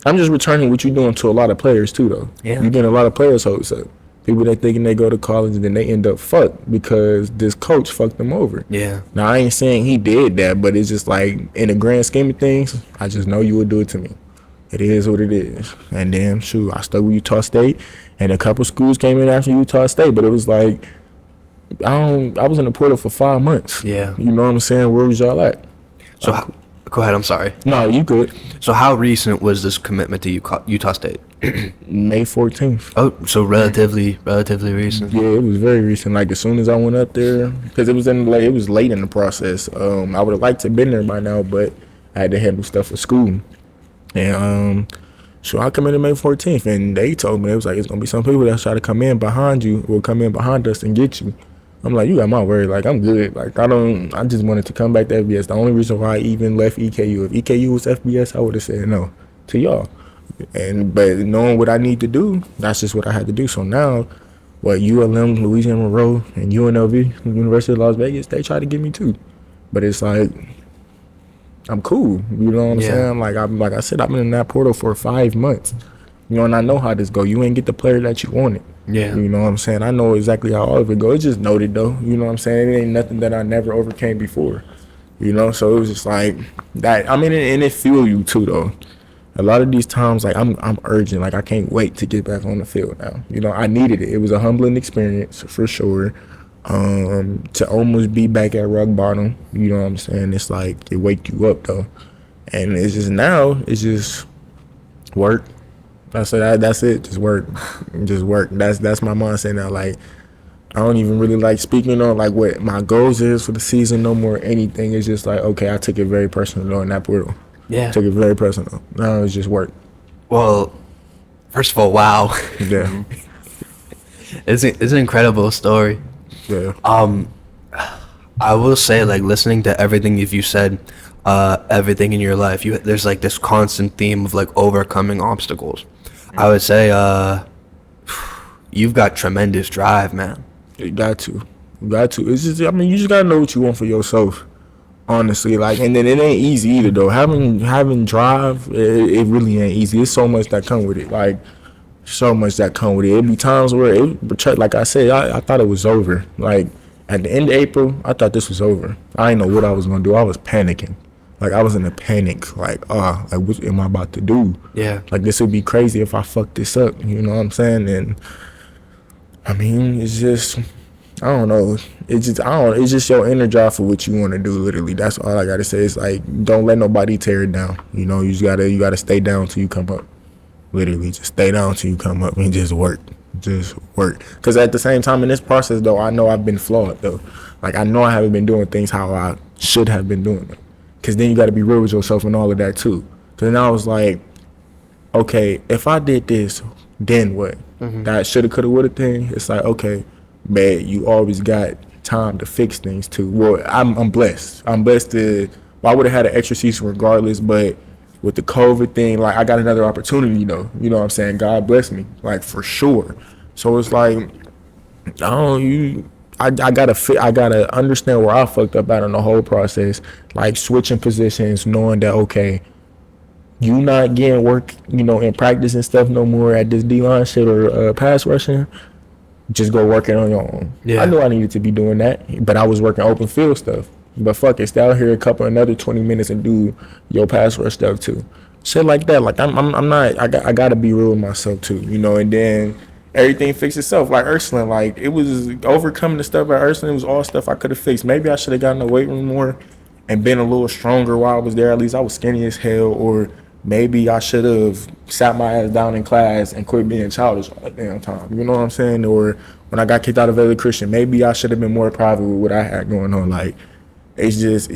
I'm just returning what you're doing to a lot of players too though. Yeah. You're getting a lot of players hopes up. People that thinking they go to college and then they end up fucked because this coach fucked them over. Yeah. Now I ain't saying he did that, but it's just like in the grand scheme of things, I just know you would do it to me. It is what it is. And then shoot, I stuck with Utah State, and a couple schools came in after Utah State, but it was like I was in the portal for 5 months. Yeah. You know what I'm saying? Where was y'all at? So go ahead. I'm sorry. No, you good. So how recent was this commitment to Utah State? May 14th. Oh, so relatively recent. Yeah, it was very recent. Like as soon as I went up there, because it was late in the process. I would have liked to have been there by now, but I had to handle stuff for school. And so I come in May 14th, and they told me, it was like, it's gonna be some people that try to come in behind you or come in behind us and get you. I'm like, you got my word. Like, I'm good. Like, I just wanted to come back to FBS. The only reason why I even left EKU, if EKU was FBS, I would have said no to y'all. But knowing what I need to do, that's just what I had to do. So now, ULM, Louisiana Monroe, and UNLV, University of Las Vegas, they try to get me too. But it's like, I'm cool. You know what I'm saying? Like I said, I've been in that portal for 5 months. And I know how this go. You ain't get the player that you wanted. Yeah. You know what I'm saying? I know exactly how all of it goes. It's just noted though. You know what I'm saying? It ain't nothing that I never overcame before. So it was just like that. I mean, and it fueled you too though. A lot of these times, like I'm urgent. Like I can't wait to get back on the field now. I needed it. It was a humbling experience for sure. To almost be back at rock bottom, you know what I'm saying? It's like it wake you up though, and it's just now it's just work. That's it. Just work, just work. That's my mindset now. Like I don't even really like speaking on like what my goals is for the season no more. Anything. It's just like okay, I took it very personal in that portal. Yeah. Took it very personal. Now it's just work. Well, first of all, wow. Yeah. It's an incredible story. Yeah. I will say, like, listening to everything you said, everything in your life, there's like this constant theme of like overcoming obstacles. I would say, you've got tremendous drive, man. You got to. It's just, I mean, you just gotta know what you want for yourself, honestly. Like, and then it ain't easy either, though. Having drive, it really ain't easy. There's so much that come with it. Like, so much that come with it. It'd be times where like I said, I thought it was over. Like at the end of April, I thought this was over. I didn't know what I was gonna do. I was panicking. Like I was in a panic. Like what am I about to do? Yeah. Like this would be crazy if I fuck this up. You know what I'm saying? And I mean, it's just I don't know. It's just your inner drive for what you want to do. Literally, that's all I gotta say. It's like don't let nobody tear it down. You just gotta stay down till you come up. Literally, just stay down till you come up and just work. Because at the same time in this process, though, I know I've been flawed, though. Like, I know I haven't been doing things how I should have been doing them. Because then you got to be real with yourself and all of that, too. Because then I was like, okay, if I did this, then what? Mm-hmm. That shoulda, coulda, woulda thing. It's like, okay, man, you always got time to fix things, too. Well, I'm blessed. I'm blessed to, I would have had an extra season regardless, but with the COVID thing, like I got another opportunity, though. You know what I'm saying? God bless me, like for sure. So it's like, I gotta understand where I fucked up at in the whole process. Like switching positions, knowing that okay, you not getting work, in practice and stuff no more at this D-line shit or pass rushing. just go working on your own. Yeah. I knew I needed to be doing that, but I was working open field stuff. But fuck it, stay out here another 20 minutes and do your pass rush stuff too. Shit like that. Like I'm not. I gotta be real with myself too, you know. And then everything fixed itself. Like Ursuline, like it was overcoming the stuff at Ursuline. It was all stuff I could have fixed. Maybe I should have gotten in the weight room more and been a little stronger while I was there. At least I was skinny as hell. Or maybe I should have sat my ass down in class and quit being childish all the damn time. You know what I'm saying? Or when I got kicked out of Valley Christian, maybe I should have been more private with what I had going on. Like, it's just,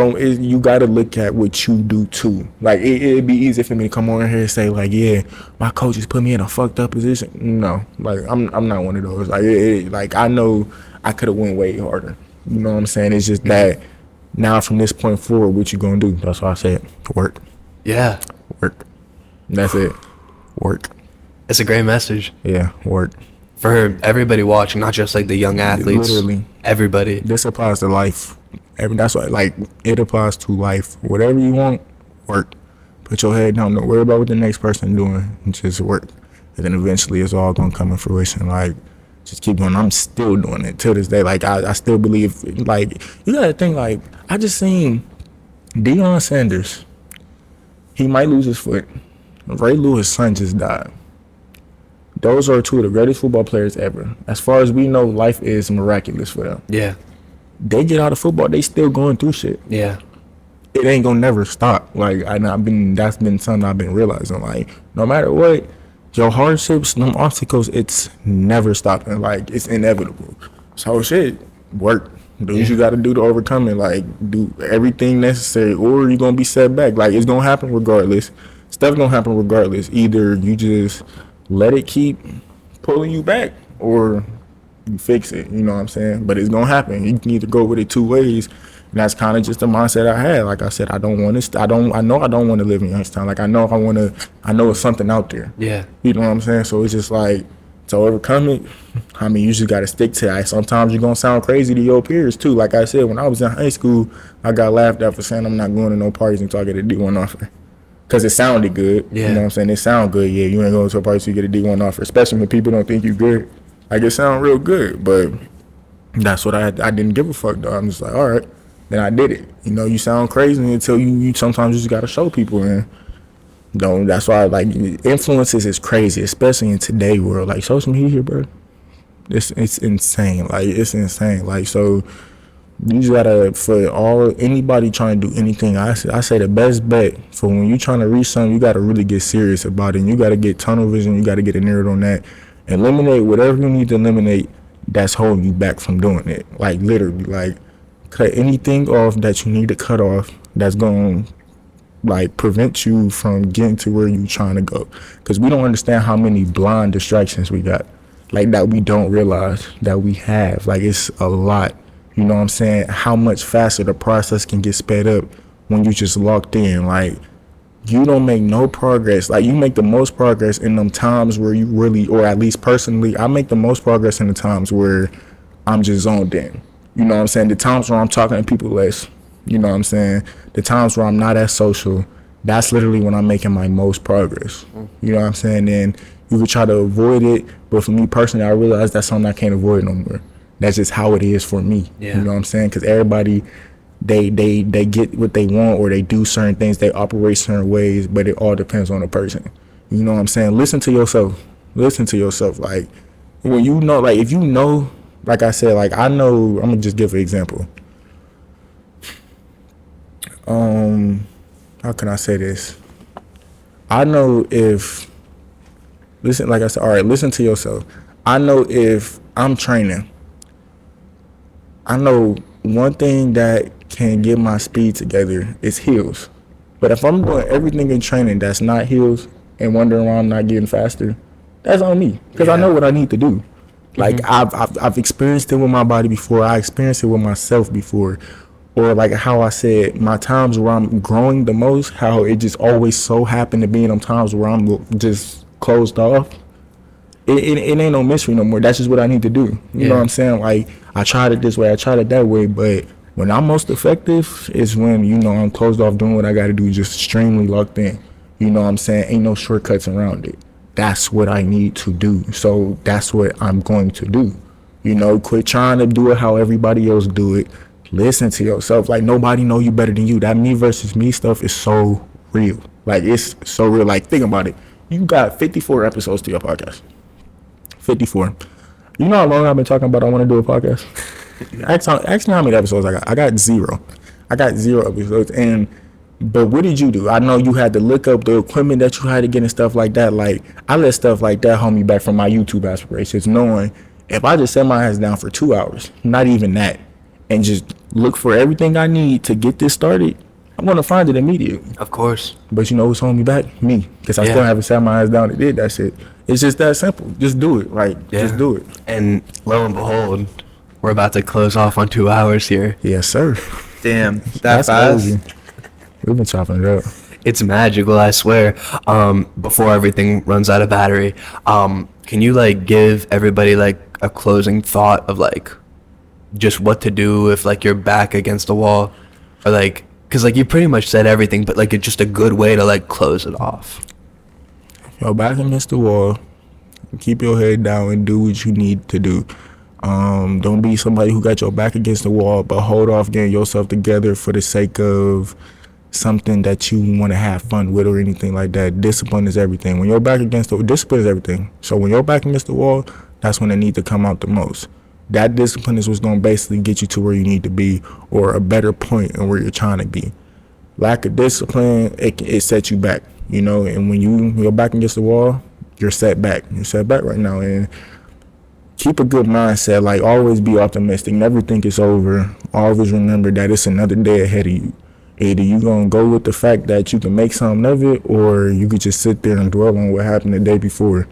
you got to look at what you do too. Like, it'd be easy for me to come on here and say, like, yeah, my coaches put me in a fucked up position. No, like, I'm not one of those. Like, like I know I could have went way harder. You know what I'm saying? It's just that now from this point forward, what you gonna do? That's why I said work. Yeah. Work. That's it. Work. It's a great message. Yeah, work. For everybody watching, not just like the young athletes. Literally. Everybody. This applies to life. That's why, like, it applies to life. Whatever you want, work. Put your head down. Don't worry about what the next person doing. Just work. And then eventually it's all gonna come to fruition. Like, just keep going. I'm still doing it till this day. Like, I still believe, like, you gotta think, like, I just seen Deion Sanders. He might lose his foot. Ray Lewis' son just died. Those are two of the greatest football players ever. As far as we know, life is miraculous for them. Yeah. They get out of football, they still going through shit. Yeah. It ain't gonna never stop. Like, that's been something I've been realizing. Like, no matter what, your hardships, them obstacles, it's never stopping. Like, it's inevitable. So shit, work. Do what you gotta do to overcome it. Like, do everything necessary, or you're gonna be set back. Like, it's gonna happen regardless. Stuff gonna happen regardless. Either you just let it keep pulling you back, or you fix it. You know what I'm saying? But it's gonna happen. You can either go with it two ways. And that's kind of just the mindset I had. Like I said, I know I don't want to live in Youngstown. Like, I know it's something out there. Yeah. You know what I'm saying? So it's just like, to overcome it, I mean, you just got to stick to it. Sometimes you're going to sound crazy to your peers too. Like I said, when I was in high school, I got laughed at for saying I'm not going to no parties until I get a D1 offer. Because it sounded good. Yeah. You know what I'm saying? It sound good. Yeah, you ain't going to a party till you get a D1 offer, especially when people don't think you good. Like, it sound real good. But that's what I didn't give a fuck, though. I'm just like, all right. Then I did it. You know, you sound crazy until you sometimes just gotta show people, and that's why, like, influences is crazy, especially in today's world. Like, social media, bro, it's insane. Like, it's insane. Like, so you just gotta, for anybody trying to do anything, I say the best bet for when you trying to reach something, you gotta really get serious about it. And you gotta get tunnel vision. You gotta get a narrowed on that. Eliminate whatever you need to eliminate that's holding you back from doing it. Like, literally, like, cut anything off that you need to cut off that's going to, like, prevent you from getting to where you're trying to go. Because we don't understand how many blind distractions we got, like, that we don't realize that we have. Like, it's a lot. You know what I'm saying? How much faster the process can get sped up when you just locked in. Like, you don't make no progress. Like, you make the most progress in them times where you really, or at least personally, I make the most progress in the times where I'm just zoned in. You know what I'm saying? The times where I'm talking to people less, you know what I'm saying? The times where I'm not as social, that's literally when I'm making my most progress. You know what I'm saying? And you could try to avoid it, but for me personally, I realize that's something I can't avoid no more. That's just how it is for me. Yeah. You know what I'm saying? Because everybody, they get what they want, or they do certain things, they operate certain ways, but it all depends on the person. You know what I'm saying? Listen to yourself. Like, when you know, like, if you know, like I said, like, I know, I'm gonna just give an example. How can I say this? I know if, listen, like I said, all right, listen to yourself. I know if I'm training, I know one thing that can get my speed together is heels. But if I'm doing everything in training that's not heels and wondering why I'm not getting faster, that's on me, because I know what I need to do. Like, I've experienced it with my body before. I experienced it with myself before. Or, like, how I said, my times where I'm growing the most, how it just always so happened to be in them times where I'm just closed off. It ain't no mystery no more. That's just what I need to do. You know what I'm saying? Like, I tried it this way, I tried it that way, but when I'm most effective is when, you know, I'm closed off doing what I got to do, just extremely locked in. You know what I'm saying? Ain't no shortcuts around it. that's what I need to do. So that's what I'm going to do. You know, quit trying to do it how everybody else do it. Listen to yourself. Like, nobody know you better than you. That me versus me stuff is so real. Like, it's so real. Like, think about it. You got 54 episodes to your podcast. 54. You know how long I've been talking about I want to do a podcast? Ask me how many episodes I got. I got 0. I got 0 episodes. But what did you do? I know you had to look up the equipment that you had to get and stuff like that. Like, I let stuff like that hold me back from my YouTube aspirations, knowing if I just set my ass down for 2 hours, not even that, and just look for everything I need to get this started, I'm going to find it immediately. Of course. But you know who's holding me back? Me. Because I still haven't sat my ass down and did that shit. It's just that simple. Just do it. Like, just do it. And lo and behold, we're about to close off on 2 hours here. Yes, sir. Damn, That's fast. crazy. We've been chopping it up. It's magical, I swear. Before everything runs out of battery, can you like give everybody like a closing thought of like just what to do if like you're back against the wall, or like, because like you pretty much said everything, but like it's just a good way to like close it off. Yo, back against the wall, keep your head down and do what you need to do. Don't be somebody who got your back against the wall, but hold off getting yourself together for the sake of something that you want to have fun with or anything like that. Discipline is everything. When you're back against the discipline is everything. So when you're back against the wall, that's when it needs to come out the most. That discipline is what's going to basically get you to where you need to be, or a better point in where you're trying to be. Lack of discipline, it sets you back, you know. And when you're back against the wall, you're set back. You're set back right now. And keep a good mindset. Like, always be optimistic. Never think it's over. Always remember that it's another day ahead of you. Either you gonna go with the fact that you can make something of it, or you could just sit there and dwell on what happened the day before.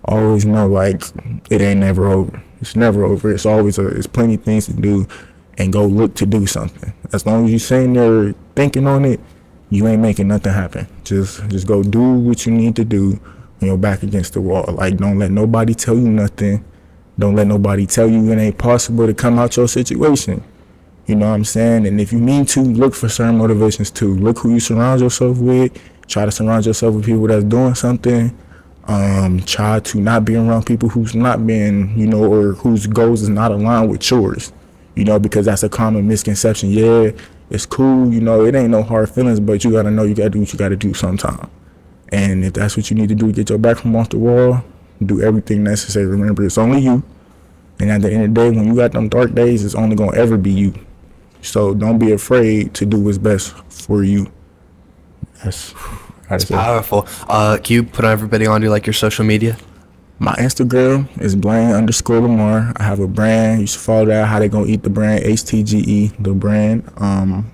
Always know, like, it ain't never over. It's never over. It's always it's plenty of things to do, and go look to do something. As long as you sitting there thinking on it, you ain't making nothing happen. Just go do what you need to do when you're back against the wall. Like, don't let nobody tell you nothing. Don't let nobody tell you it ain't possible to come out your situation. You know what I'm saying? And if you need to, look for certain motivations too. Look who you surround yourself with. Try to surround yourself with people that's doing something. Try to not be around people who's not being, you know, or whose goals is not aligned with yours. You know, because that's a common misconception. Yeah, it's cool. You know, it ain't no hard feelings, but you got to know you got to do what you got to do sometime. And if that's what you need to do to get your back from off the wall, do everything necessary. Remember, it's only you. And at the end of the day, when you got them dark days, it's only going to ever be you. So don't be afraid to do what's best for you. That's Powerful. Can you put everybody on to like your social media? My Instagram is Blaine_Lamar. I have a brand. You should follow that. How they gonna eat the brand? HTGE, the brand.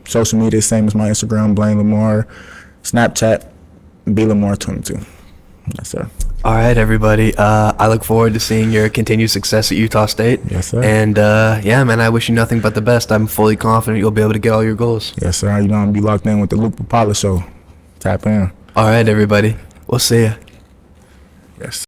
Social media, same as my Instagram, Blaine Lamar. Snapchat, BLamar22. Yes, sir. All right, everybody. I look forward to seeing your continued success at Utah State. Yes, sir. And yeah, man, I wish you nothing but the best. I'm fully confident you'll be able to get all your goals. Yes, sir. You know, I'm gonna be locked in with the Luke Pipala Show. Tap in. All right, everybody. We'll see ya. Yes.